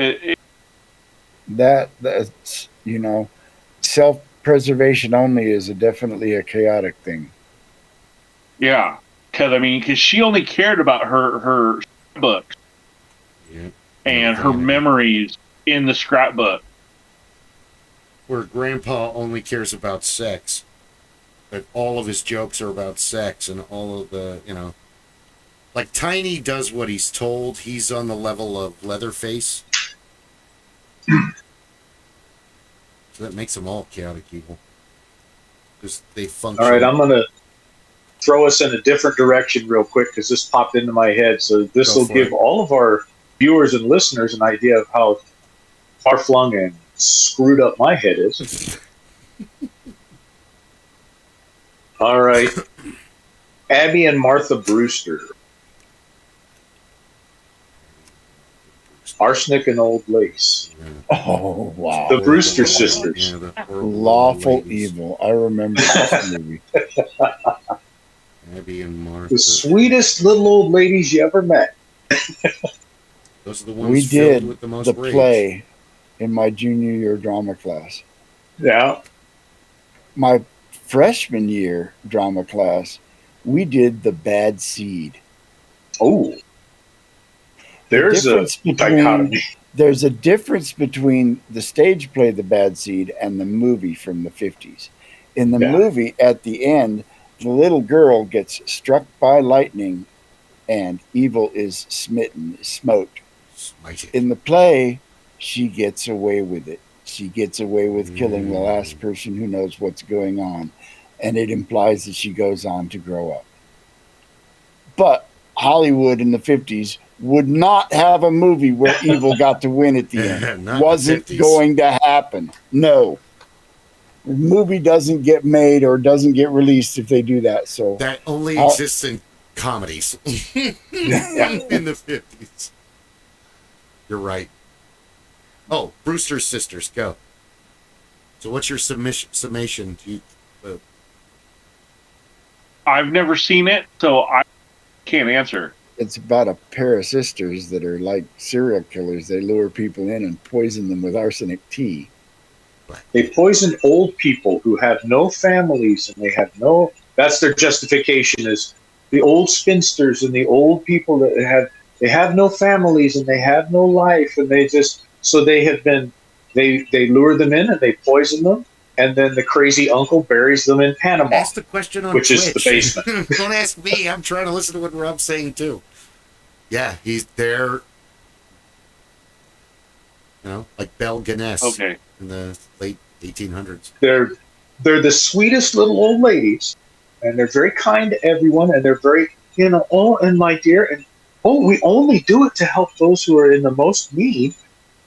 that's, you know, self-preservation only is definitely a chaotic thing. Yeah. Because she only cared about her books. Yeah. And her memories in the scrapbook. Where Grandpa only cares about sex. But all of his jokes are about sex and all of the, you know. Like Tiny does what he's told. He's on the level of Leatherface. So that makes them all chaotic evil. Because they function. All right, I'm going to throw us in a different direction real quick because this popped into my head. So this will give all of our viewers and listeners an idea of how far-flung and screwed up my head is. All right. Abby and Martha Brewster. Arsenic and Old Lace. Yeah. Oh, wow. The Brewster sisters. Yeah, Lawful evil. I remember this movie. Abby and Martha. The sweetest little old ladies you ever met. Those are the ones we did with the most the rage. play in my junior year drama class. Yeah. My freshman year drama class, we did The Bad Seed. Oh. There's a dichotomy. There's a difference between the stage play The Bad Seed and the movie from the 50s. In the movie, at the end, the little girl gets struck by lightning and evil is smote. In the play, she gets away with it. She gets away with killing the last person who knows what's going on. And it implies that she goes on to grow up. But Hollywood in the 50s would not have a movie where evil got to win at the end. Wasn't going to happen. No. The movie doesn't get made or doesn't get released if they do that. So that only exists in comedies in the 50s. You're right. Oh, Brewster's sisters, go. So what's your summation? I've never seen it, so I can't answer. It's about a pair of sisters that are like serial killers. They lure people in and poison them with arsenic tea. They poison old people who have no families and they have no... That's their justification, is the old spinsters and the old people that have no families and they have no life, and they just... So they have been... They lure them in and they poison them, and then the crazy uncle buries them in Panama. Ask the question on which Twitch. is the basement. Don't ask me. I'm trying to listen to what Rob's saying too. Yeah, he's there. You know, like Belle Gunness in the late 1800s. They're the sweetest little old ladies, and they're very kind to everyone, and they're very, you know, oh, and my dear, and oh, we only do it to help those who are in the most need.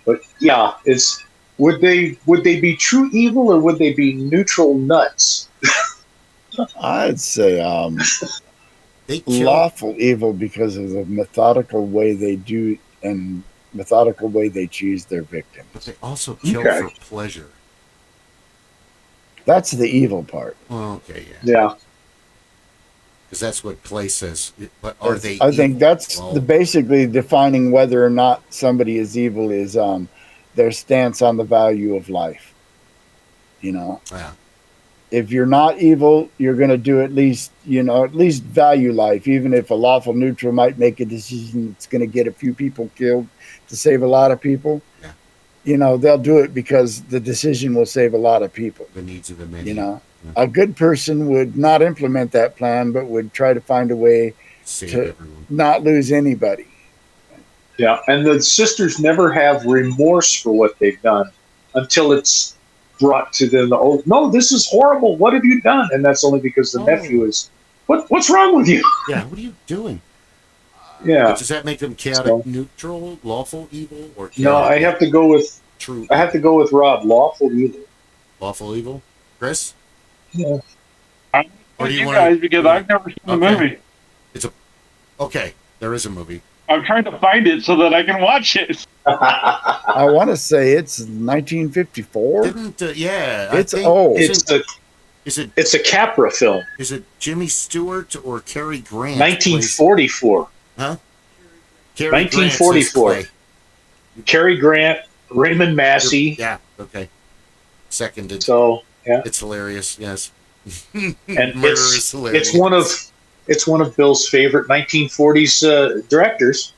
But yeah, it's... Would they be true evil or would they be neutral nuts? I'd say lawful evil because of the methodical way they do and methodical way they choose their victims. But they also kill for pleasure. That's the evil part. Oh, okay, yeah. Because that's what Clay says. But are they? I think that's basically defining whether or not somebody is evil is their stance on the value of life. You know, if you're not evil, you're going to do at least value life, even if a lawful neutral might make a decision that's going to get a few people killed. to save a lot of people, Yeah. you know, they'll do it because the decision will save a lot of people. The needs of the many. You know, Yeah. a good person would not implement that plan, but would try to find a way Save to everyone. not lose anybody. Yeah, and the sisters never have remorse for what they've done until it's brought to them. Oh no, this is horrible. What have you done? And that's only because the nephew is. What's wrong with you? Yeah, what are you doing? Yeah. Does that make them chaotic, neutral, lawful, evil, or chaotic? No, I have to go with true. I have to go with Rob. Lawful evil. Lawful evil, Kris. Yeah. I'm with you guys because I've never seen the movie. Okay. There is a movie. I'm trying to find it so that I can watch it. I want to say it's 1954. It's old. It's a Capra film. Is it Jimmy Stewart or Cary Grant? 1944. Huh? 1944. Cary Grant, Raymond Massey. Yeah. Okay. Seconded. So yeah, it's hilarious. Yes. And Murderous hilarious. It's one of Bill's favorite 1940s directors,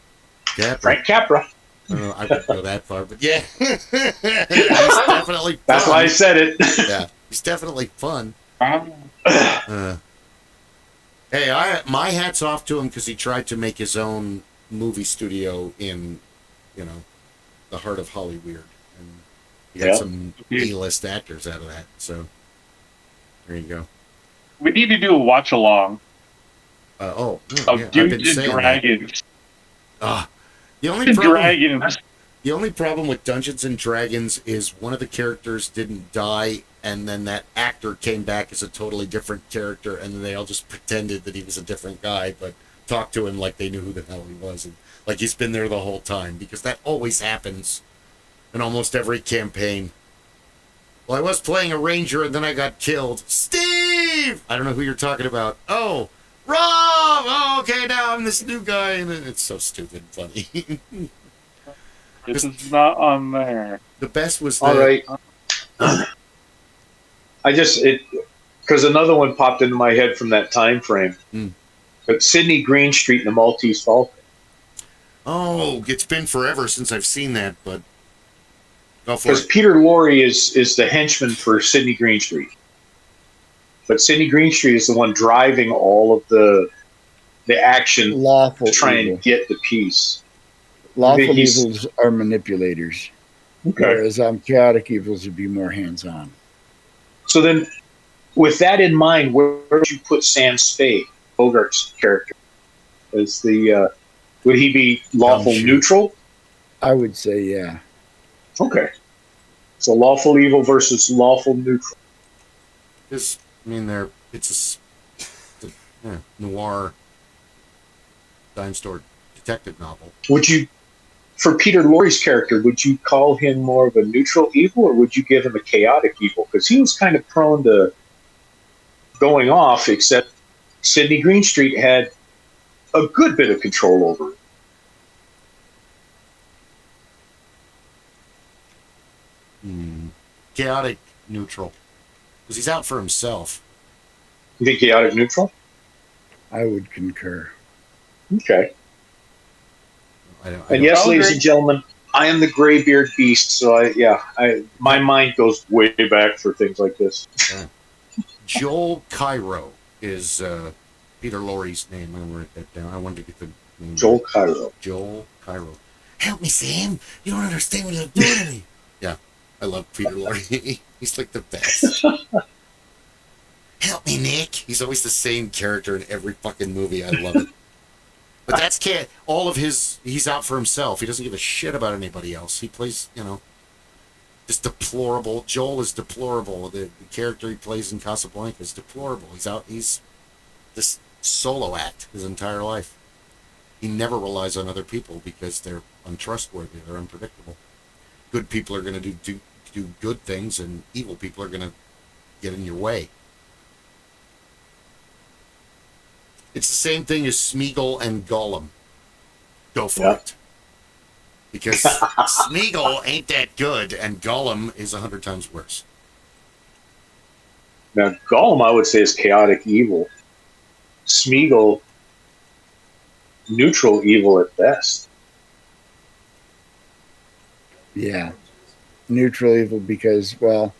Frank Capra. I wouldn't go that far, but yeah, he's definitely fun. That's why I said it. Yeah, he's definitely fun. Uh, Hey, my hat's off to him because he tried to make his own movie studio in, the heart of Hollywood, and he got some A-list actors out of that. So there you go. We need to do a watch along. Of Dudes and Dragons. The only problem with Dungeons and Dragons is one of the characters didn't die, and then that actor came back as a totally different character, and then they all just pretended that he was a different guy, but talked to him like they knew who the hell he was, and like he's been there the whole time, because that always happens in almost every campaign. Well, I was playing a ranger, and then I got killed. Steve! I don't know who you're talking about. Oh, Rob! Oh, okay, now I'm this new guy, and it's so stupid and funny. This is not on there. The best was all right. Because another one popped into my head from that time frame. But Sidney Greenstreet and the Maltese Falcon. Oh, it's been forever since I've seen that, but go for it. Because Peter Lorre is the henchman for Sidney Greenstreet. But Sidney Greenstreet is the one driving all of the action lawful to try evil. And get the piece. Lawful evils are manipulators, okay. Whereas chaotic evils would be more hands-on. So then, with that in mind, where would you put Sam Spade, Bogart's character? As the would he be lawful neutral? I would say, yeah. Okay. So lawful evil versus lawful neutral. It's a noir dime store detective novel. Would you, for Peter Lorre's character, would you call him more of a neutral evil, or would you give him a chaotic evil? Because he was kind of prone to going off, except Sidney Greenstreet had a good bit of control over it. Chaotic neutral. Because he's out for himself. You think chaotic neutral? I would concur. Okay. And yes, ladies and gentlemen, I am the graybeard beast, so my mind goes way back for things like this. Joel Cairo is Peter Lorre's name. I'm going to write that down. I wanted to get the name. Joel Cairo. Joel Cairo. Help me, Sam. You don't understand what you're doing to me. Yeah, I love Peter Lorre. He's like the best. Help me, Nick. He's always the same character in every fucking movie. I love it. But that's all of his. He's out for himself. He doesn't give a shit about anybody else. He plays, just deplorable. Joel is deplorable. The character he plays in Casablanca is deplorable. He's this solo act his entire life. He never relies on other people because they're untrustworthy. They're unpredictable. Good people are going to do good things, and evil people are going to get in your way. It's the same thing as Smeagol and Gollum. Go for it. Because Smeagol ain't that good, and Gollum is 100 times worse. Now, Gollum, I would say, is chaotic evil. Smeagol, neutral evil at best. Yeah, neutral evil because, well,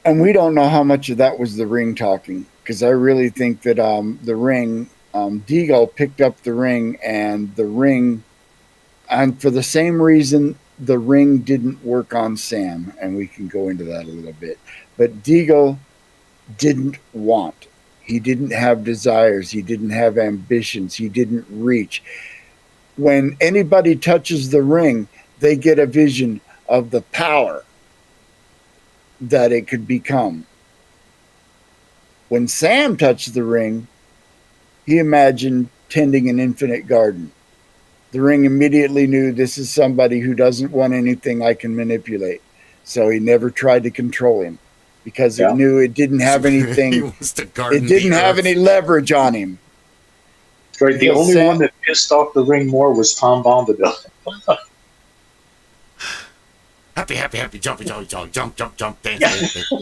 and we don't know how much of that was the ring talking, because I really think that the ring, Deagle picked up the ring, and the ring, and for the same reason the ring didn't work on Sam, and we can go into that a little bit. But Deagle didn't want. He didn't have desires. He didn't have ambitions. He didn't reach. When anybody touches the ring, they get a vision of the power that it could become. When Sam touched the ring, he imagined tending an infinite garden. The ring immediately knew this is somebody who doesn't want anything I can manipulate. So he never tried to control him because it knew it didn't have anything. It didn't have any leverage on him. Right. The only one that pissed off the ring more was Tom Bombadil. Happy, jumpy, jump, dance.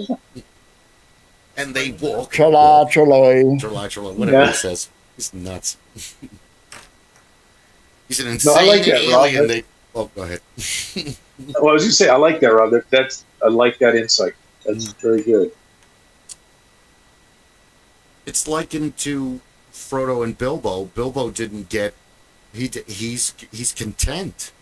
And they walk. Troloy, whatever he says. He's nuts. He's an insane I like that, alien. Rob. Go ahead. Well, I was going to say, I like that, Rob. I like that insight. That's very good. It's likened to Frodo and Bilbo. Bilbo didn't get. He's content.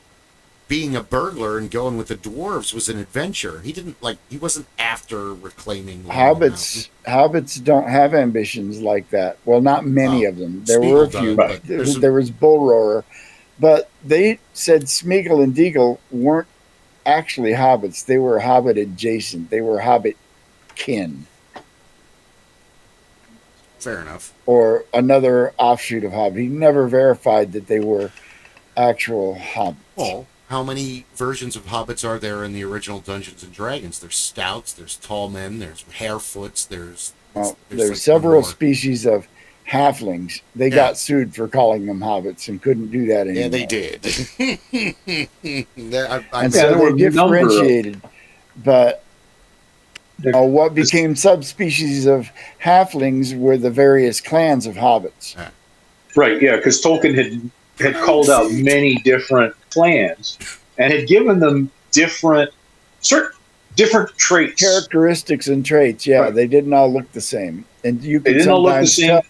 Being a burglar and going with the dwarves was an adventure. He wasn't after reclaiming Hobbits don't have ambitions like that. Well, not many of them. There were a few. There was Bullroarer, but they said Smeagol and Deagle weren't actually hobbits. They were hobbit adjacent. They were hobbit kin. Fair enough. Or another offshoot of hobbit. He never verified that they were actual hobbits. Well, how many versions of hobbits are there in the original Dungeons and Dragons? There's stouts, there's tall men, there's harefoots, there's several species of halflings. They got sued for calling them hobbits and couldn't do that anymore. Yeah, they did. So they differentiated. But what became subspecies of halflings were the various clans of hobbits. Right, yeah, because Tolkien had called out many different clans and had given them different traits, characteristics and traits. Yeah, right. They didn't all look the same, and you could sometimes tell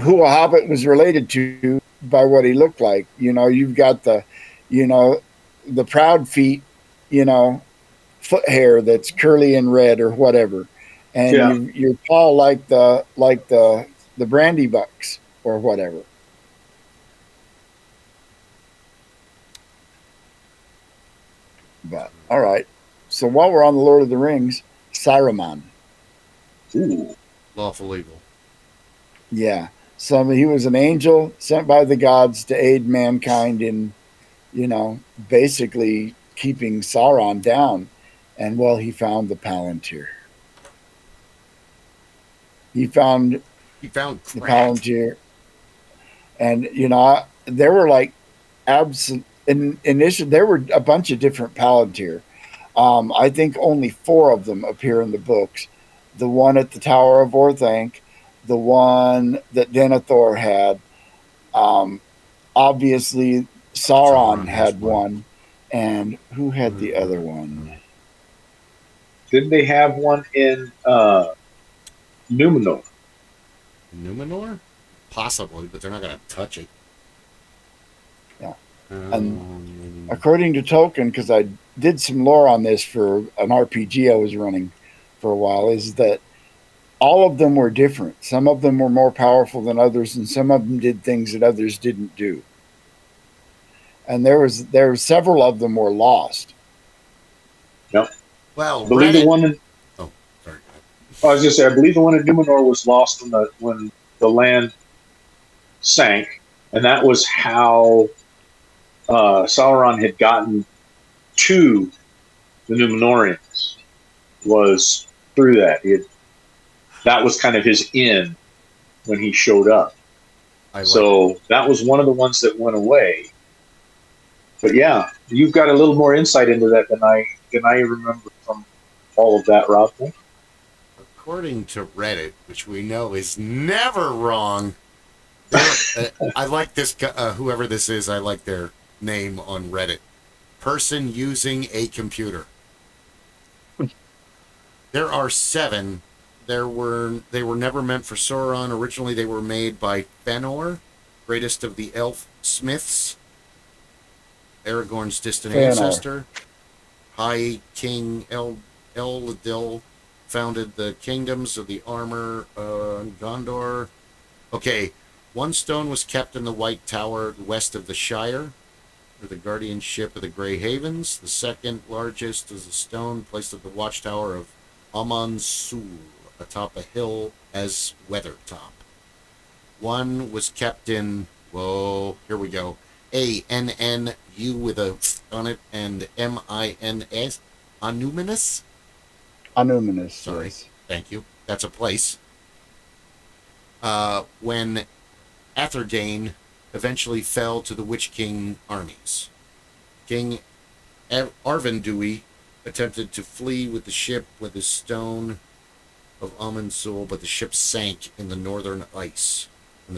who a hobbit was related to by what he looked like. You've got the proud feet, foot hair that's curly and red or whatever, and you're tall like the brandy bucks or whatever. But all right, so while we're on the Lord of the Rings, Saruman. Ooh. Lawful evil. Yeah, so he was an angel sent by the gods to aid mankind in, basically keeping Sauron down. And he found the Palantir. He found the Palantir, and there were like initially there were a bunch of different Palantir. I think only 4 of them appear in the books. The one at the Tower of Orthanc, the one that Denethor had. Obviously, Sauron had one, and who had the other one? Didn't they have one in Numenor? Numenor? Possibly, but they're not going to touch it. Yeah. And according to Tolkien, because I did some lore on this for an RPG I was running for a while, is that all of them were different. Some of them were more powerful than others, and some of them did things that others didn't do. And there were several of them were lost. Yep. Well, I believe the one in, sorry. I was going to say, I believe the one in Numenor was lost when the land sank, and that was how Sauron had gotten to the Numenorians, was through that. That was kind of his in when he showed up. That was one of the ones that went away. But yeah, you've got a little more insight into that than I remember from all of that, Rob. According to Reddit, which we know is never wrong, I like this whoever this is. I like their name on Reddit. person using a computer. There are 7. They were never meant for Sauron. Originally, they were made by Fëanor, greatest of the elf smiths, Aragorn's distant ancestor. High King Eldil founded the kingdoms of the armor in Gondor. Okay, one stone was kept in the White Tower west of the Shire, for the guardianship of the Grey Havens. The second largest is a stone placed at the watchtower of Amansul, atop a hill as Weathertop. One was kept in, whoa, here we go, A-N-N-U with a on it, and M-I-N-S, Anuminous? Anuminous. Sorry, yes. Thank you. That's a place. When Atherdane eventually fell to the Witch King armies. King Arvindui attempted to flee with the ship with his stone of Amansul, but the ship sank in the northern ice, and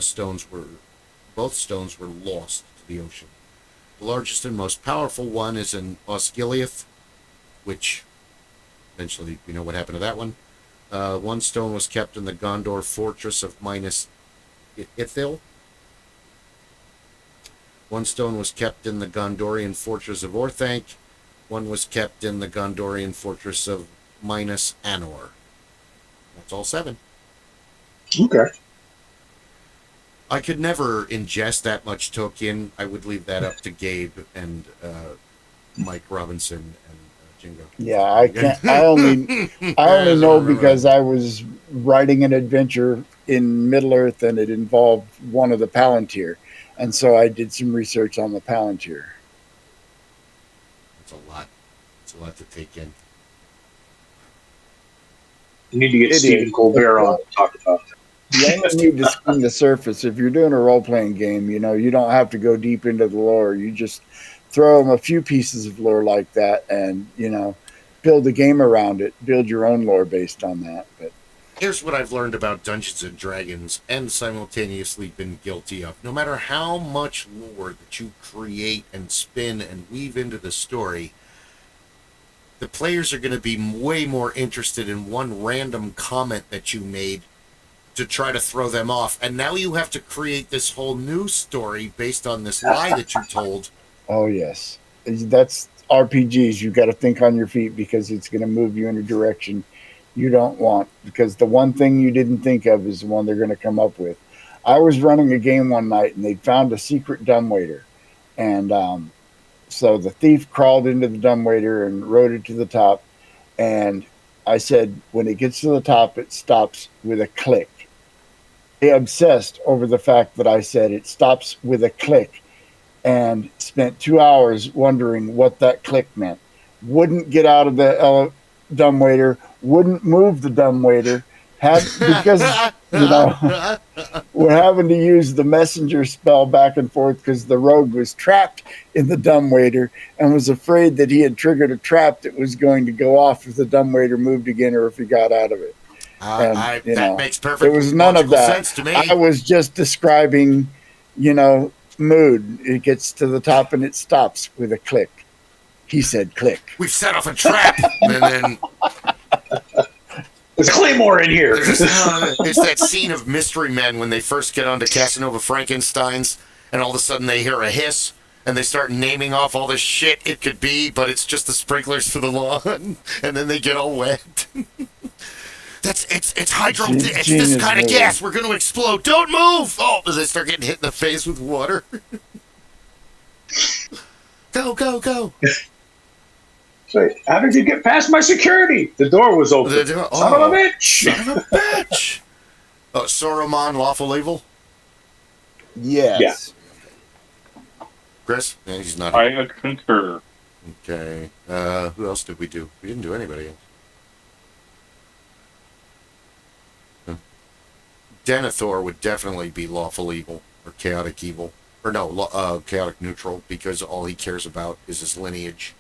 both stones were lost to the ocean. The largest and most powerful one is in Osgiliath, which eventually we know what happened to that one. One stone was kept in the Gondor fortress of Minas Ithil. One stone was kept in the Gondorian fortress of Orthanc. One was kept in the Gondorian fortress of Minas Anor. That's all 7. Okay. I could never ingest that much Tolkien. I would leave that up to Gabe and Mike Robinson and Jingo. Yeah, I can't. I only know because I was writing an adventure in Middle Earth, and it involved one of the Palantir, and so I did some research on the Palantir. It's a lot. It's a lot to take in. You need to get Stephen Colbert on to talk about that. You only need to skim the surface. If you're doing a role-playing game, you don't have to go deep into the lore. You just throw them a few pieces of lore like that, and build a game around it. Build your own lore based on that. But here's what I've learned about Dungeons and Dragons, and simultaneously been guilty of. No matter how much lore that you create and spin and weave into the story, the players are going to be way more interested in one random comment that you made to try to throw them off. And now you have to create this whole new story based on this lie that you told. Oh, yes. That's RPGs. You got to think on your feet, because it's going to move you in a direction you don't want. Because the one thing you didn't think of is the one they're going to come up with. I was running a game one night, and they found a secret dumbwaiter. And so the thief crawled into the dumbwaiter and rode it to the top. And I said, when it gets to the top, it stops with a click. They obsessed over the fact that I said it stops with a click, and spent 2 hours wondering what that click meant. Wouldn't get out of the dumbwaiter, wouldn't move the dumbwaiter, because we're having to use the messenger spell back and forth because the rogue was trapped in the dumbwaiter and was afraid that he had triggered a trap that was going to go off if the dumbwaiter moved again or if he got out of it. That makes perfect There was none of that. sense to me. I was just describing, mood. It gets to the top and it stops with a click. He said click. We've set off a trap. And then there's Claymore in here. It's that scene of Mystery Men when they first get onto Casanova Frankenstein's, and all of a sudden they hear a hiss, and they start naming off all the shit it could be, but it's just the sprinklers for the lawn, and then they get all wet. It's hydro. It's this kind of gas. We're going to explode. Don't move. Oh, as they start getting hit in the face with water. Go. Wait, how did you get past my security? The door was open. Son of a bitch. Oh, Saruman, lawful evil? Yes. Yeah. Kris? Yeah, he's not. I concur. Okay. Who else did we do? We didn't do anybody else. Denethor would definitely be lawful evil or chaotic evil. Or no, chaotic neutral, because all he cares about is his lineage.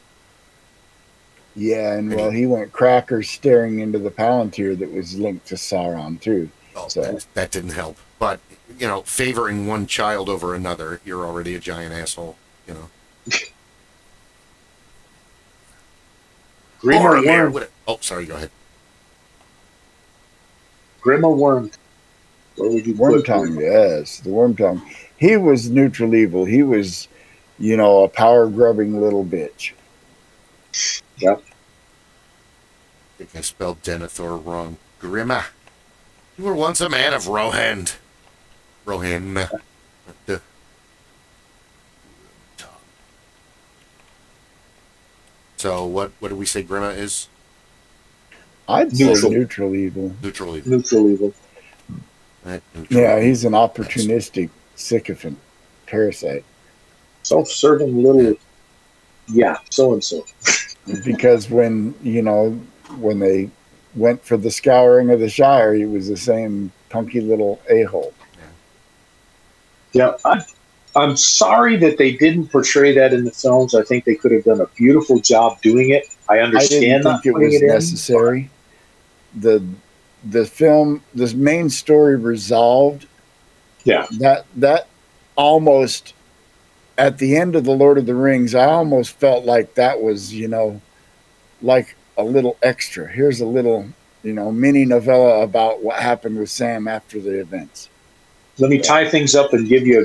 Yeah, and he went crackers staring into the Palantir that was linked to Sauron, too. Oh, so that didn't help. But, favoring one child over another, you're already a giant asshole, Grim or Worm. Oh, sorry, go ahead. Grim or Worm. Where would you Worm put Tongue? Grim? Yes, the Worm Tongue. He was neutral evil. He was, a power grubbing little bitch. Yep. I think I spelled Denethor wrong. Grima. You were once a man of Rohan. So what do we say Grima is? I'd say neutral evil. Neutral evil. Neutral evil. Yeah, he's an opportunistic sycophant, parasite. Self-serving little, so-and-so. Because when they went for the scouring of the Shire, he was the same punky little a-hole. Yeah, I'm sorry that they didn't portray that in the films. I think they could have done a beautiful job doing it. I understand I didn't think it was necessary. The film, the main story resolved. Yeah. That almost, at the end of The Lord of the Rings, I almost felt like that was, like a little extra. Here's a little, mini novella about what happened with Sam after the events. Let me tie things up and give you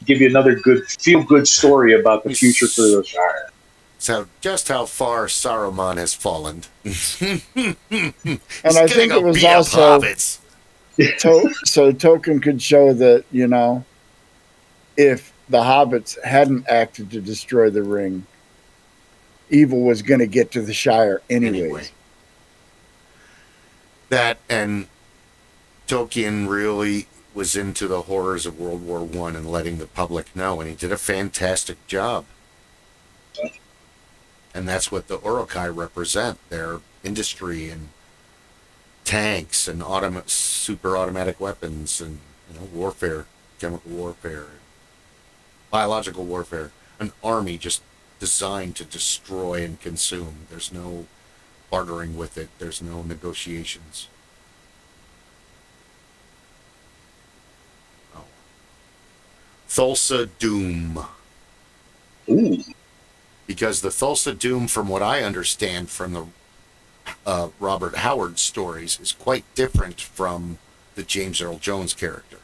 another good feel-good story about the future for the Shire. So just how far Saruman has fallen. And I think it was also so Tolkien could show that, if the hobbits hadn't acted to destroy the ring, evil was going to get to the Shire anyway. That, and Tolkien really was into the horrors of World War I and letting the public know, and he did a fantastic job. And that's what the Uruk-hai represent, their industry and tanks and super automatic weapons and warfare, chemical warfare, biological warfare. An army just designed to destroy and consume. There's no bartering with it. There's no negotiations. Oh. Thulsa Doom. Ooh. Because the Thulsa Doom, from what I understand from the Robert Howard stories, is quite different from the James Earl Jones character.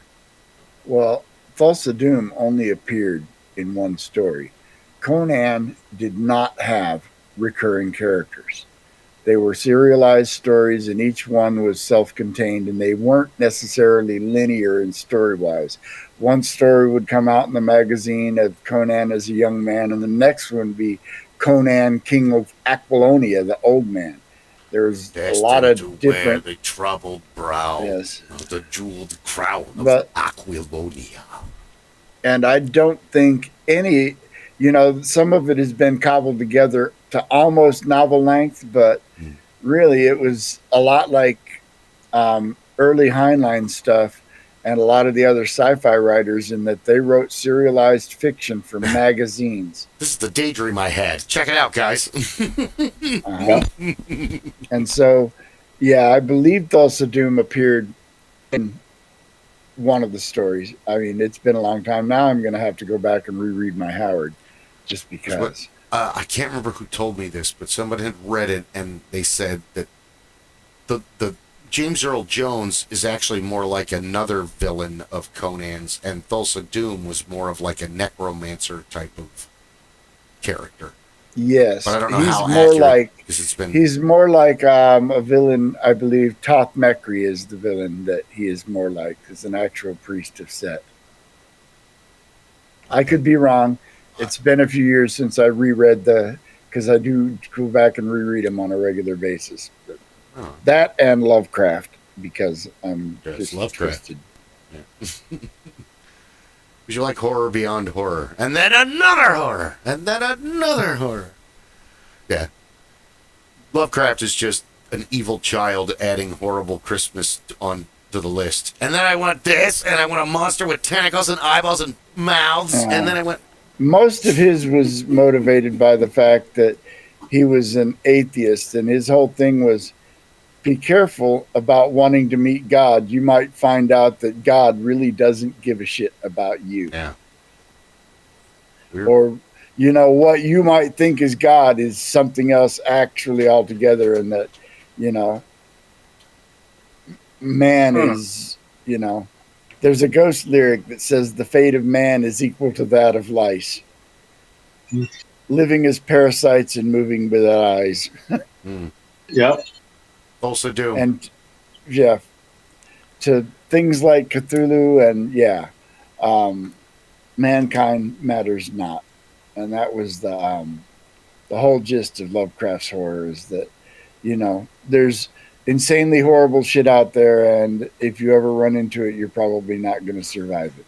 Well, Thulsa Doom only appeared in one story. Conan did not have recurring characters. They were serialized stories, and each one was self-contained, and they weren't necessarily linear in story-wise. One story would come out in the magazine of Conan as a young man, and the next one would be Conan, King of Aquilonia, the old man. There's a lot of different... Wear the troubled brow, yes, of the jeweled crown of Aquilonia. And I don't think any... some of it has been cobbled together to almost novel length, but really it was a lot like early Heinlein stuff and a lot of the other sci-fi writers, in that they wrote serialized fiction for magazines. This is the daydream I had. Check it out, guys. And so, I believe Thulsa Doom appeared in one of the stories. I mean, it's been a long time now. I'm going to have to go back and reread my Howard, just because. I can't remember who told me this, but somebody had read it, and they said that the James Earl Jones is actually more like another villain of Conan's, and Thulsa Doom was more of like a necromancer type of character. Yes, but I don't know he's how more accurate, like it's been... he's more like a villain. I believe Toth Mekri is the villain that he is more like, as an actual priest of Set. I could be wrong. It's been a few years since I reread because I do go back and reread them on a regular basis. But that and Lovecraft, because I'm just interested. Yeah. Would you like horror beyond horror? And then another horror! And then another horror! Yeah. Lovecraft is just an evil child adding horrible Christmas on to the list. And then I want this, and I want a monster with tentacles and eyeballs and mouths, and then I went... Most of his was motivated by the fact that he was an atheist, and his whole thing was, be careful about wanting to meet God. You might find out that God really doesn't give a shit about you. Yeah. Or, what you might think is God is something else actually altogether, and that, man is, there's a Ghost lyric that says the fate of man is equal to that of lice. Living as parasites and moving without eyes. Yep. Also do. And to things like Cthulhu and mankind matters not. And that was the whole gist of Lovecraft's horror, is that, there's insanely horrible shit out there, and if you ever run into it, you're probably not going to survive it.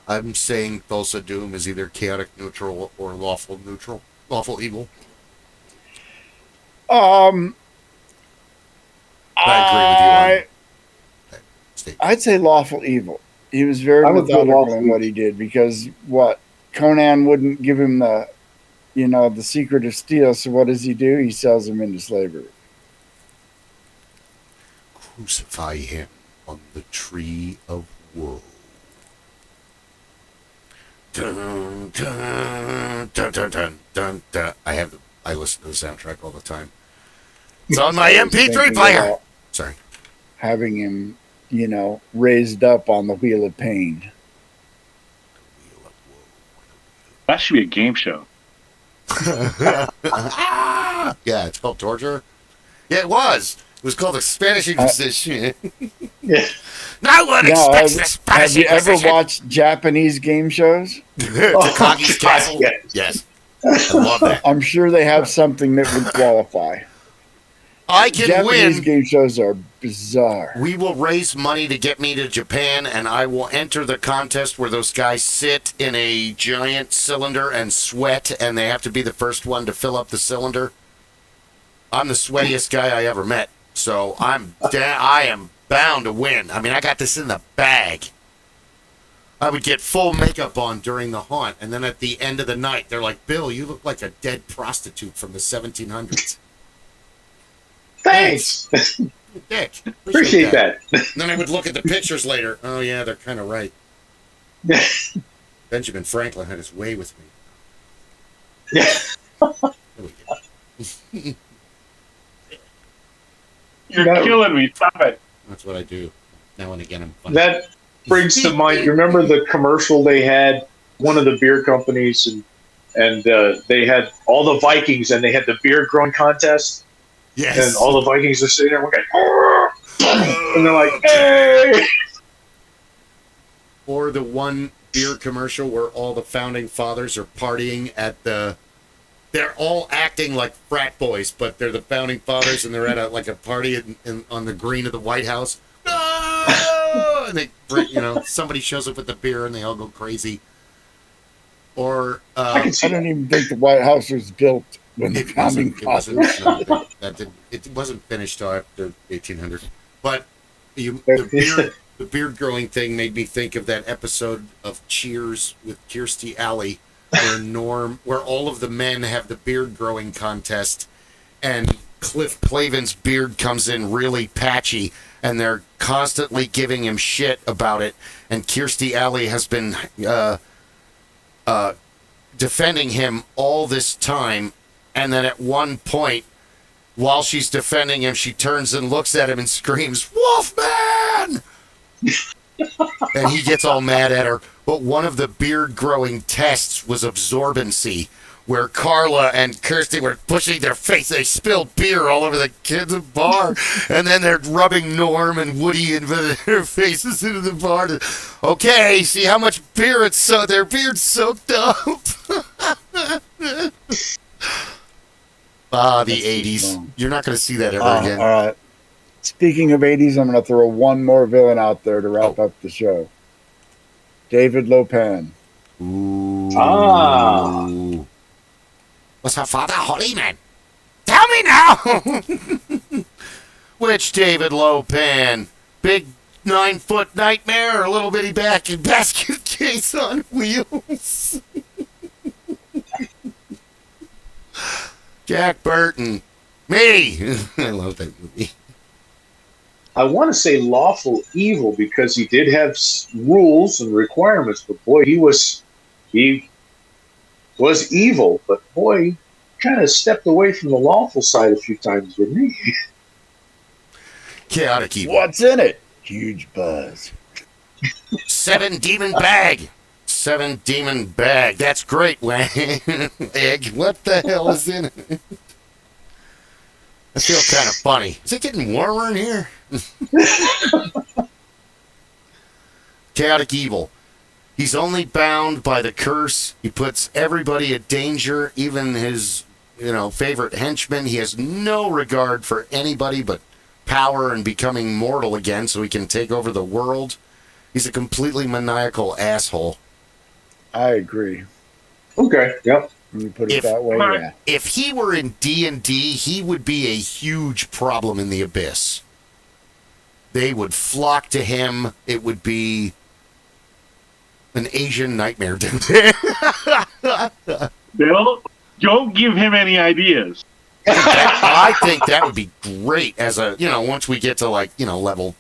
I'm saying Thulsa Doom is either chaotic neutral or lawful neutral. Lawful evil. I agree with you on that. I'd say lawful evil. He was very methodical in what he did, because Conan wouldn't give him the secret of steel, so what does he do? He sells him into slavery. Crucify him on the tree of woe. Dun, dun, dun, dun, dun, dun, dun. I listen to the soundtrack all the time. It's on my MP3 player. Sorry. Having him, raised up on the wheel of pain. That should be a game show. Yeah, it's called Torture. Yeah, it was. It was called the Spanish Inquisition. No one expects the Spanish Inquisition. Have you ever watched Japanese game shows? Takagi's Castle? Yes. I love that. I'm sure they have something that would qualify. I can Japanese win. game shows are bizarre. We will raise money to get me to Japan, and I will enter the contest where those guys sit in a giant cylinder and sweat, and they have to be the first one to fill up the cylinder. I'm the sweatiest guy I ever met, so I am bound to win. I mean, I got this in the bag. I would get full makeup on during the haunt, and then at the end of the night, they're like, "Bill, you look like a dead prostitute from the 1700s." Thanks. Dick. Appreciate that. And then I would look at the pictures later. Oh, yeah, they're kind of right. Benjamin Franklin had his way with me. Yeah. You're killing me. Stop it. That's what I do. Now and again, I'm funny. That brings to mind, you remember the commercial they had, one of the beer companies, and they had all the Vikings, and they had the beard growing contest? Yes. And all the Vikings are sitting there looking, and they're like, hey! Or the one beer commercial where all the founding fathers are partying at the... They're all acting like frat boys, but they're the founding fathers, and they're at a party on the green of the White House. No! And they, somebody shows up with the beer, and they all go crazy. Or I don't even think the White House was built when the founding fathers. It wasn't finished till after 1800. But the beard growing thing made me think of that episode of Cheers with Kirstie Alley, where all of the men have the beard growing contest, and Cliff Clavin's beard comes in really patchy, and they're constantly giving him shit about it, and Kirstie Alley has been defending him all this time, and then at one point, while she's defending him, she turns and looks at him and screams, "Wolfman!" And he gets all mad at her. But one of the beard growing tests was absorbency, where Carla and Kirsty were pushing their face. They spilled beer all over the kids' bar, and then they're rubbing Norm and Woody into their faces into the bar. Okay, see how much beer their beard's soaked up. The 80s. You're not going to see that ever again. All right. Speaking of 80s, I'm going to throw one more villain out there to wrap up the show. David Lopan. Ooh. Ah. Was her father holy man? Tell me now! Which David Lopan? Big 9-foot nightmare or a little bitty basket case on wheels? Jack Burton. Me! I love that movie. I want to say lawful evil because he did have rules and requirements, but boy, he was evil, but boy, he kind of stepped away from the lawful side a few times, didn't he? Chaotic evil. What's in it? Huge buzz. 7 demon bag. 7 demon bag. That's great, Wang. Egg. What the hell is in it? I feel kind of funny. Is it getting warmer in here? Chaotic evil. He's only bound by the curse. He puts everybody at danger, even his, favorite henchmen. He has no regard for anybody but power and becoming mortal again so he can take over the world. He's a completely maniacal asshole. I agree. Okay, yep. When you put it that way, yeah. If he were in D&D, he would be a huge problem in the Abyss. They would flock to him. It would be an Asian nightmare. Bill, don't give him any ideas. I think that would be great as a, once we get to level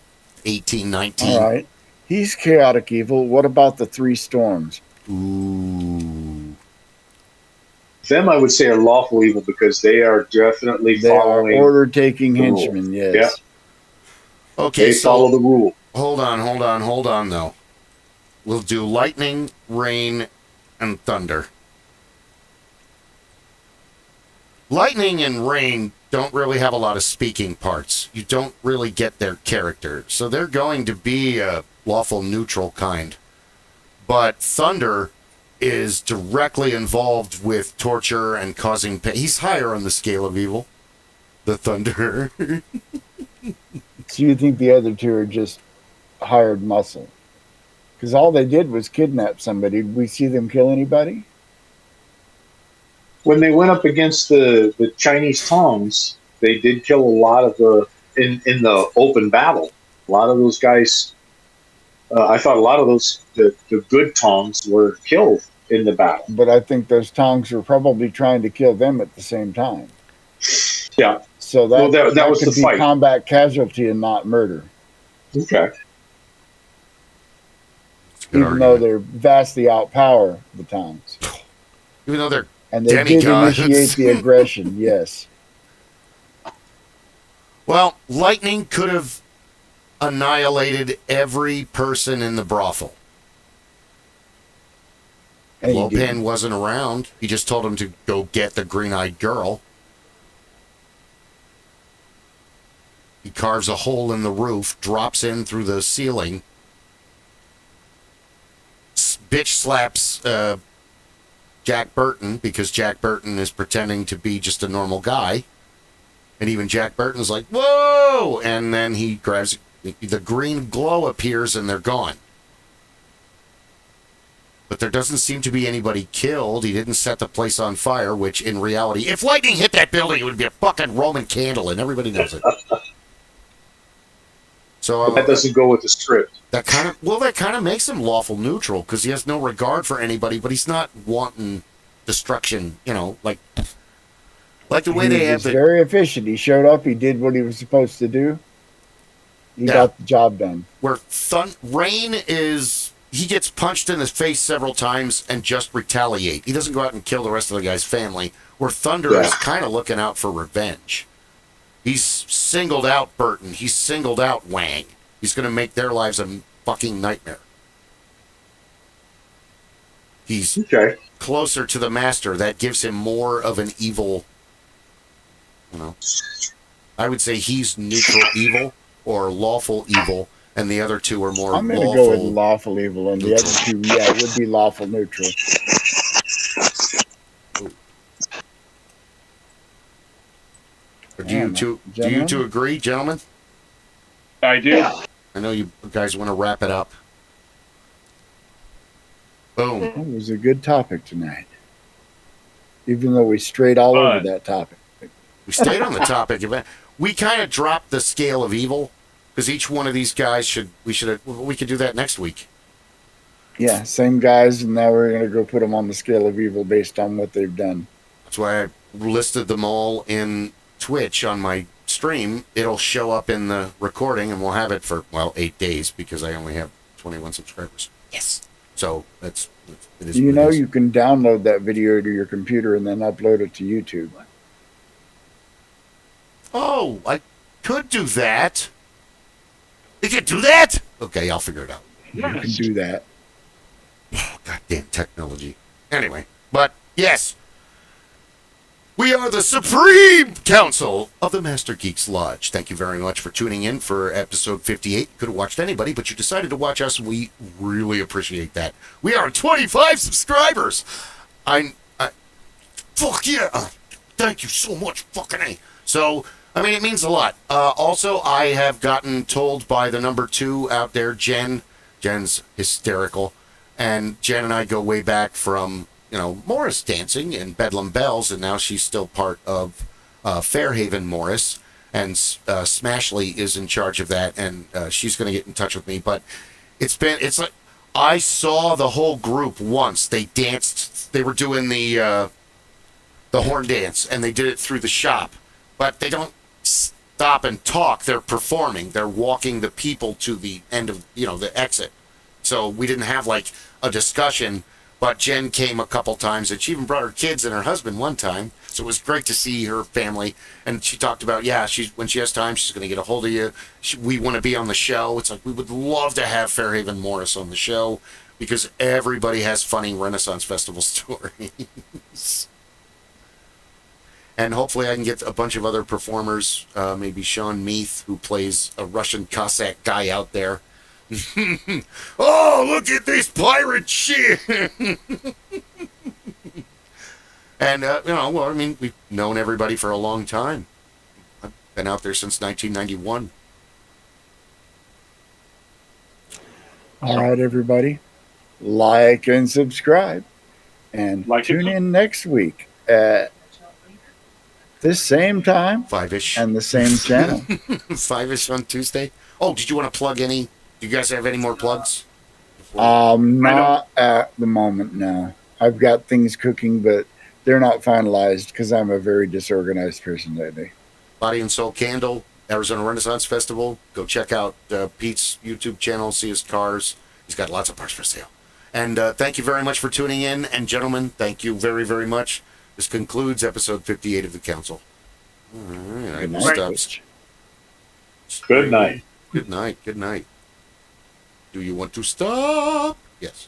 18, 19. All right. He's chaotic evil. What about the 3 storms? Ooh. Them, I would say, are lawful evil because they are definitely following order-taking henchmen, yes. Yeah. Okay, they follow the rule. Hold on, though. We'll do lightning, rain, and thunder. Lightning and rain don't really have a lot of speaking parts. You don't really get their character. So they're going to be a lawful neutral kind. But thunder is directly involved with torture and causing pain. He's higher on the scale of evil. The thunder. So you think the other 2 are just hired muscle? Because all they did was kidnap somebody. Did we see them kill anybody? When they went up against the Chinese Tongs, they did kill a lot of in the open battle. A lot of those guys, I thought a lot of those, the good Tongs were killed in the battle. But I think those Tongs were probably trying to kill them at the same time. Yeah. So that was could the be fight. Combat casualty and not murder. Okay. Even though they're vastly outpower the Tongs. Even though they're and they demigods. did initiate the aggression, yes. Well, lightning could have annihilated every person in the brothel. Lopan wasn't around. He just told him to go get the green-eyed girl. He carves a hole in the roof, drops in through the ceiling, bitch slaps Jack Burton because Jack Burton is pretending to be just a normal guy. And even Jack Burton's like, whoa! And then he grabs, the green glow appears and they're gone. But there doesn't seem to be anybody killed. He didn't set the place on fire, which in reality, if lightning hit that building, it would be a fucking Roman candle, and everybody knows it. So that doesn't go with the script. That kind of makes him lawful neutral because he has no regard for anybody, but he's not wanting destruction. Like the way they have. He was very efficient. He showed up. He did what he was supposed to do. He got the job done. Where Rain is, he gets punched in the face several times and just retaliate. He doesn't go out and kill the rest of the guy's family. Where Thunder is kind of looking out for revenge. He's singled out Burton. He's singled out Wang. He's going to make their lives a fucking nightmare. He's closer to the master. That gives him more of an evil, I would say he's neutral evil or lawful evil, and the other 2 are more I'm going to go with lawful evil, and the other 2, it would be lawful neutral. Do you two agree, gentlemen? I do. Yeah. I know you guys want to wrap it up. Boom. It was a good topic tonight. Even though we strayed all over that topic. We stayed on the topic. We kind of dropped the scale of evil because each one of these guys we could do that next week. Yeah, same guys, and now we're going to go put them on the scale of evil based on what they've done. That's why I listed them all in Twitch on my stream. It'll show up in the recording, and we'll have it for 8 days because I only have 21 subscribers. Yes. So it is. You what know, it is. you can download that video to your computer and then upload it to YouTube. Oh, I could do that. You can do that? Okay, I'll figure it out. You can do that. Oh, goddamn technology. Anyway, but yes, we are the Supreme Council of the Master Geeks Lodge. Thank you very much for tuning in for episode 58. You could have watched anybody, but you decided to watch us. We really appreciate that. We are 25 subscribers. Fuck yeah. Thank you so much, fucking A. So, I mean, it means a lot. Also, I have gotten told by the number 2 out there, Jen. Jen's hysterical. And Jen and I go way back from, Morris Dancing and Bedlam Bells, and now she's still part of Fairhaven Morris. And Smashley is in charge of that, and she's going to get in touch with me. But it's like, I saw the whole group once. They danced, they were doing the horn dance, and they did it through the shop. But they don't stop and talk. They're performing. They're walking the people to the end of, the exit. So we didn't have like a discussion, but Jen came a couple times, and she even brought her kids and her husband one time. So it was great to see her family. And she talked about, when she has time, she's going to get a hold of you. We want to be on the show. It's like, we would love to have Fairhaven Morris on the show because everybody has funny Renaissance Festival stories. And hopefully I can get a bunch of other performers, maybe Sean Meath, who plays a Russian Cossack guy out there. Oh, look at this pirate shit! And, we've known everybody for a long time. I've been out there since 1991. All right, everybody. Like and subscribe. And tune in next week at this same time. 5-ish. And the same channel. 5-ish on Tuesday. Oh, did you want to plug any? Do you guys have any more plugs? Not at the moment, no. I've got things cooking, but they're not finalized because I'm a very disorganized person lately. Body and Soul Candle, Arizona Renaissance Festival. Go check out Pete's YouTube channel, see his cars. He's got lots of parts for sale. And thank you very much for tuning in. And gentlemen, thank you very, very much. This concludes episode 58 of the Council. All right, Good night. Good night. Good night. Good night. Do you want to stop? Yes.